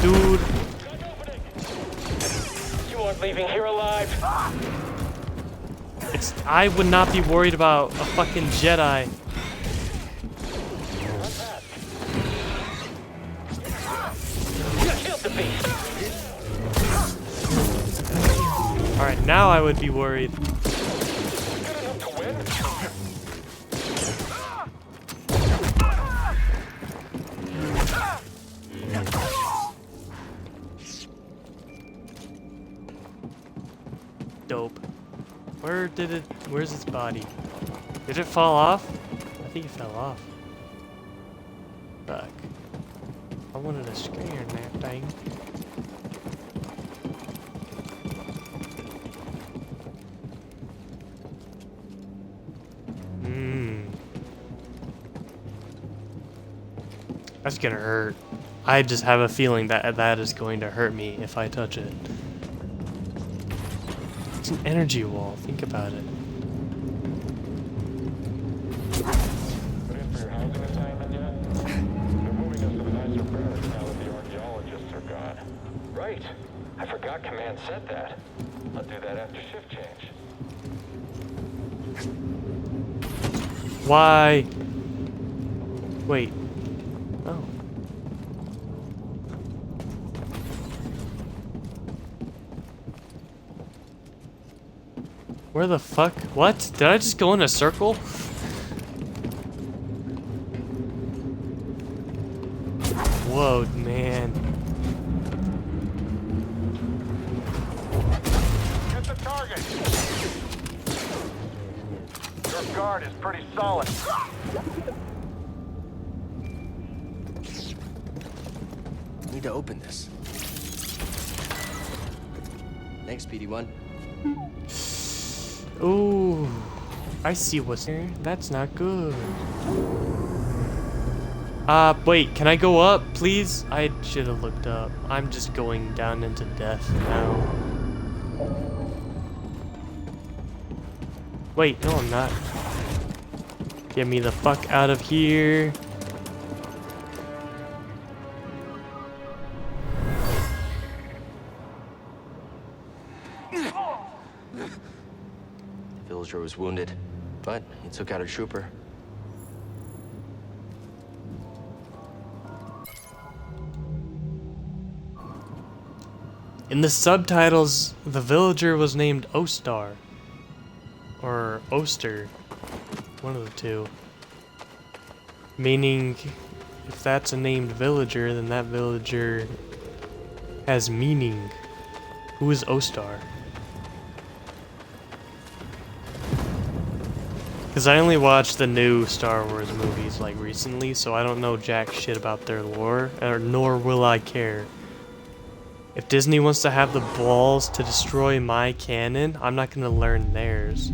Dude. You aren't leaving here alive. I would not be worried about a fucking Jedi. Alright, now I would be worried. Dope. Where's its body? Did it fall off? I think it fell off. Fuck. I wanted a screen that thing. That's gonna hurt. I just have a feeling that that is going to hurt me if I touch it. It's an energy wall. Think about it. Right. I forgot Command said that. I'll do that after shift change. Why? Wait. Oh. Where the fuck? What? Did I just go in a circle? Whoa, man. Get the target. Your guard is pretty solid. Need to open this. Thanks, PD1. Ooh. I see what's there. That's not good. Wait, can I go up, please? I should have looked up. I'm just going down into death now. Wait, no, I'm not. Get me the fuck out of here. The villager was wounded, but he took out a trooper. In the subtitles, the villager was named Ostar. Or Oster. One of the two. Meaning, if that's a named villager, then that villager has meaning. Who is Ostar? Because I only watched the new Star Wars movies like recently, so I don't know jack shit about their lore, or nor will I care. If Disney wants to have the balls to destroy my canon, I'm not gonna learn theirs.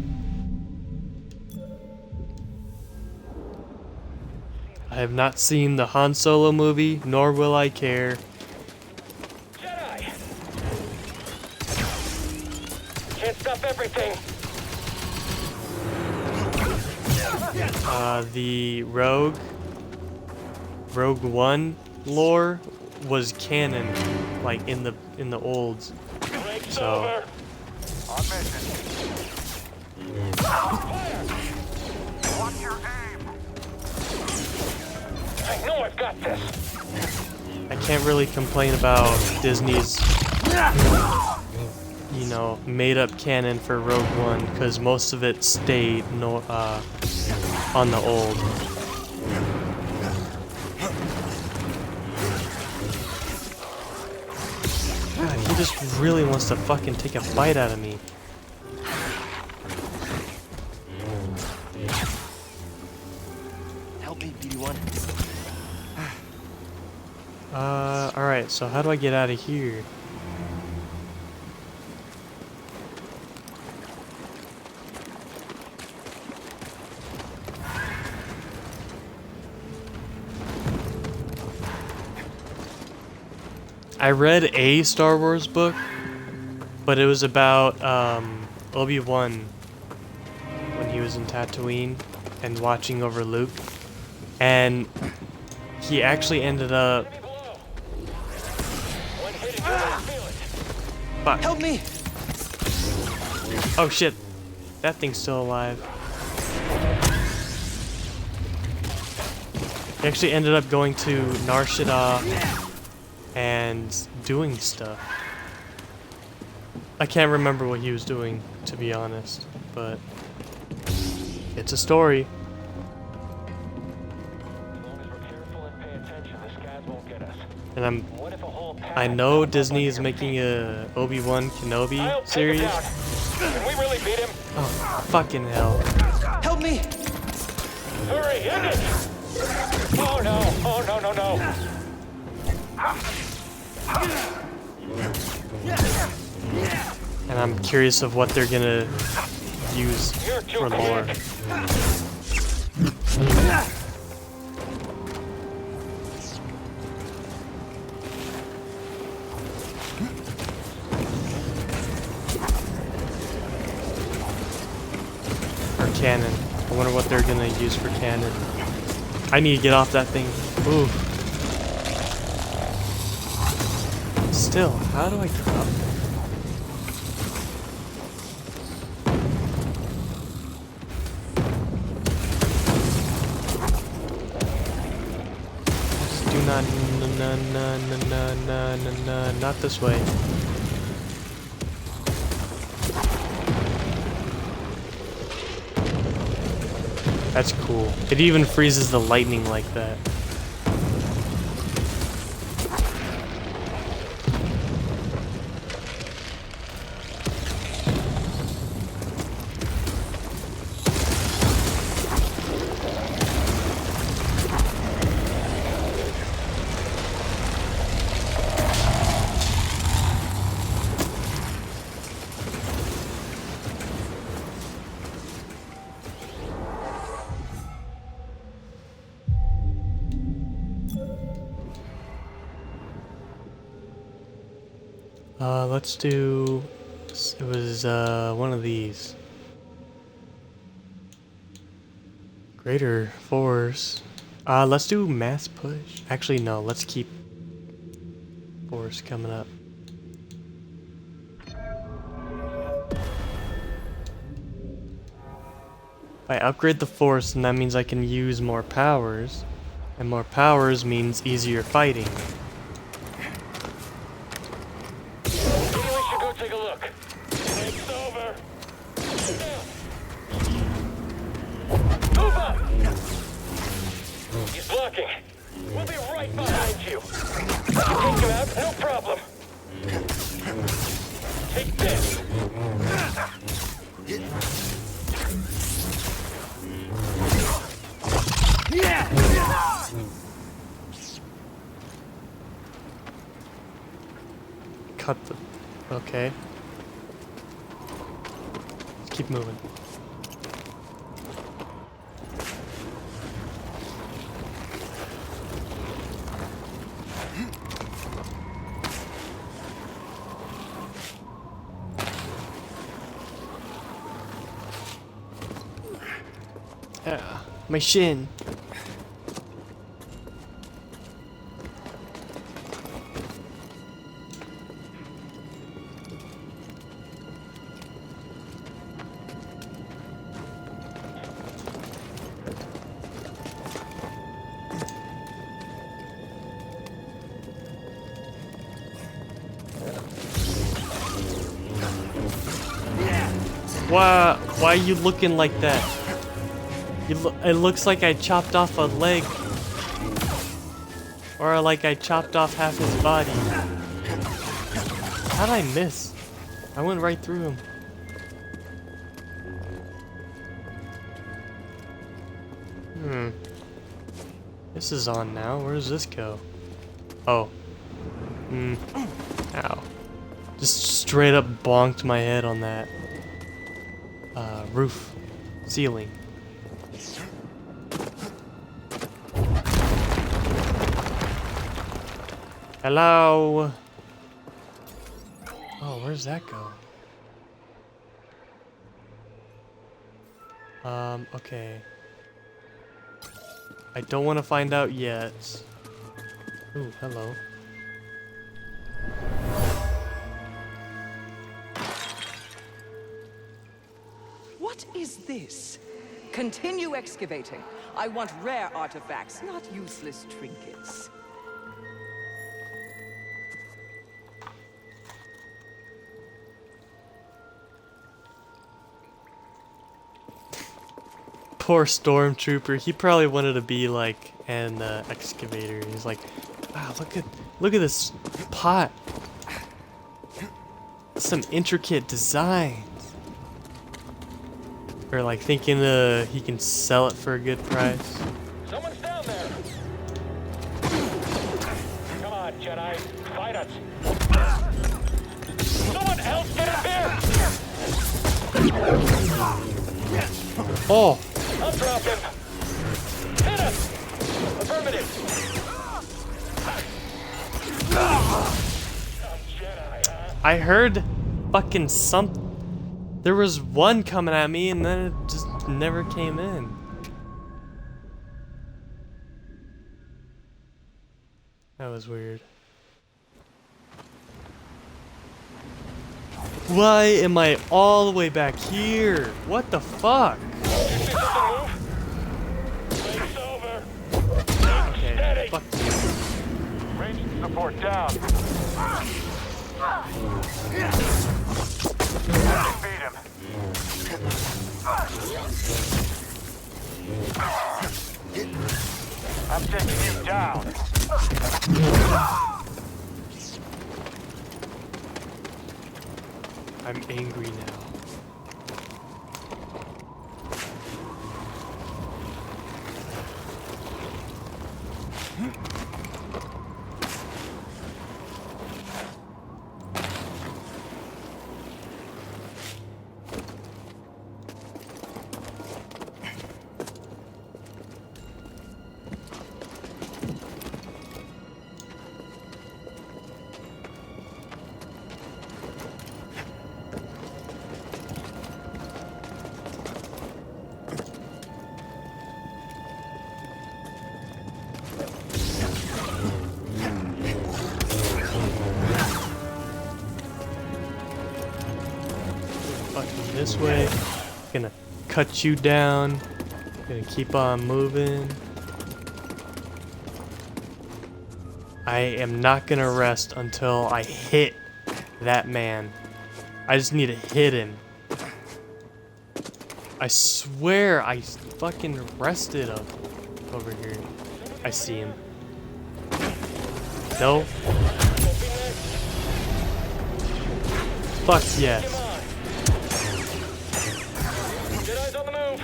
I have not seen the Han Solo movie, nor will I care. Jedi! Can't stop everything! The Rogue One lore was canon, like in the olds. So On mission. Watch your aim. I know I've got this. I can't really complain about Disney's, you know, made-up canon for Rogue One, because most of it stayed on the old. God, he just really wants to fucking take a bite out of me. Help me, BD1. Alright, so how do I get out of here? I read a Star Wars book, but it was about Obi-Wan when he was in Tatooine and watching over Luke, and he actually ended up. Fuck. Help me! Oh shit, that thing's still alive. He actually ended up going to Nar Shaddaa and doing stuff. I can't remember what he was doing, to be honest, but it's a story. And I know Disney is making a Obi-Wan Kenobi series. Can we really beat him? Oh, fucking hell. Help me! Hurry, end it! Oh no, oh no, no, no. And I'm curious of what they're gonna use for lore. Or canon. I wonder what they're gonna use for canon. I need to get off that thing. Ooh. Still, how do I get up there? Just do not, not this way. That's cool. It even freezes the lightning like that. Let's do... It was, one of these. Greater force. Let's do mass push. Actually, no, let's keep force coming up. If I upgrade the force, and that means I can use more powers. And more powers means easier fighting. Maybe we should go take a look. It's over. Move up! He's blocking. We'll be right behind you. Take him out, no problem. Take this. Cut the... Okay. Let's keep moving. Yeah, my shin. Why are you looking like that? It looks like I chopped off a leg. Or like I chopped off half his body. How'd I miss? I went right through him. This is on now. Where does this go? Oh. Ow. Just straight up bonked my head on that. Roof. Ceiling. Hello? Oh, where's that go? Okay. I don't want to find out yet. Ooh, hello. What is this? Continue excavating. I want rare artifacts, not useless trinkets. Poor stormtrooper. He probably wanted to be like an excavator. He's like, wow, look at this pot. Some intricate designs. Or like thinking he can sell it for a good price. Someone's down there. Come on, Jedi. Fight us. Someone else get up here. Oh. I'll drop him. Hit him. Affirmative. I heard fucking something. There was one coming at me and then it just never came in. That was weird. Why am I all the way back here? What the fuck? Okay, fuck you. Range support down. Beat him. I'm taking you down. I'm angry now. fucking this way. Gonna cut you down. Gonna keep on moving. I am not gonna rest until I hit that man. I just need to hit him. I swear I fucking rested up over here. I see him. No. Fuck yes. Jedi's on the move.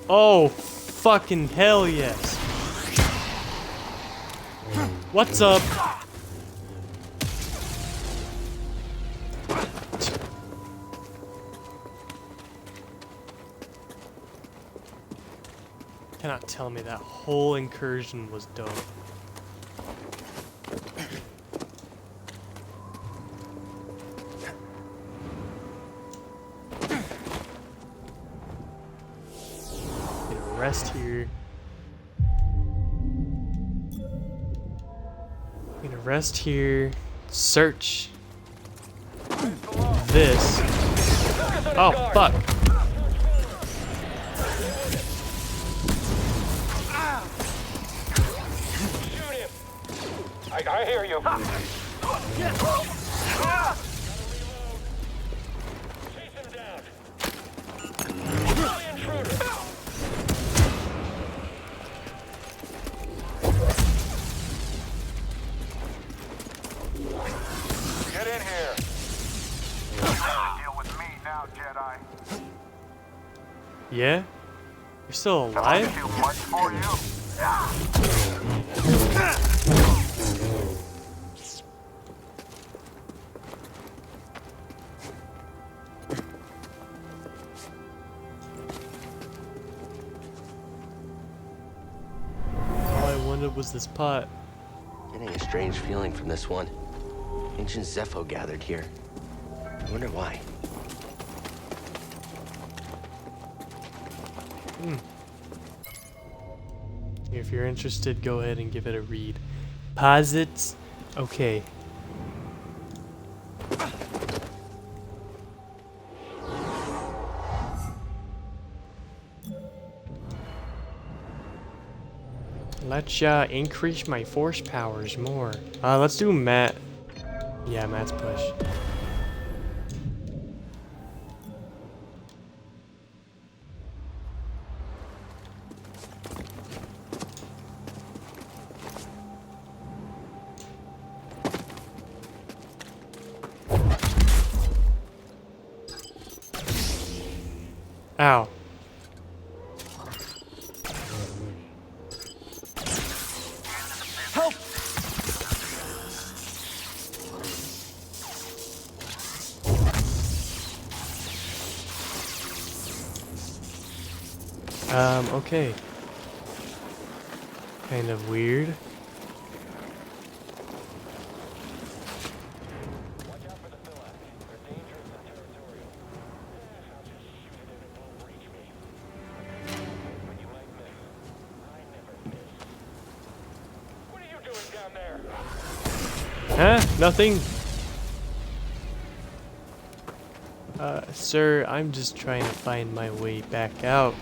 Oh, fucking hell yes. What's up? Cannot tell me that whole incursion was dope. Gonna rest here. Gonna rest here. Search this. Oh fuck. I hear you. Chase him down. Intruder. Get in here. Deal with me now, Jedi. Yeah? You're still alive? Too much for you. All I wanted was this pot. Getting a strange feeling from this one. Ancient Zepho gathered here. I wonder why. If you're interested, go ahead and give it a read. Posits. Okay. Let's increase my force powers more. Let's do Matt. Yeah, Matt's push. Ow. Help! Okay. Kind of weird. Huh? Nothing? Sir, I'm just trying to find my way back out.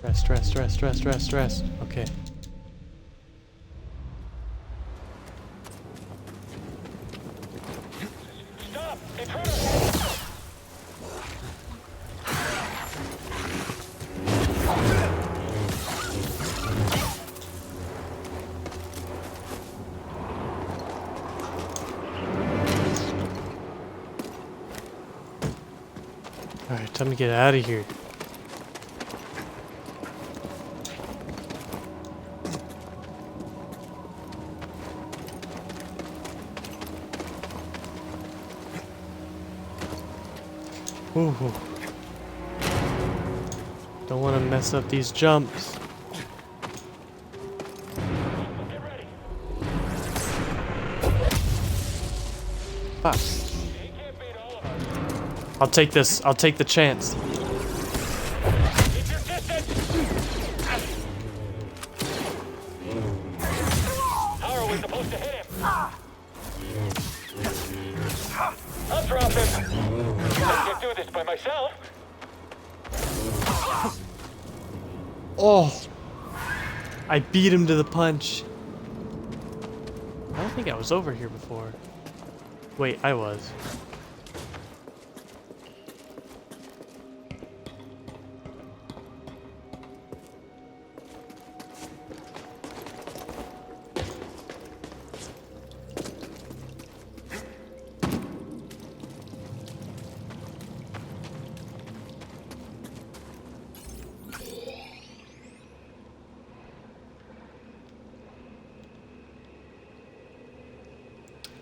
Rest, rest, rest, rest, rest, rest. Okay. Alright, time to get out of here. Ooh. Don't want to mess up these jumps. Fuck. I'll take this. I'll take the chance. Oh! I beat him to the punch. I don't think I was over here before. Wait, I was.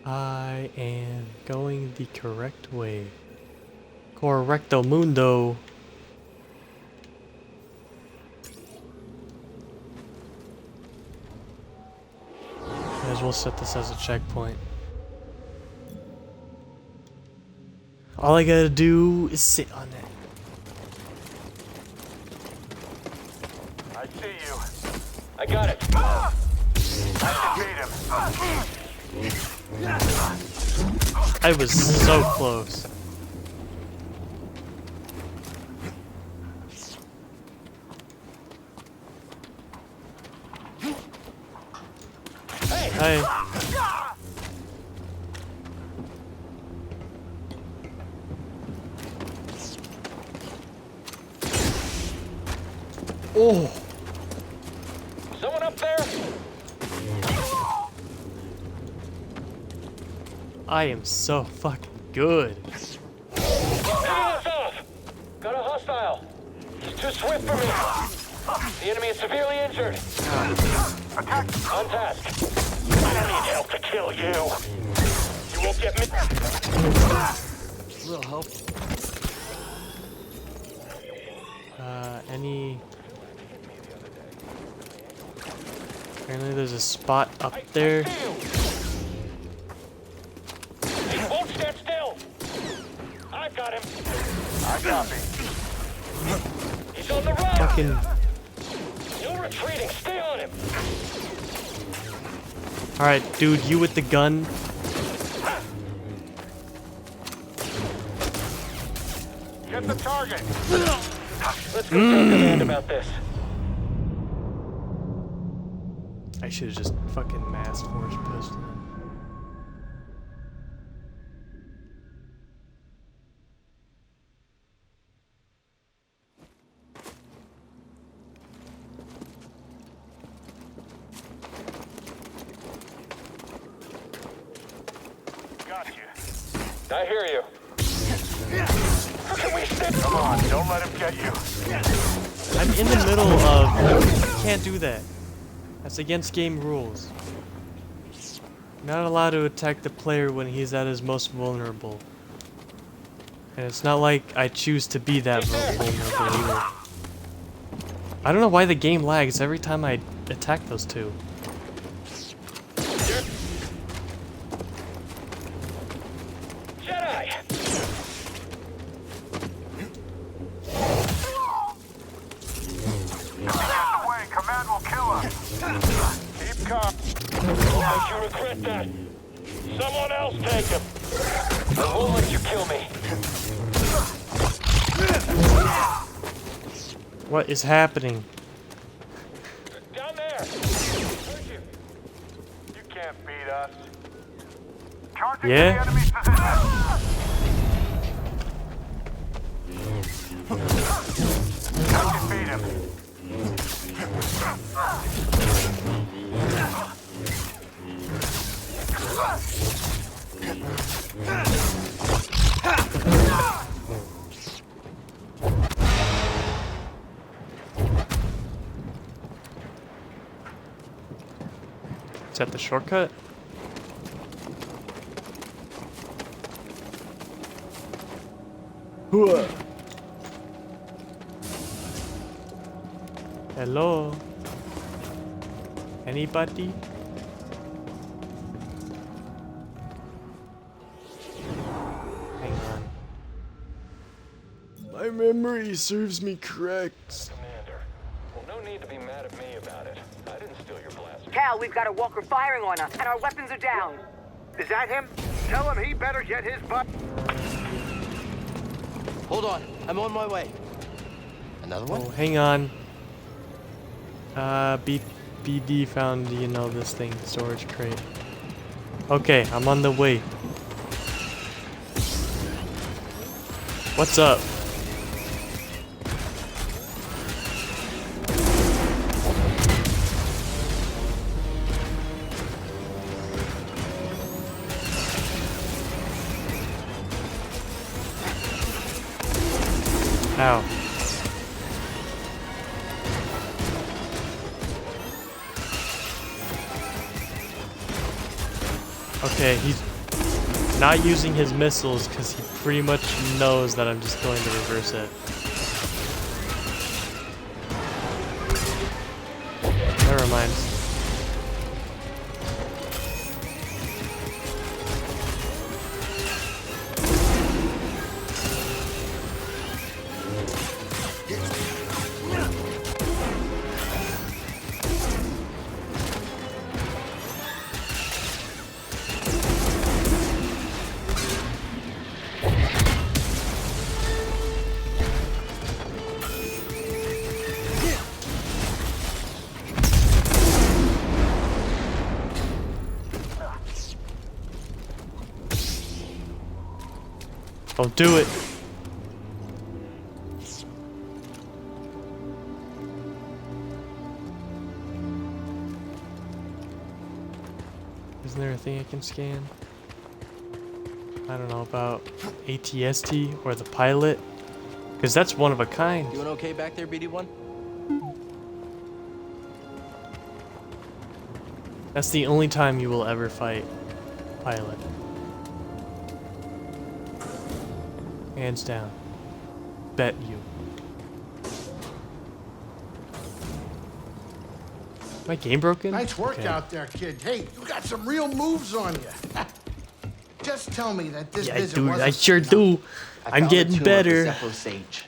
I am going the correct way. Correcto mundo. Might as well set this as a checkpoint. All I gotta do is sit on it. I see you. I got it. I can beat him. I was so close. Hey. Oh. Someone up there? I am so fucking good. Hands off! Got a hostile. He's too swift for me. The enemy is severely injured. On task. I don't need help to kill you. You won't get me. A little help. Any... Apparently there's a spot up there. He won't stand still. I've got him. I copy. He's on the run. Fucking... No retreating. Stay on him. Alright, dude, you with the gun. Get the target. Let's go tell command about this. I should have just fucking mass force pushed him. Got you. I hear you. How can we stay? Come on, don't let him get you. I'm in the middle of... I can't do that. That's against game rules. You're not allowed to attack the player when he's at his most vulnerable. And it's not like I choose to be that vulnerable either. I don't know why the game lags every time I attack those two. Jedi! Command will kill us. Keep calm. Don't you regret that? Someone else take him. I won't let you kill me. What is happening? Down there. You can't beat us. Charging Yeah? the enemy's position. I can beat him. Is that the shortcut? Hooah. Hello? Anybody? Hang on. My memory serves me correct. Commander, well, no need to be mad at me about it. I didn't steal your blaster. Cal, we've got a walker firing on us, and our weapons are down. Is that him? Tell him he better get his butt. Hold on. I'm on my way. Another one? Oh, hang on. BD found, you know, this thing, storage crate. Okay, I'm on the way. What's up? Ow. Okay, he's not using his missiles because he pretty much knows that I'm just going to reverse it. Never mind. Don't do it. Isn't there a thing I can scan? I don't know about ATST or the pilot, because that's one of a kind. Doing okay back there, BD1? That's the only time you will ever fight pilot. Hands down. Bet you. My game broken? Nice work Okay. out there, kid. Hey, you got some real moves on you. Just tell me that this Yeah, visit dude, wasn't I sure do. I I'm found getting the tomb better. Of the Zepho Sage.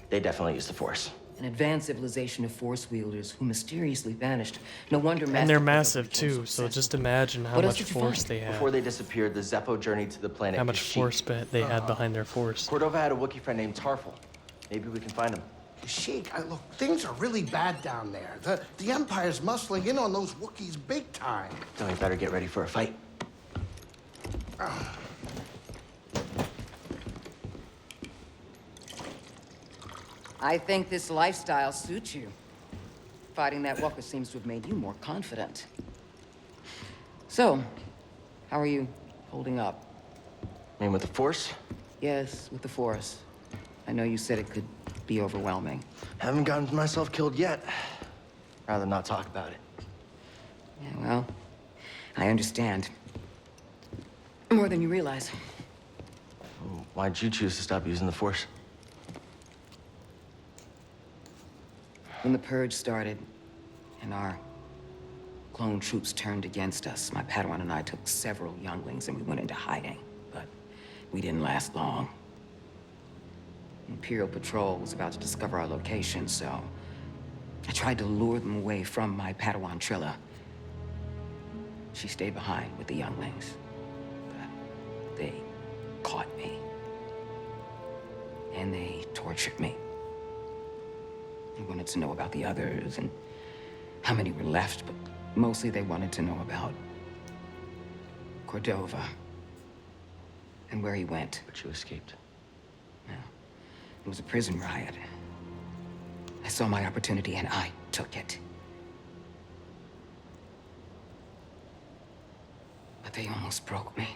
They definitely use the Force. An advanced civilization of force wielders who mysteriously vanished. No wonder And Master they're Cordova massive became too, so successful. just imagine how What else much did you force find? they had. Before they disappeared, the Zepho journeyed to the planet How much Kashyyyk. force they had behind their force. Cordova had a Wookiee friend named Tarful. Maybe we can find him. Sheik, look, things are really bad down there. The Empire's muscling in on those Wookiees big time. Then we better get ready for a fight. I think this lifestyle suits you. Fighting that walker seems to have made you more confident. So, how are you holding up? I mean, with the Force? Yes, with the Force. I know you said it could be overwhelming. Haven't gotten myself killed yet. Rather not talk about it. Yeah, well, I understand. More than you realize. Why'd you choose to stop using the Force? When the Purge started, and our clone troops turned against us, my Padawan and I took several younglings and we went into hiding. But we didn't last long. Imperial Patrol was about to discover our location, so I tried to lure them away from my Padawan Trilla. She stayed behind with the younglings, but they caught me. And they tortured me. They wanted to know about the others and how many were left, but mostly they wanted to know about Cordova and where he went. But you escaped. Yeah. It was a prison riot. I saw my opportunity and I took it. But they almost broke me.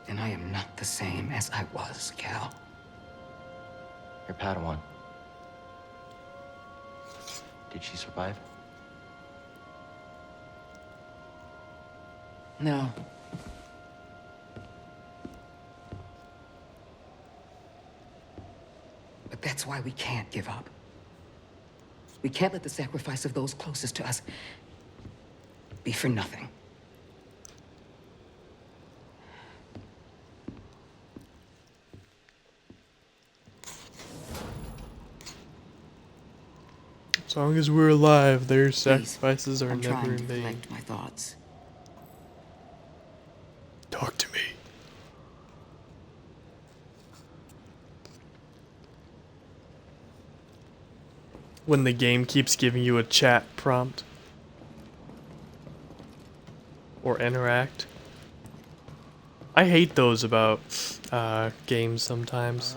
And I am not the same as I was, Cal. Your Padawan. Did she survive? No. But that's why we can't give up. We can't let the sacrifice of those closest to us be for nothing. As long as we're alive, their Please, sacrifices are I'm never trying in to vain. collect my thoughts. Talk to me. When the game keeps giving you a chat prompt. Or interact. I hate those about games sometimes.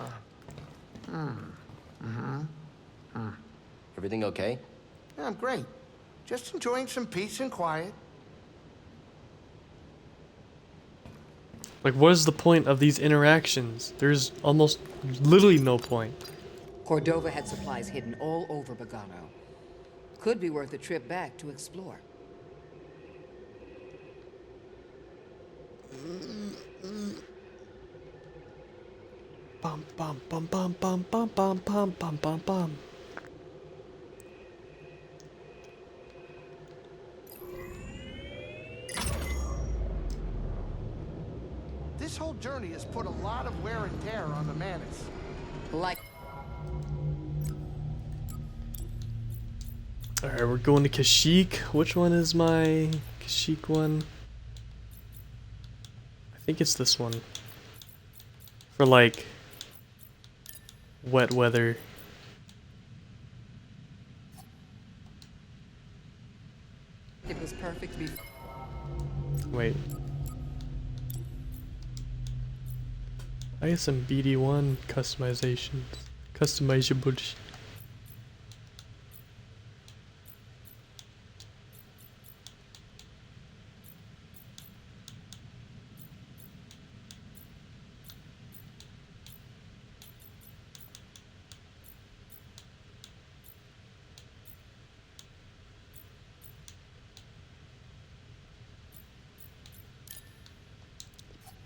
Everything okay? Yeah, I'm great. Just enjoying some peace and quiet. Like, what is the point of these interactions? There's almost literally no point. Cordova had supplies hidden all over Bogano. Could be worth a trip back to explore. Bum bum bum bum bum bum bum bum bum bum bum. This whole journey has put a lot of wear and tear on the Mantis. Like. Alright, we're going to Kashyyyk. Which one is my Kashyyyk one? I think it's this one. For like wet weather. It was perfect before. Wait. I get some BD1 customizations. Customizables.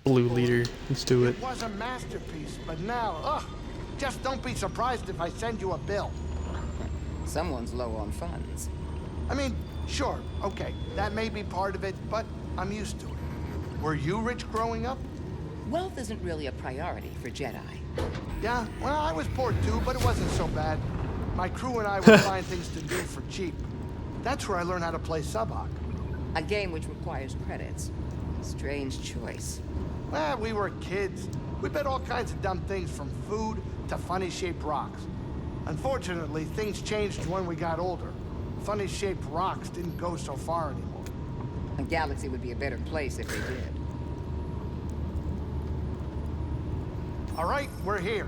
Blue leader. Let's do it. It was a masterpiece, but now, ugh, just don't be surprised if I send you a bill. Someone's low on funds. I mean, sure, okay, that may be part of it, but I'm used to it. Were you rich growing up? Wealth isn't really a priority for Jedi. Yeah, well, I was poor too, but it wasn't so bad. My crew and I would find things to do for cheap. That's where I learned how to play Subhawk. A game which requires credits. Strange choice. Well, we were kids. We bet all kinds of dumb things from food to funny-shaped rocks. Unfortunately, things changed when we got older. Funny-shaped rocks didn't go so far anymore. A galaxy would be a better place if they did. All right, we're here.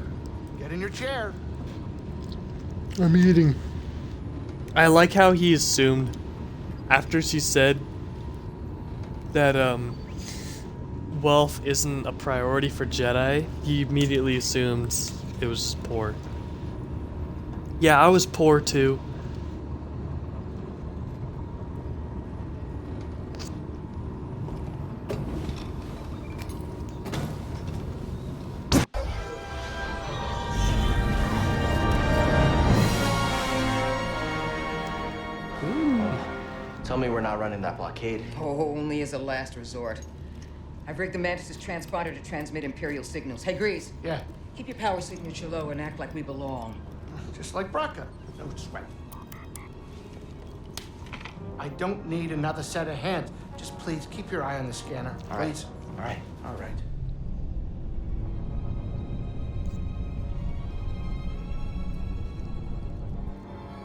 Get in your chair. I'm eating. I like how he assumed after she said that wealth isn't a priority for Jedi, he immediately assumed it was poor. Yeah, I was poor too. Tell me we're not running that blockade. Oh, only as a last resort. I've rigged the Mantis' transponder to transmit Imperial signals. Hey, Grease. Yeah. Keep your power signature low and act like we belong. Just like Braca. No sweat. I don't need another set of hands. Just please keep your eye on the scanner. All right. Please. All right. All right.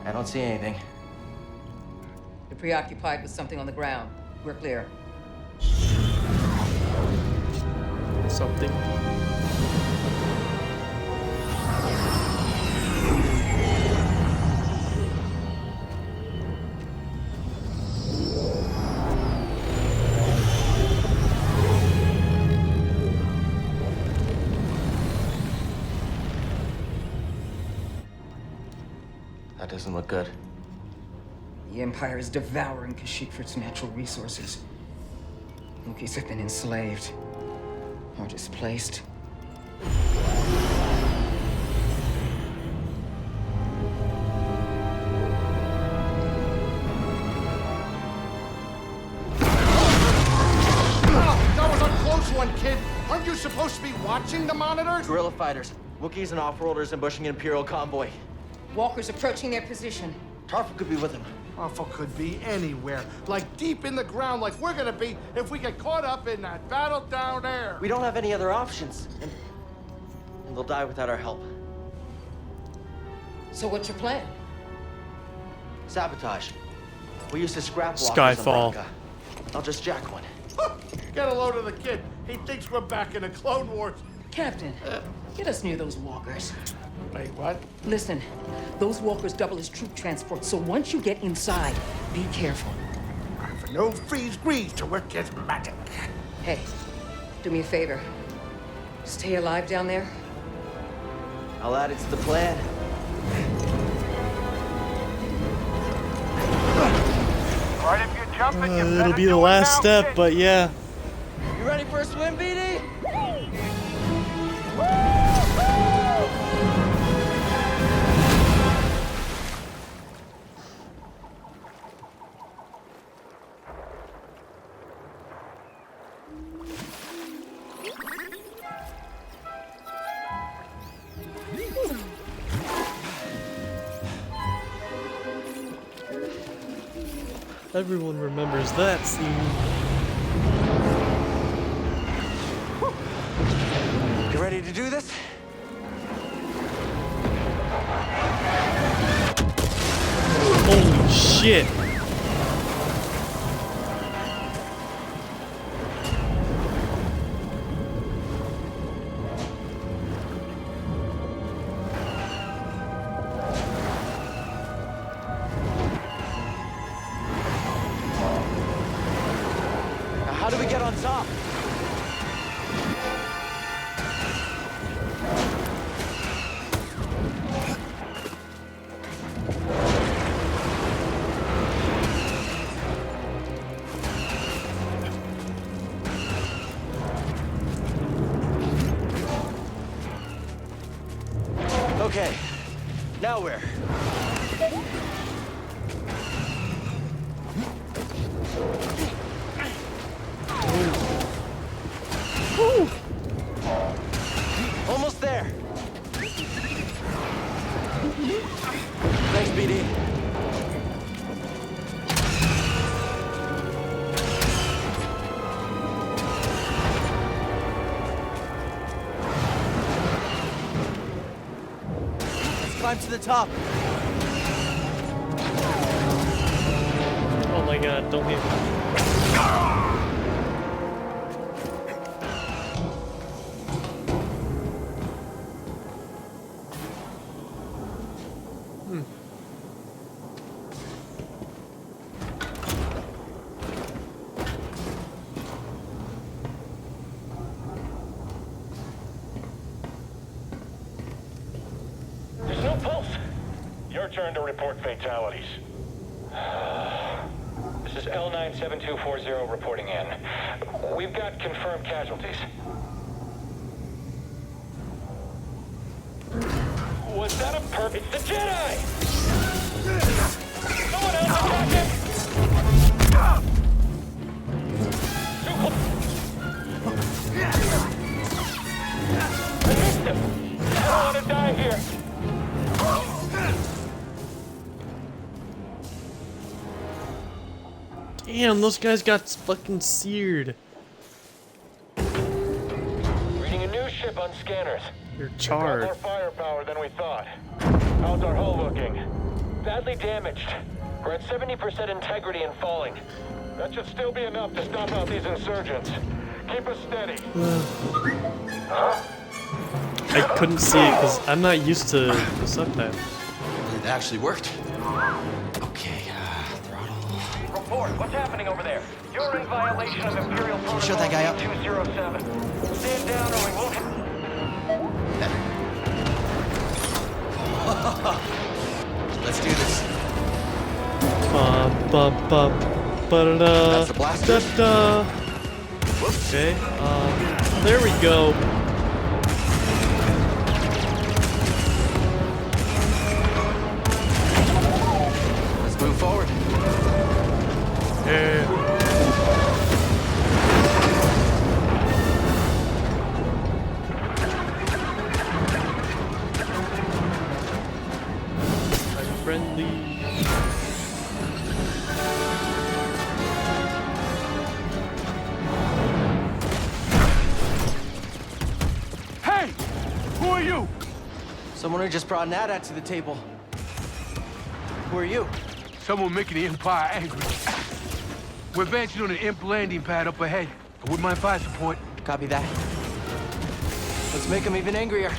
I don't see anything. You're preoccupied with something on the ground. We're clear. Something. That doesn't look good. The Empire is devouring Kashyyyk for its natural resources. Wookiees have been enslaved. Or displaced. That was a close one, kid. Aren't you supposed to be watching the monitors? Guerrilla fighters. Wookiees and off-worlders ambushing an Imperial convoy. Walkers approaching their position. Tarful could be with them. Awful could be anywhere. Like deep in the ground, like we're gonna be if we get caught up in that battle down there. We don't have any other options. And they'll die without our help. So what's your plan? Sabotage. We used to scrap walkers Skyfall. on Bronca. I'll just jack one. Get a load of the kid. He thinks we're back in the Clone Wars. Captain, get us near those walkers. Wait, what? Listen, those walkers double as troop transport, so once you get inside, be careful. For no freeze grease to work his magic. Hey, do me a favor. Stay alive down there. I'll add it to the plan. Right, if you're jumping, you It'll better be the do it last now, step, kid. but yeah. You ready for a swim, BD? Everyone remembers that scene. You ready to do this? Holy shit. Now, how do we get on top? Okay, now where? Woo. Almost there. Thanks, BD. Let's climb to the top. Oh my god, don't leave. There's no pulse. Your turn to report fatalities. This is L97240 reporting in. We've got confirmed casualties. Was that a perfect? It's the Jedi! Someone else attack him! Too close. I missed him! I don't want to die here! Damn, those guys got fucking seared. Reading a new ship on scanners. You're We've got charred. more firepower than we thought. How's our hull looking? Badly damaged. We're at 70% integrity and falling. That should still be enough to stop out these insurgents. Keep us steady. I couldn't see it because I'm not used to the subtitles. It actually worked. Okay, throttle. Report, what's happening over there? You're in violation of Imperial Protocol Shut that guy up. 207. Stand down or we won't... Let's do this. Bum bum bum ba-da-da, That's the blaster? da-da. Okay, there we go. Let's move forward. Yeah. Friendly. Hey! Who are you? Someone who just brought an AT-AT to the table. Who are you? Someone making the Empire angry. We're advancing on an imp landing pad up ahead. I wouldn't mind fire support. Copy that. Let's make them even angrier.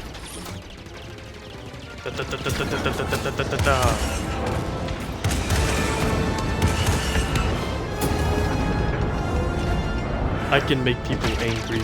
I can make people angry.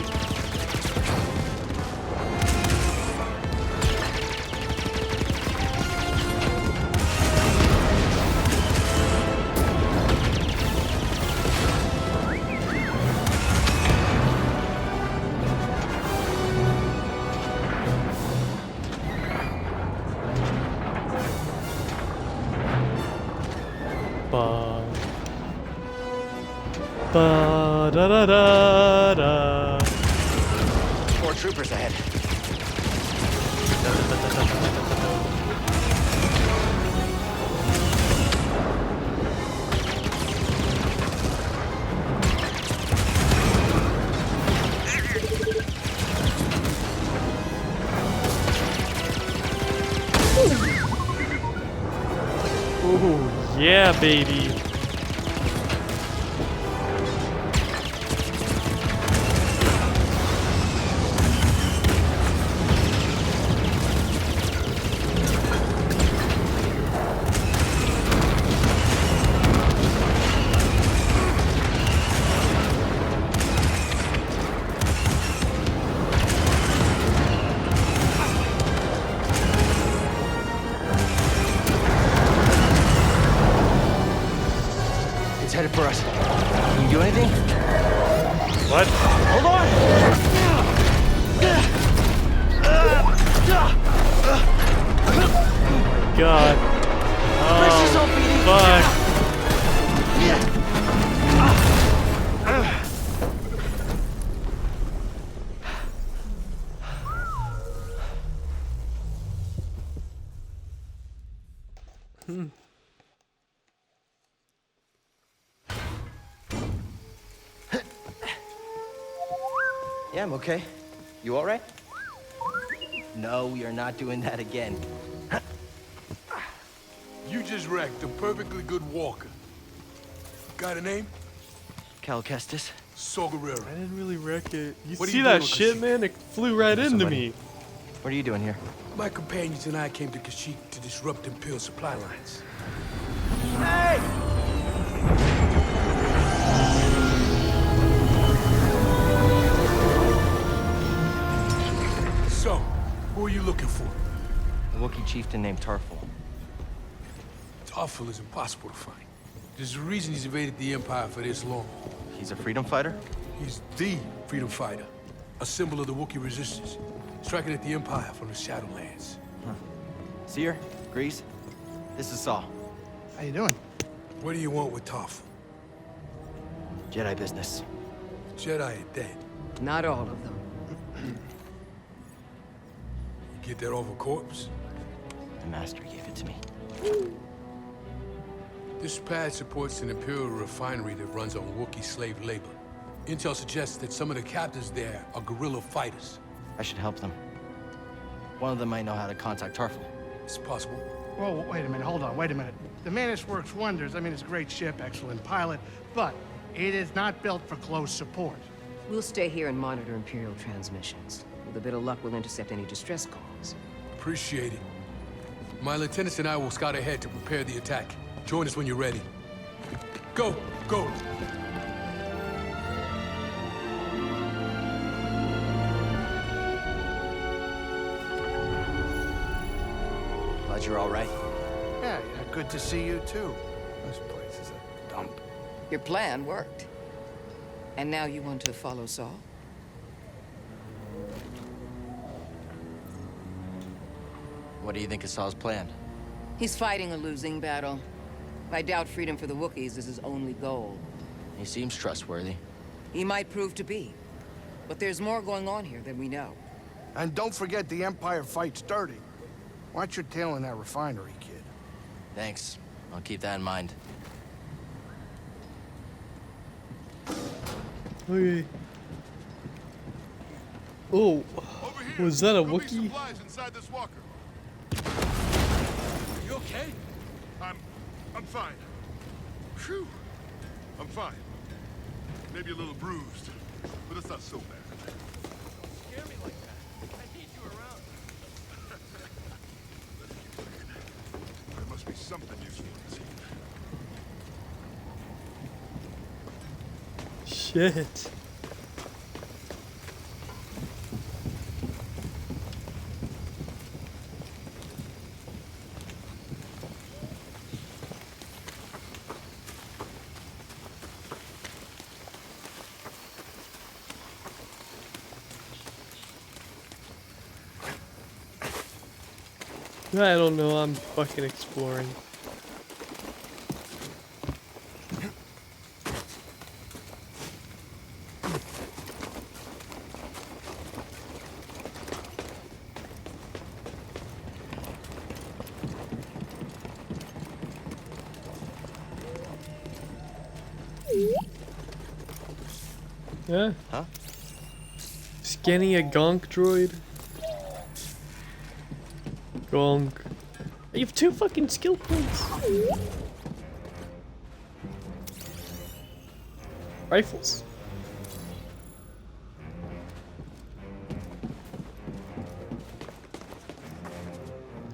Ba da da da da. 4 troopers ahead. Ooh, yeah, baby. Headed for us. Can you do anything? What? Hold on! God. Oh, fuck. Yeah, I'm okay. You all right? No, you're not doing that again. You just wrecked a perfectly good walker. Got a name? Cal Kestis. Saw Guerrero. I didn't really wreck it. You What are see you that doing, shit, Kashyyyk? man? It flew right into Somebody. me. What are you doing here? My companions and I came to Kashyyyk to disrupt Imperial supply lines. Hey! So, who are you looking for? A Wookiee chieftain named Tarful. Tarful is impossible to find. There's a reason he's evaded the Empire for this long. He's a freedom fighter? He's the freedom fighter. A symbol of the Wookiee resistance. Striking at the Empire from the Shadowlands. Seer, Grease, this is Saul. How you doing? What do you want with Tarful? Jedi business. Jedi are dead. Not all of them. You get that off a corpse? The Master gave it to me. This pad supports an Imperial refinery that runs on Wookiee slave labor. Intel suggests that some of the captives there are guerrilla fighters. I should help them. One of them might know how to contact Tarful. It's possible. Whoa, wait a minute, hold on, wait a minute. The Mantis works wonders. I mean, it's a great ship, excellent pilot, but it is not built for close support. We'll stay here and monitor Imperial transmissions. With a bit of luck, we'll intercept any distress calls. Appreciate it. My lieutenants and I will scout ahead to prepare the attack. Join us when you're ready. Go, go! Glad you're all right. Yeah, good to see you too. This place is a dump. Your plan worked. And now you want to follow Saul? What do you think is Saul's plan? He's fighting a losing battle. I doubt freedom for the Wookiees is his only goal. He seems trustworthy. He might prove to be. But there's more going on here than we know. And don't forget the Empire fights dirty. Watch your tail in that refinery, kid. Thanks. I'll keep that in mind. Okay. Oh, was that a Wookiee? Inside this walker. You okay? I'm fine. Phew. I'm fine. Maybe a little bruised, but it's not so bad. Scare me like that. I need you around. Let's keep looking. There must be something useful in this heap. Shit. I don't know, I'm fucking exploring. Yeah? Huh? Scanning a gonk droid. Gonk. You have 2 fucking skill points. Rifles.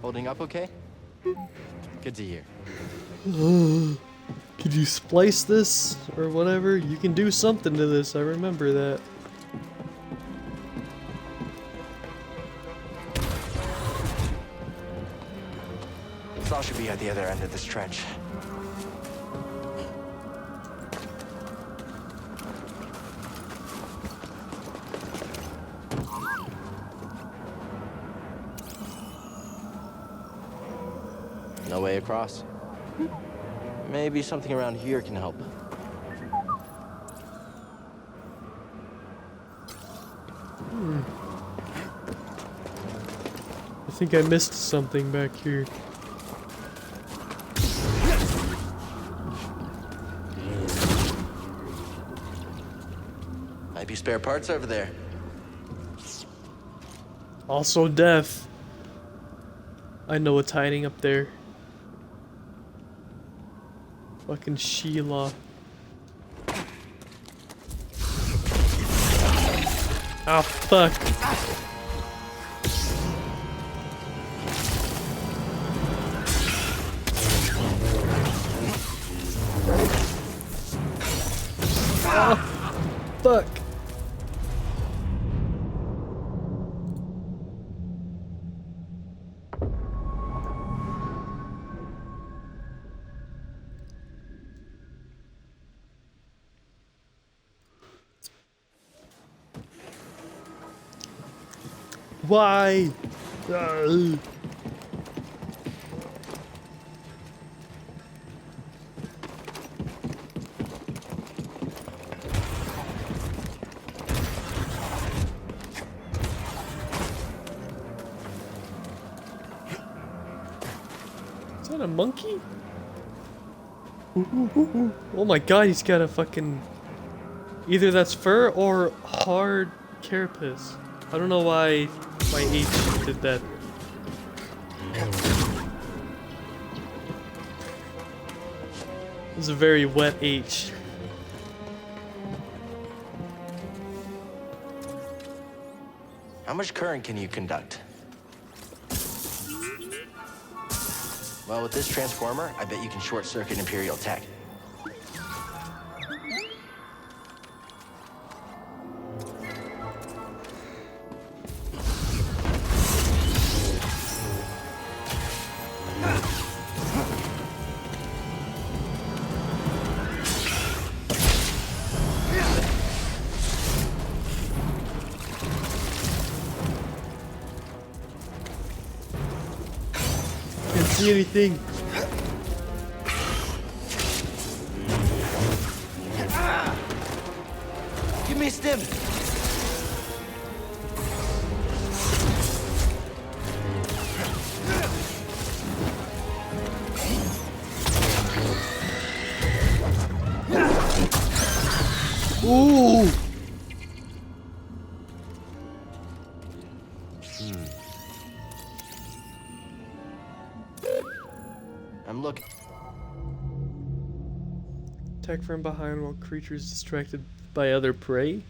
Holding up okay? Good to hear. Could you splice this or whatever? You can do something to this, I remember that. Saul should be at the other end of this trench. No way across. Maybe something around here can help. I think I missed something back here. Might be spare parts over there. Also death. I know what's hiding up there. Fucking Sheila. Ah, fuck. Ah, fuck. Why? Is that a monkey? Oh my god, he's got a fucking... Either that's fur or hard carapace. I don't know why my H did that. This is a very wet H. How much current can you conduct? Well, with this transformer, I bet you can short-circuit Imperial tech. Can't see anything. Give me a stim. Ooh. I'm looking. attack from behind while creatures distracted by other prey.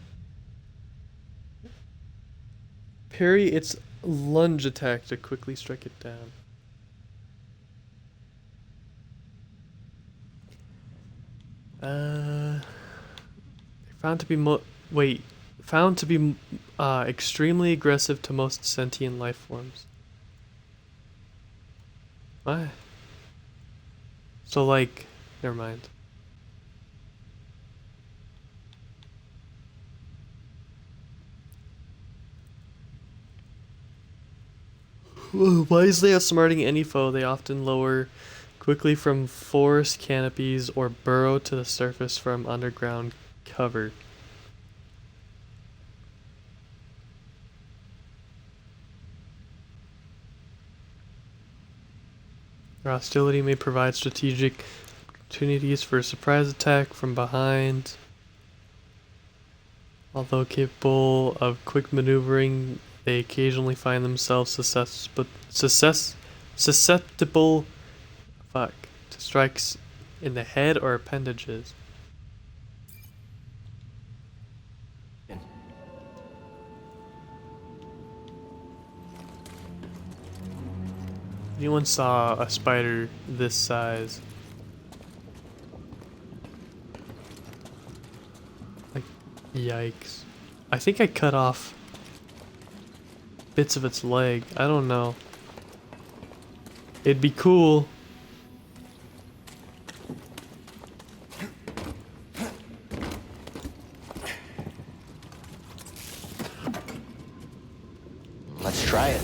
Parry its lunge attack to quickly strike it down. Found to be extremely aggressive to most sentient life forms. What? So like, never mind. Wisely outsmarting any foe, they often lower quickly from forest canopies or burrow to the surface from underground cover. Their hostility may provide strategic opportunities for a surprise attack from behind. Although capable of quick maneuvering, they occasionally find themselves susceptible to strikes in the head or appendages. Anyone saw a spider this size? Like, yikes. I think I cut off bits of its leg. I don't know. It'd be cool. Let's try it.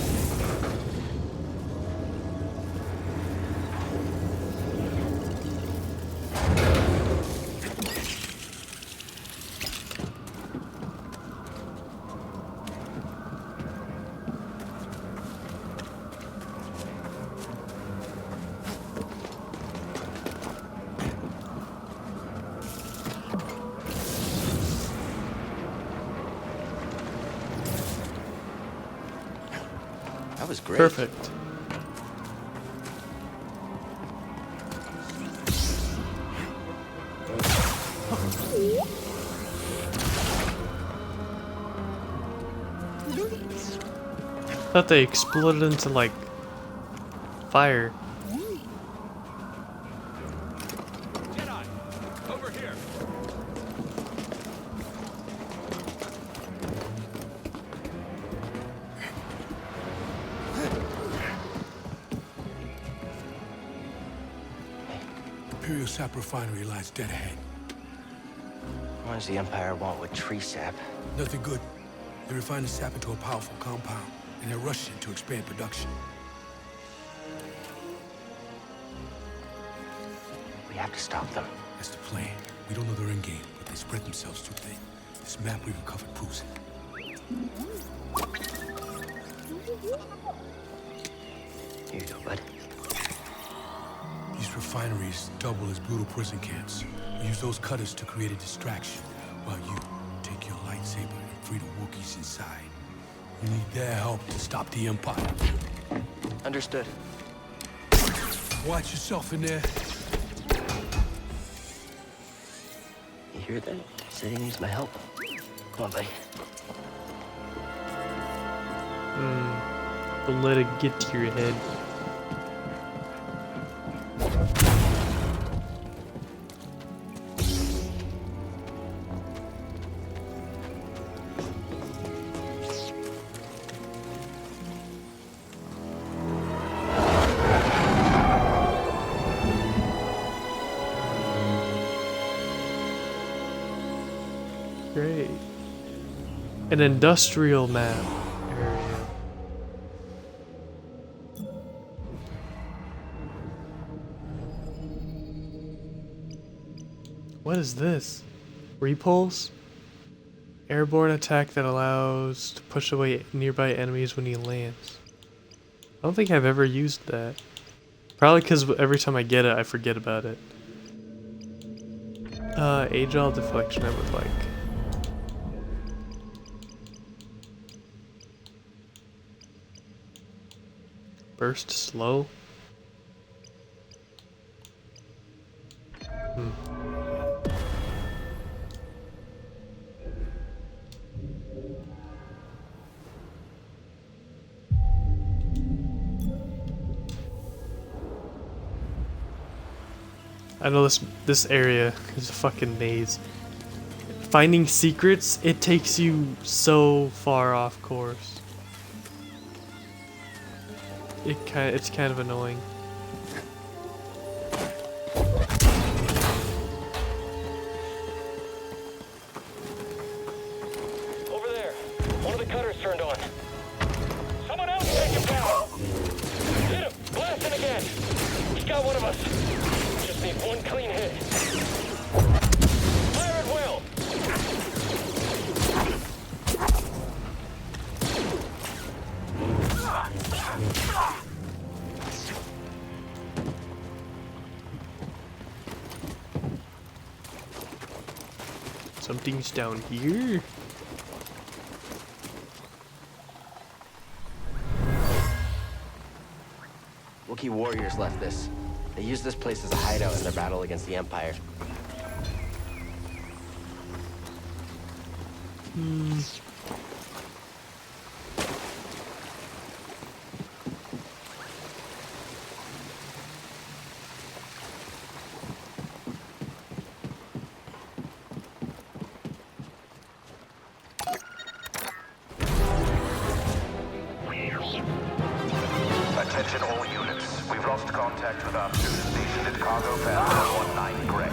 That was great. Perfect. Thought they exploded into like fire. Jedi, over here. Imperial sap refinery lies dead ahead. What does the Empire want with tree sap? Nothing good. They refine the sap into a powerful compound, and they're rushing to expand production. We have to stop them. That's the plan. We don't know their end game, but they spread themselves too thin. This map we've recovered proves it. Here you go, bud. These refineries double as brutal prison camps. We use those cutters to create a distraction, while you take your lightsaber and free the Wookiees inside. We need their help to stop the Empire. Understood. Watch yourself in there. You hear that? He said he needs my help. Come on, buddy. Don't let it get to your head. Great. An industrial map area. What is this? Repulse? Airborne attack that allows to push away nearby enemies when he lands. I don't think I've ever used that. Probably because every time I get it, I forget about it. Agile deflection I would like. Burst slow? I know this area is a fucking maze. Finding secrets, it takes you so far off course. It's kind of annoying. Over there. One of the cutters turned on. Someone else take him down. Hit him. Blast him again. He's got one of us. Just need one clean hit. Fire at will. Something's down here. Wookiee warriors left this. They used this place as a hideout in their battle against the Empire. Attention all units. We've lost contact with our student stationed at Cargo Path 119 Greg.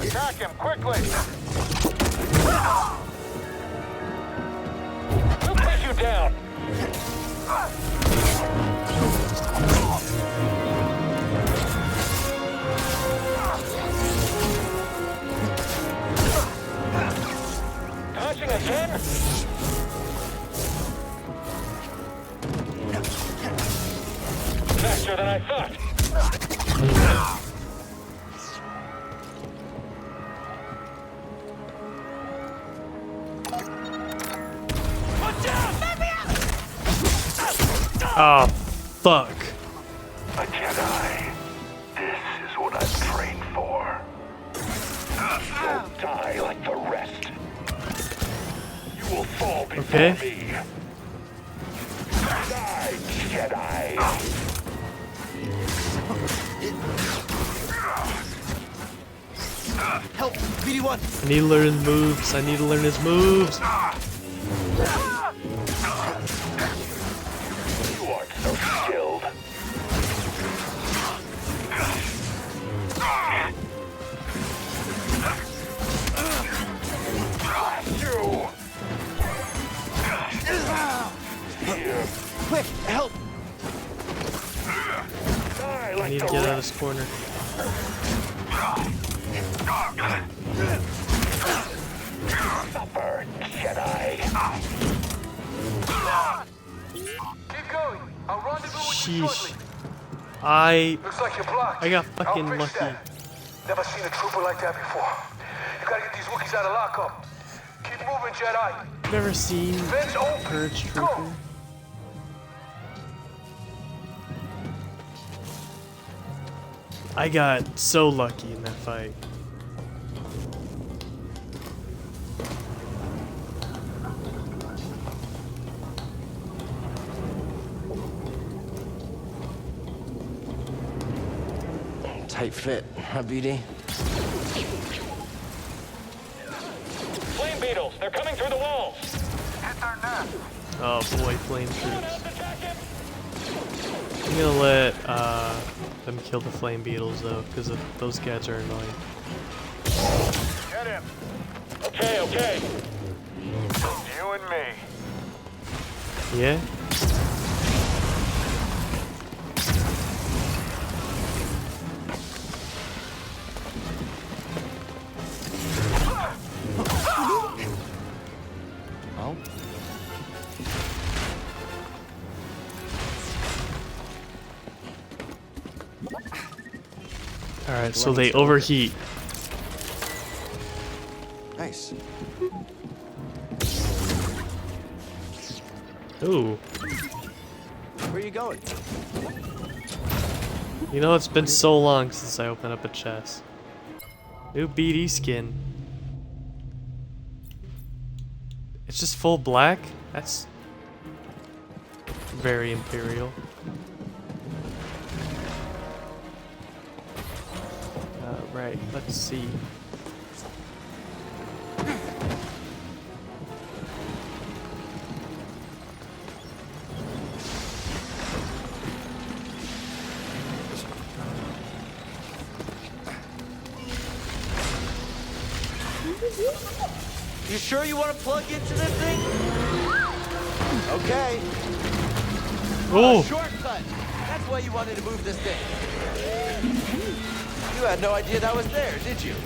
Attack him, quickly! Who put you down? Dodging again? Faster than I thought. Oh, fuck. A Jedi. This is what I've trained for. You'll die like the rest. You will fall before me. Die, Jedi. Help! BD1! I need to learn his moves. I need to learn his moves. You aren't so skilled. You. Here. Quick, help! Die I like need to the get out of rest. this corner. Suffer, Jedi. Keep going. I'll rendezvous with you Sheesh. shortly. Looks like you're blocked. I got I'll fucking fix lucky. that. Never seen a trooper like that before. You gotta get these Wookiees out of lockup. Keep moving, Jedi. Never seen Vents open. Purge Go. Trooper. I got so lucky in that fight. Tight fit, huh, BD? Flame beetles. They're coming through the walls. Hit their nest. Oh boy, flame troops. I'm gonna let them kill the flame beetles though, because those guys are annoying. Get him. Okay, okay. You and me. Yeah? Oh? Alright, so they overheat. Nice. Ooh. Where are you going? You know, it's been so long since I opened up a chest. New BD skin. It's just full black? That's very Imperial. Right, let's see. You sure you want to plug into this thing? Okay. Oh. Shortcut. That's why you wanted to move this thing. You had no idea that was there, did you?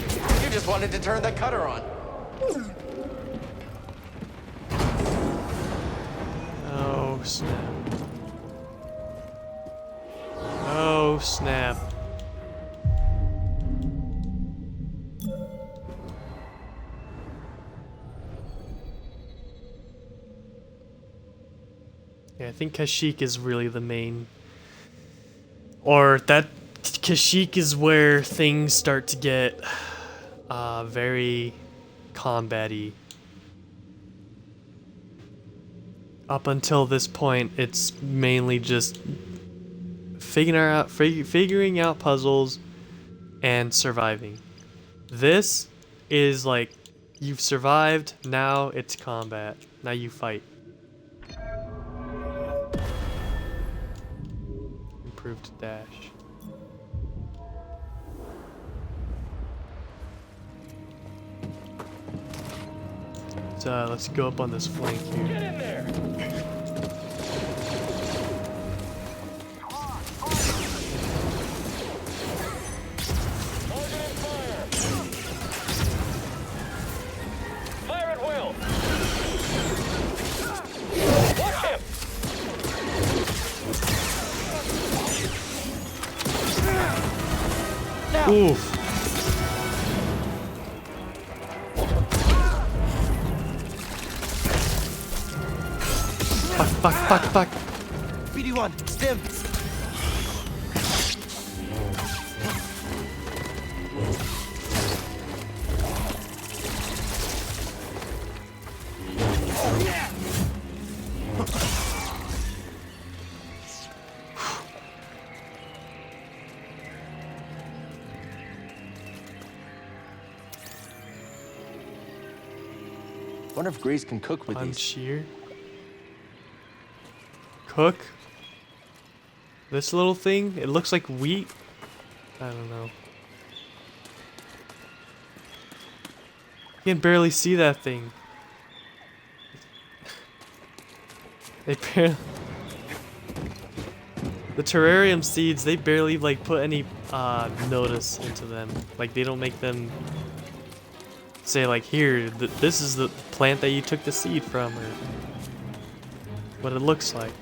You just wanted to turn that cutter on. Oh, snap. Oh, snap. Yeah, I think Kashyyyk is really the main... Or that... Kashyyyk is where things start to get very combat-y. Up until this point, it's mainly just figuring out puzzles and surviving. This is like, you've survived, now it's combat. Now you fight. Improved dash. Let's go up on this flank here. Get in there! Fire at will! Watch him! Oof. Fuck. BD1, stim. Wonder if Grace can cook with these. Shear. Cook. This little thing, it looks like wheat. I don't know. You can barely see that thing. They barely... The terrarium seeds, they barely like put any notice into them. Like they don't make them say like, here, this is the plant that you took the seed from, or what it looks like.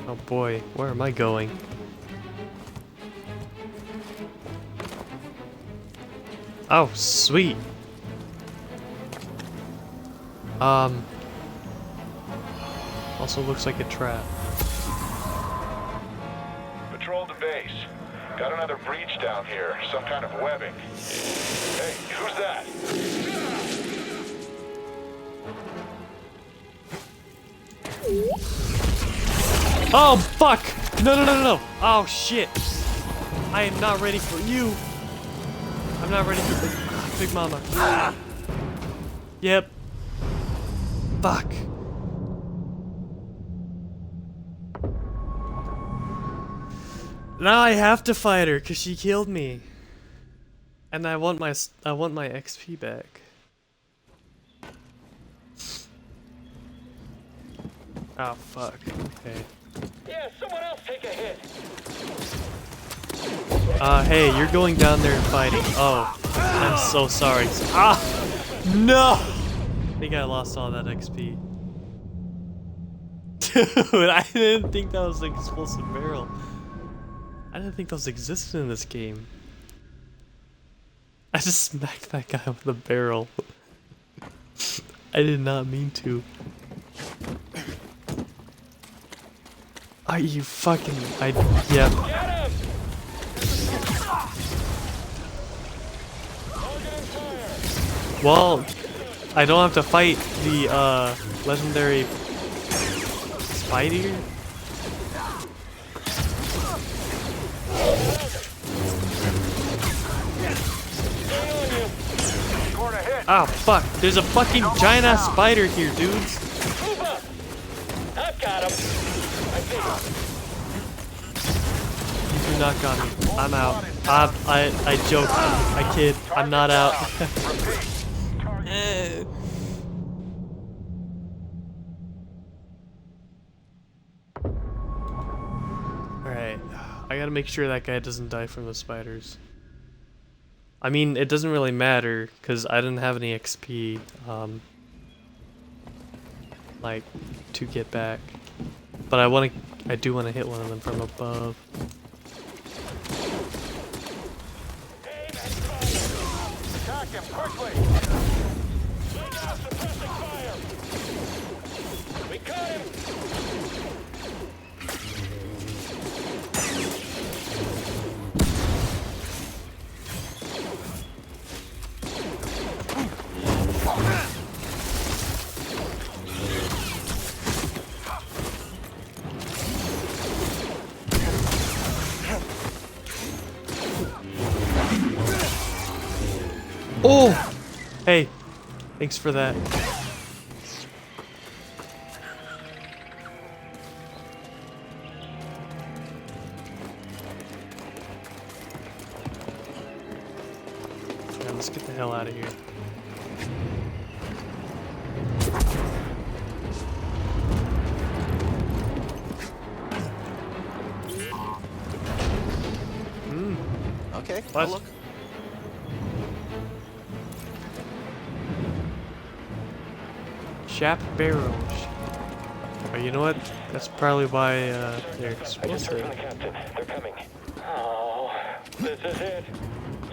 Oh boy, where am I going? Oh, sweet. Also looks like a trap. Patrol the base. Got another breach down here. Some kind of webbing. Hey, who's that? Oh, fuck! No. Oh, shit. I am not ready for you. I'm not ready for Big Mama. Yep. Fuck. Now I have to fight her because she killed me. And I want my XP back. Oh, fuck. Okay. Yeah, someone else take a hit. Hey, you're going down there and fighting. Oh, I'm so sorry. Ah! No! I think I lost all that XP. Dude, I didn't think that was an explosive barrel. I didn't think those existed in this game. I just smacked that guy with a barrel. I did not mean to. Are you fucking... yeah. Well, I don't have to fight the, legendary Spider? Ah, fuck. There's a fucking giant ass spider here, dudes. Move up! I've got him. I see him. You do not got me. I'm out. I joke. I kid. I'm not out. Alright. I gotta make sure that guy doesn't die from the spiders. I mean, it doesn't really matter, because I didn't have any XP, like, to get back. But I do want to hit one of them from above. Attack him quickly! Lay down suppressing fire! We got him! Oh! Hey, thanks for that. Yeah, let's get the hell out of here. Okay, What? I'll look. Shap barrels. Oh, you know what? That's probably why they're I just supposed heard from the to. captain. They're coming. Oh, this is it.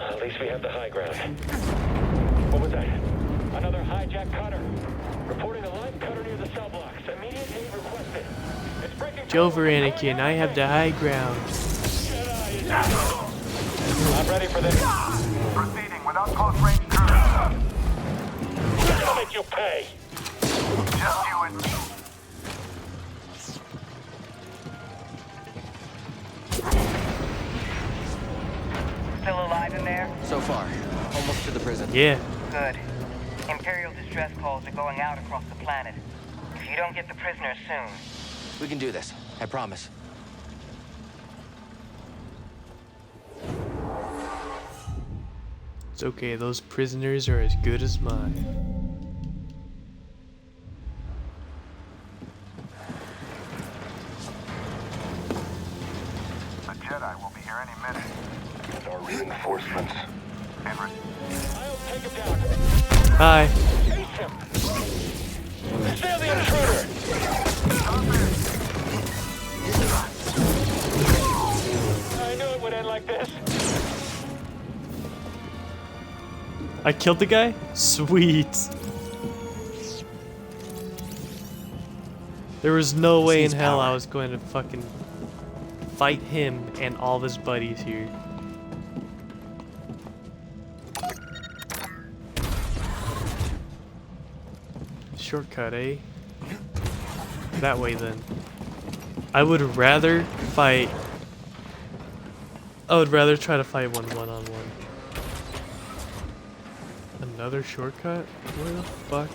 At least we have the high ground. What was that? Another hijacked cutter. Reporting a live cutter near the cell blocks. Immediate aid requested. It's breaking. Jover Anakin, I have the high ground. I'm ready for this. Proceeding without close range crews. I'll make you pay. Just you and me. Still alive in there? So far, almost to the prison. Yeah. Good. Imperial distress calls are going out across the planet. If you don't get the prisoners soon. We can do this. I promise. It's okay, those prisoners are as good as mine. The Jedi will be here any minute. And our reinforcements. I'll take him down. Hi. Chase him. Steal the intruder. I knew it would end like this. I killed the guy? Sweet. There was no way in hell I was going to fucking fight him and all of his buddies here. Shortcut, eh? That way then. I would rather fight... I would rather try to fight one-on-one. Another shortcut? Where the fuck?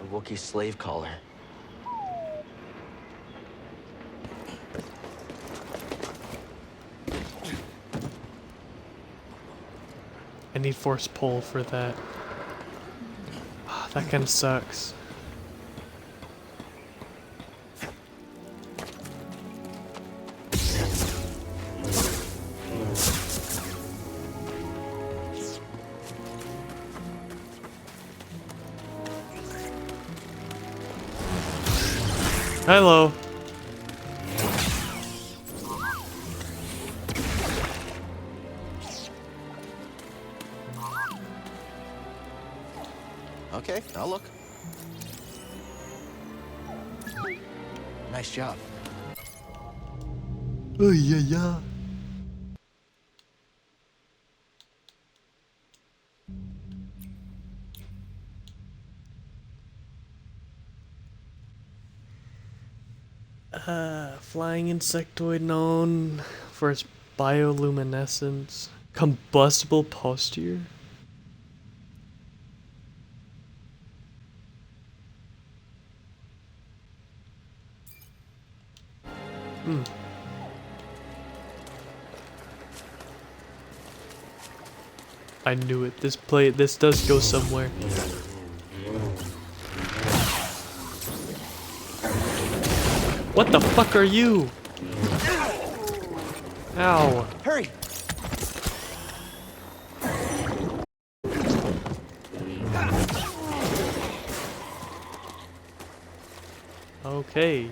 A Wookiee slave collar. I need force pull for that. That kind of sucks. Hello. Okay, I'll look. Nice job. Oh yeah, yeah. Flying insectoid known for its bioluminescence. Combustible posture. I knew it. This does go somewhere. What the fuck are you? Ow. Hurry! Okay.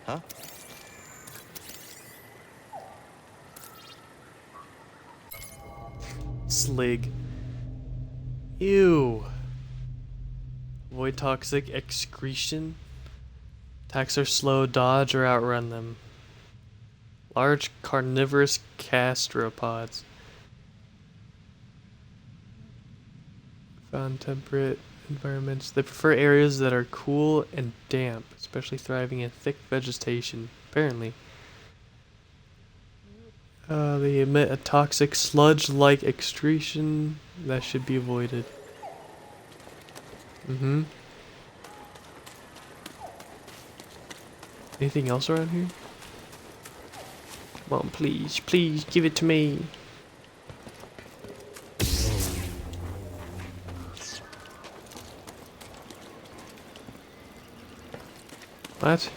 Huh? Slig. Ew. Avoid toxic excretion. Attacks are slow, dodge or outrun them. Large carnivorous gastropods. Found temperate environments. They prefer areas that are cool and damp, especially thriving in thick vegetation, apparently. They emit a toxic sludge-like excretion that should be avoided. Anything else around here? Come on, please, please, give it to me. What?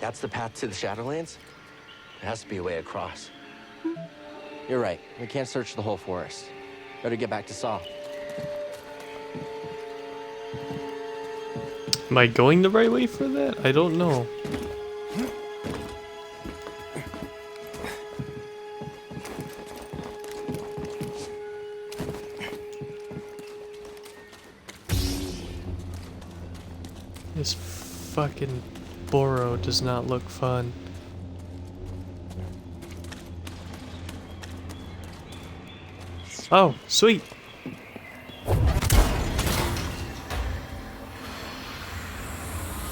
That's the path to the Shadowlands? There has to be a way across. You're right. We can't search the whole forest. Better get back to Saw. Am I going the right way for that? I don't know. This fucking burrow does not look fun. Oh, sweet.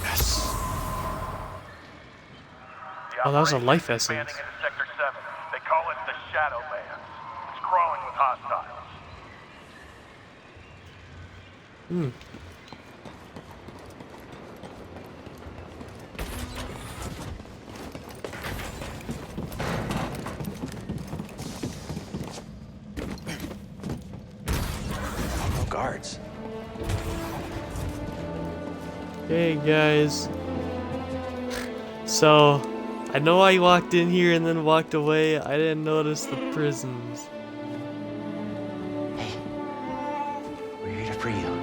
Yes. Oh, that was a life essence. Into Sector 7. They call it the Shadowlands. It's crawling with hostiles. Guards. Hey guys. So, I know I walked in here and then walked away. I didn't notice the prisons. Hey, we're here to free you.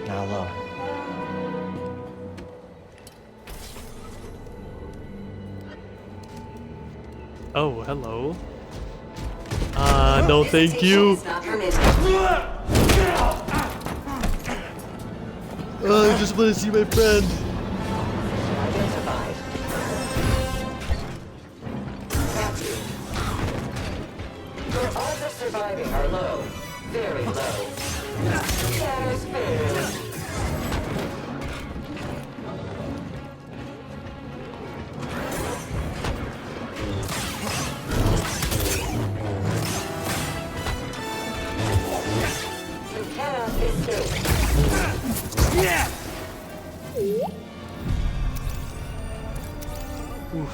Not alone. Oh, hello. No thank you. Oh, I just want to see my friend. Your odds of surviving are low. Very low. Shadows fail. You cannot escape. Yeah. Oof.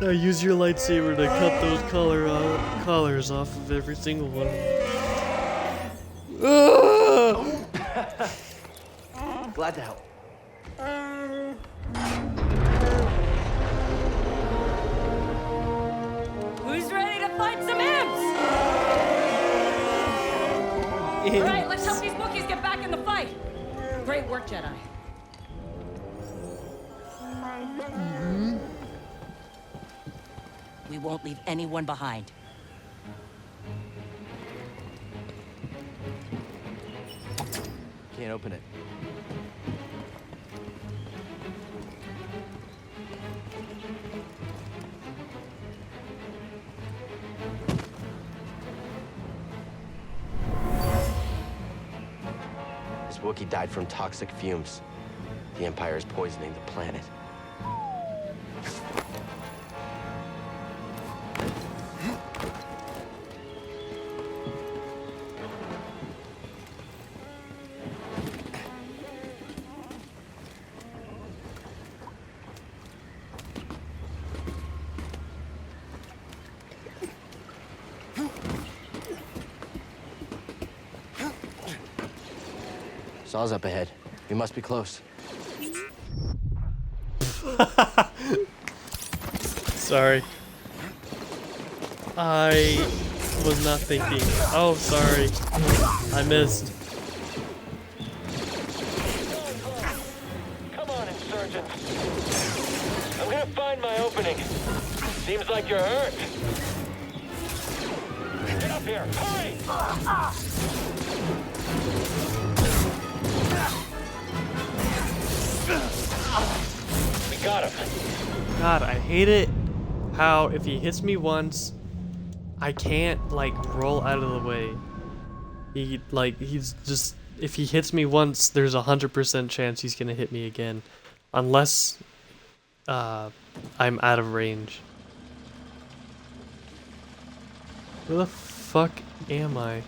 Now use your lightsaber to cut those collars off of every single one. Glad to help. Who's ready to fight some imps? All right, let's help these Wookiees get back in the fight. Great work, Jedi. We won't leave anyone behind. Can't open it. This Wookiee died from toxic fumes. The Empire is poisoning the planet. Saw's up ahead. We must be close. Sorry. I was not thinking. Oh, sorry. I missed. Come on, insurgents. I'm gonna find my opening. Seems like you're hurt. Get up here, hurry! We got him. God, I hate it how if he hits me once, I can't like roll out of the way. He's just, if he hits me once, there's 100% chance he's gonna hit me again, unless I'm out of range. Where the fuck am I?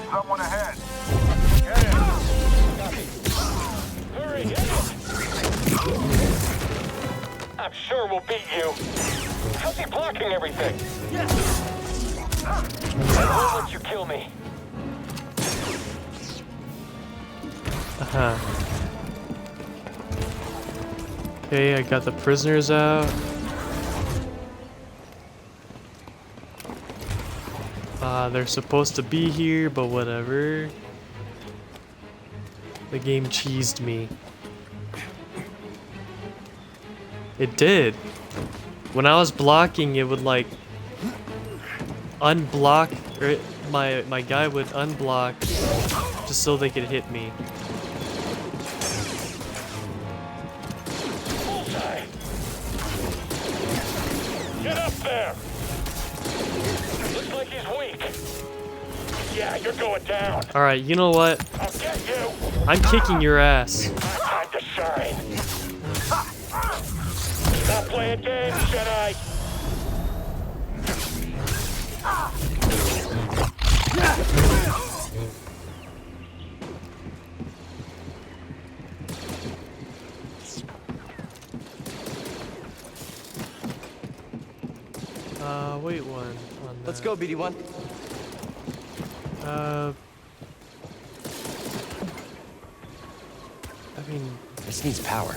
Someone ahead. Get it. Hurry, get it. I'm sure we'll beat you. How's he blocking everything? I won't let you kill me. Uh-huh. Okay, I got the prisoners out. They're supposed to be here, but whatever. The game cheesed me. It did. When I was blocking, it would like unblock, or my guy would unblock just so they could hit me. Bullseye. Get up there. Looks like he's weak. Yeah, you're going down. Alright, you know what? I'll get you. I'm kicking your ass. Time to shine. Stop playing games, Jedi. Wait one. Let's go, BD1. I mean, this needs power.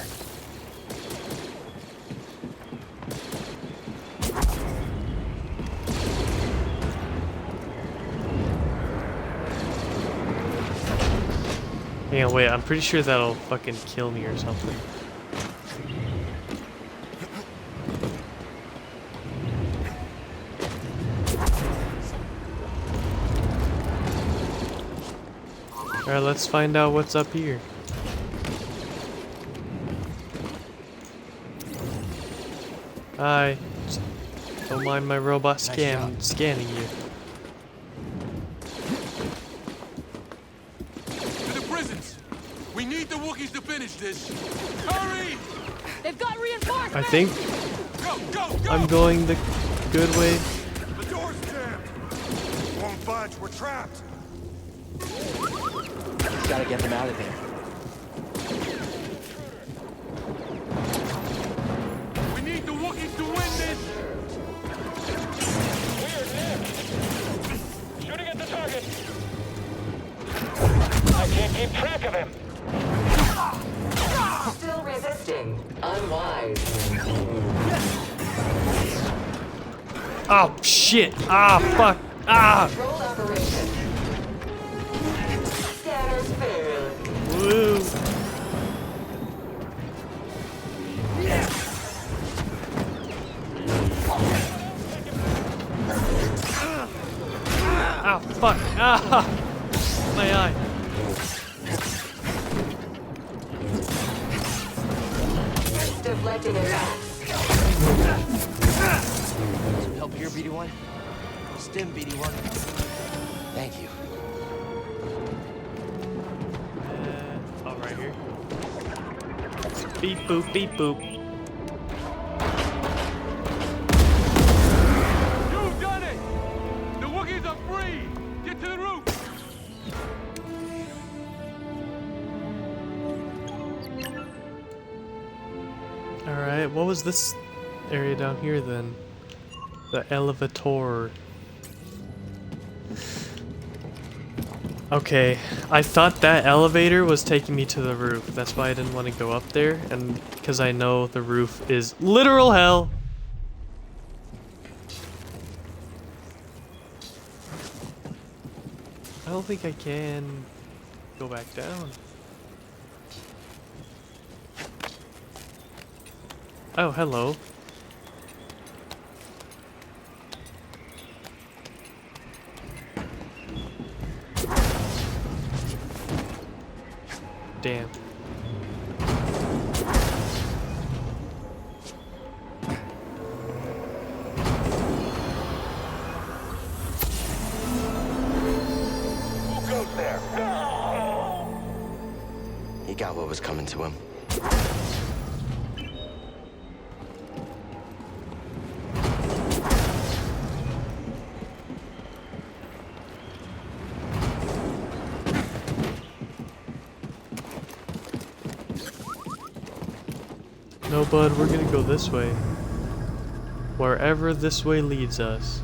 hang on, wait, I'm pretty sure that'll fucking kill me or something. Alright, let's find out what's up here. Hi. Don't mind my robot scanning you. To the prisons! We need the Wookiees to finish this! Hurry! They've got reinforcements! I think Go! I'm going the good way. The door's jammed. Won't budge. We're trapped. gotta get them out of there. We need the Wookiees to win this! We're next! Shooting at the target! I can't keep track of him! Still resisting. Unwise. Oh shit! Ah fuck! Ah! Roll operation. Scanners failed. Woo! Ah fuck! Ah! My eye. Deflecting attack. Some help here, BD1? Stim, BD1. Thank you. Oh, right here. Beep boop, beep boop. You've done it! The Wookiees are free! Get to the roof! Alright, what was this area down here then? The elevator. Okay, I thought that elevator was taking me to the roof. That's why I didn't want to go up there, and because I know the roof is literal hell. I don't think I can go back down. Oh, hello. Damn. Who goes there? He got what was coming to him. No, bud, we're gonna go this way. Wherever this way leads us.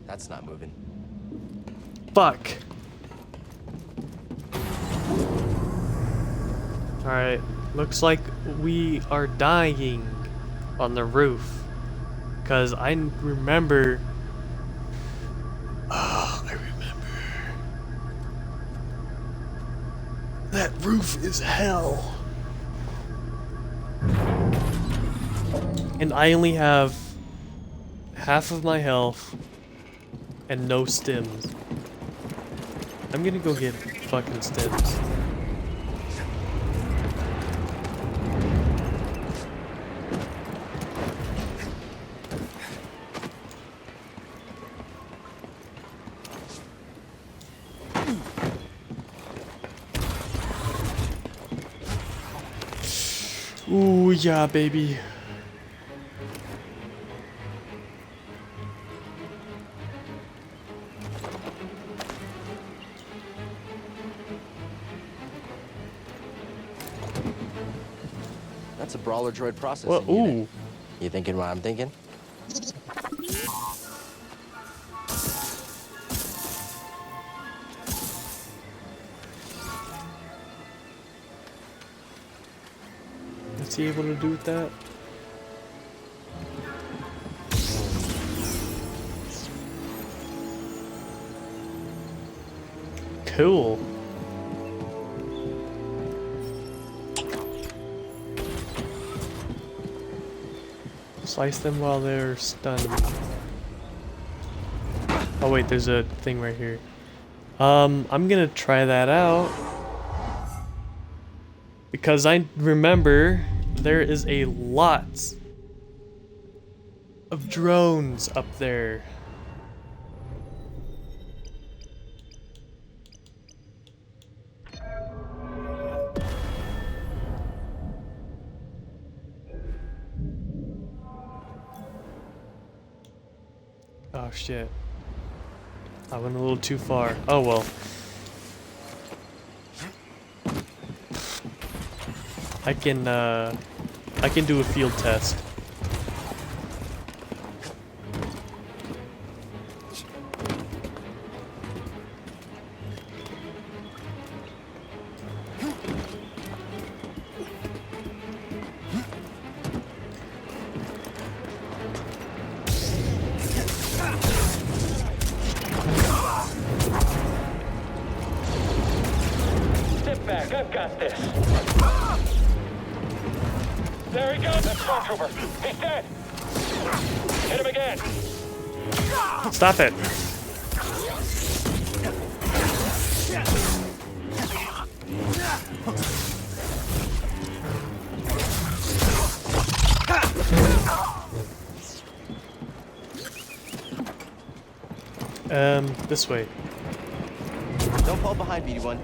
That's not moving. Fuck. Alright, looks like we are dying on the roof. Because I remember... Oh, I remember. That roof is hell. And I only have half of my health and no stims. I'm gonna go get fucking stims. Ooh, yeah, baby. That's a brawler droid processing Well, unit. ooh. You thinking what I'm thinking? What's he able to do with that? Cool. Slice them while they're stunned. Oh wait, there's a thing right here. I'm gonna try that out. Because I remember there is a lot of drones up there. Oh shit. I went a little too far. Oh well. I can do a field test. Step back, I've got this. There he goes, that stormtrooper. He's dead. Hit him again. Stop it. This way. Don't fall behind, BD1.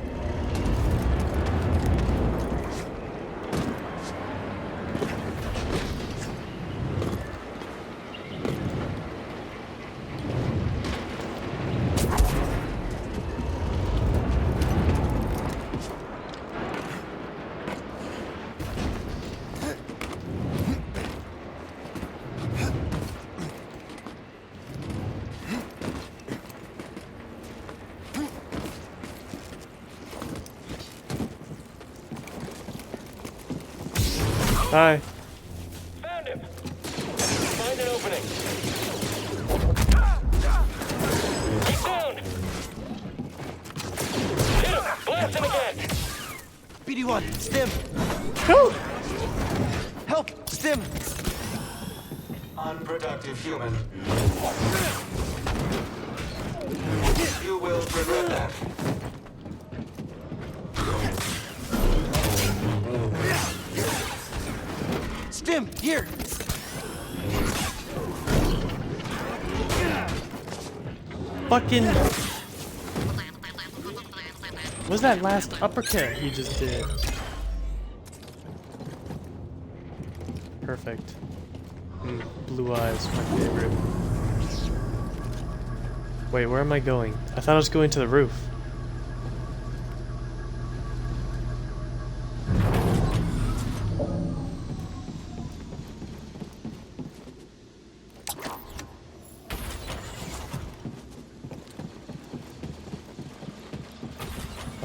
Hi. Found him. Find an opening. He's down. Hit him. Blast him again. BD1, stim. Help, stim. Unproductive human. You will regret that. Stim, here. Fucking. What's that last uppercut he just did? Perfect. Blue eyes, my favorite. Wait, where am I going? I thought I was going to the roof.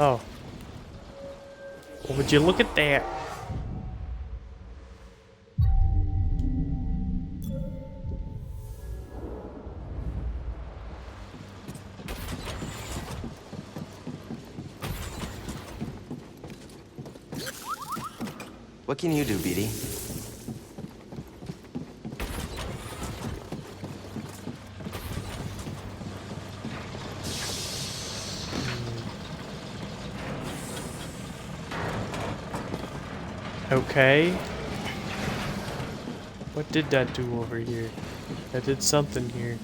Oh. Well, would you look at that? What can you do, BD? Okay. What did that do over here? That did something here.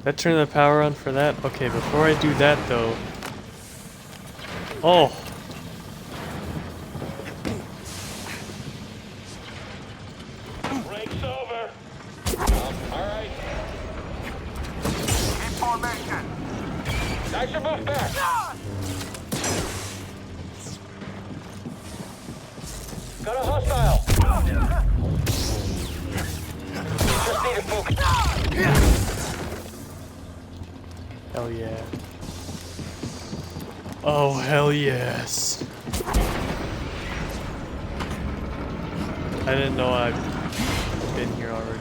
That turned the power on for that? Okay, before I do that though. Oh! Break's over. Alright. In formation. I should move back. Got a hostile. Just need to focus. Hell yeah. Oh, hell yes. I didn't know I'd been here already.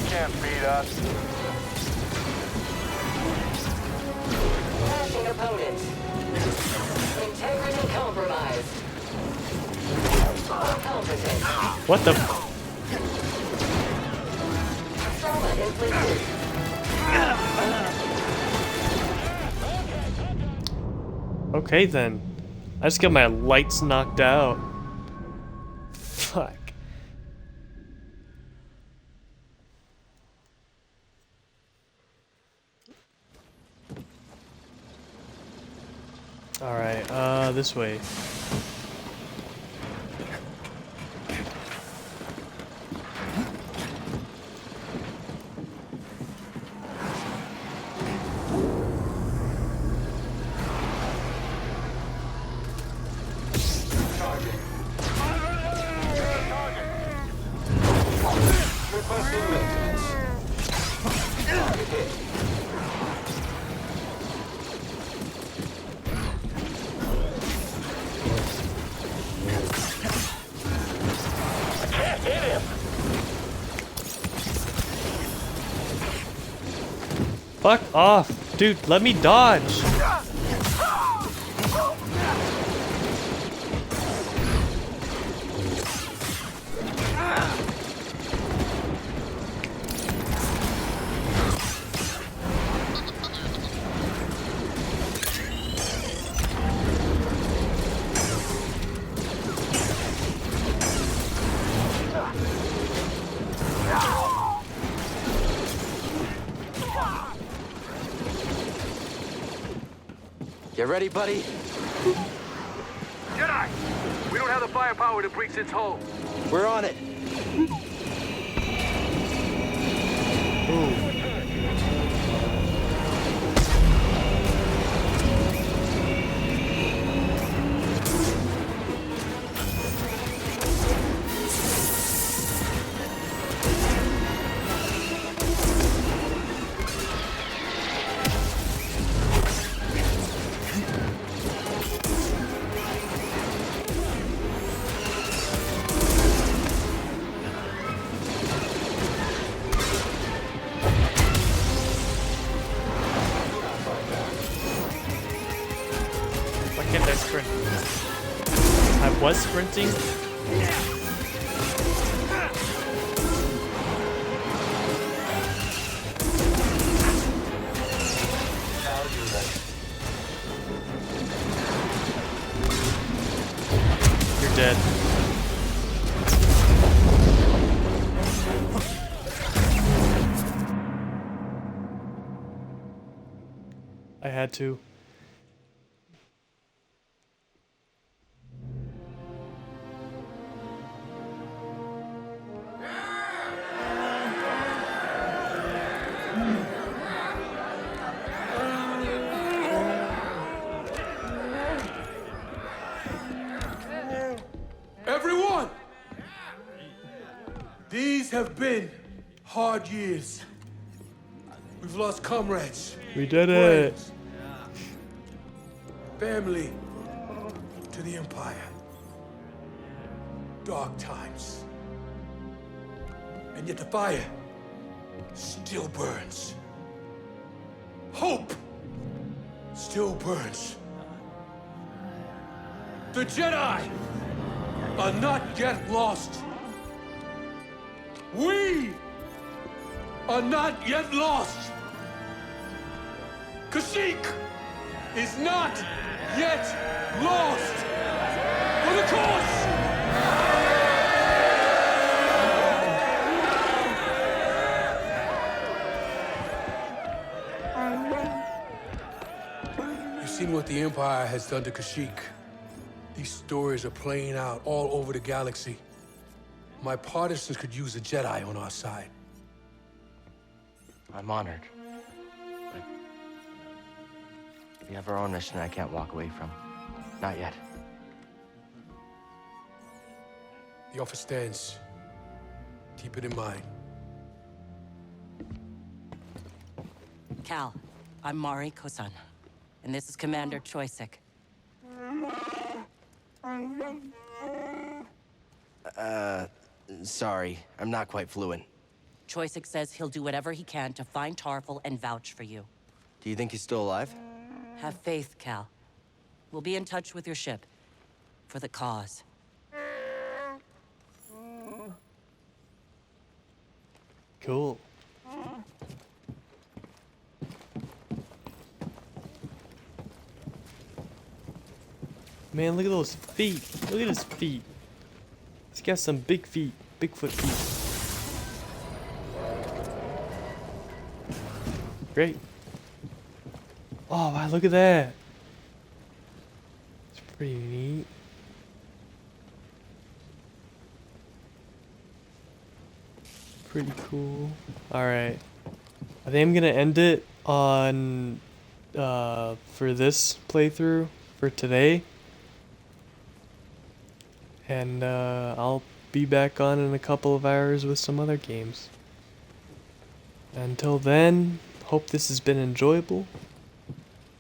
Can't beat us. Passing opponent. Integrity compromised. Competent. What the? Trauma inflicted. Okay then. I just got my lights knocked out. Fuck. Alright, this way. Fuck off, dude, let me dodge. Get ready, buddy. Jedi! We don't have the firepower to breach its hull. We're on it. I was sprinting. You're dead. I had to. Everyone! These have been hard years. We've lost comrades. We did it. Friends, family to the Empire. Dark times. And yet the fire still burns. Hope still burns. The Jedi are not yet lost. We are not yet lost. Kashyyyk is not yet lost. For the cause! You've seen what the Empire has done to Kashyyyk. These stories are playing out all over the galaxy. My partisans could use a Jedi on our side. I'm honored. But we have our own mission I can't walk away from. Not yet. The offer stands. Keep it in mind. Cal, I'm Mari Kosan, and this is Commander Choisik. Sorry. I'm not quite fluent. Choisik says he'll do whatever he can to find Tarful and vouch for you. Do you think he's still alive? Have faith, Cal. We'll be in touch with your ship. For the cause. Cool. man, look at those feet. Look at his feet. He's got some big feet. Bigfoot feet. Great. Oh, wow, look at that. It's pretty neat. Pretty cool. Alright. I think I'm gonna end it on for this playthrough for today. And I'll be back on in a couple of hours with some other games. Until then, hope this has been enjoyable.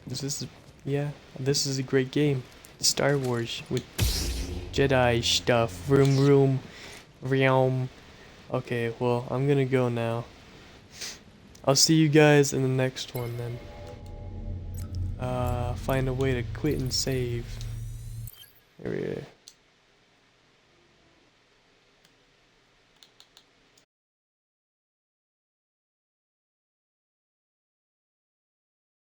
This is a great game. Star Wars with Jedi stuff. Vroom. Okay, well, I'm gonna go now. I'll see you guys in the next one then. Find a way to quit and save. Here we go.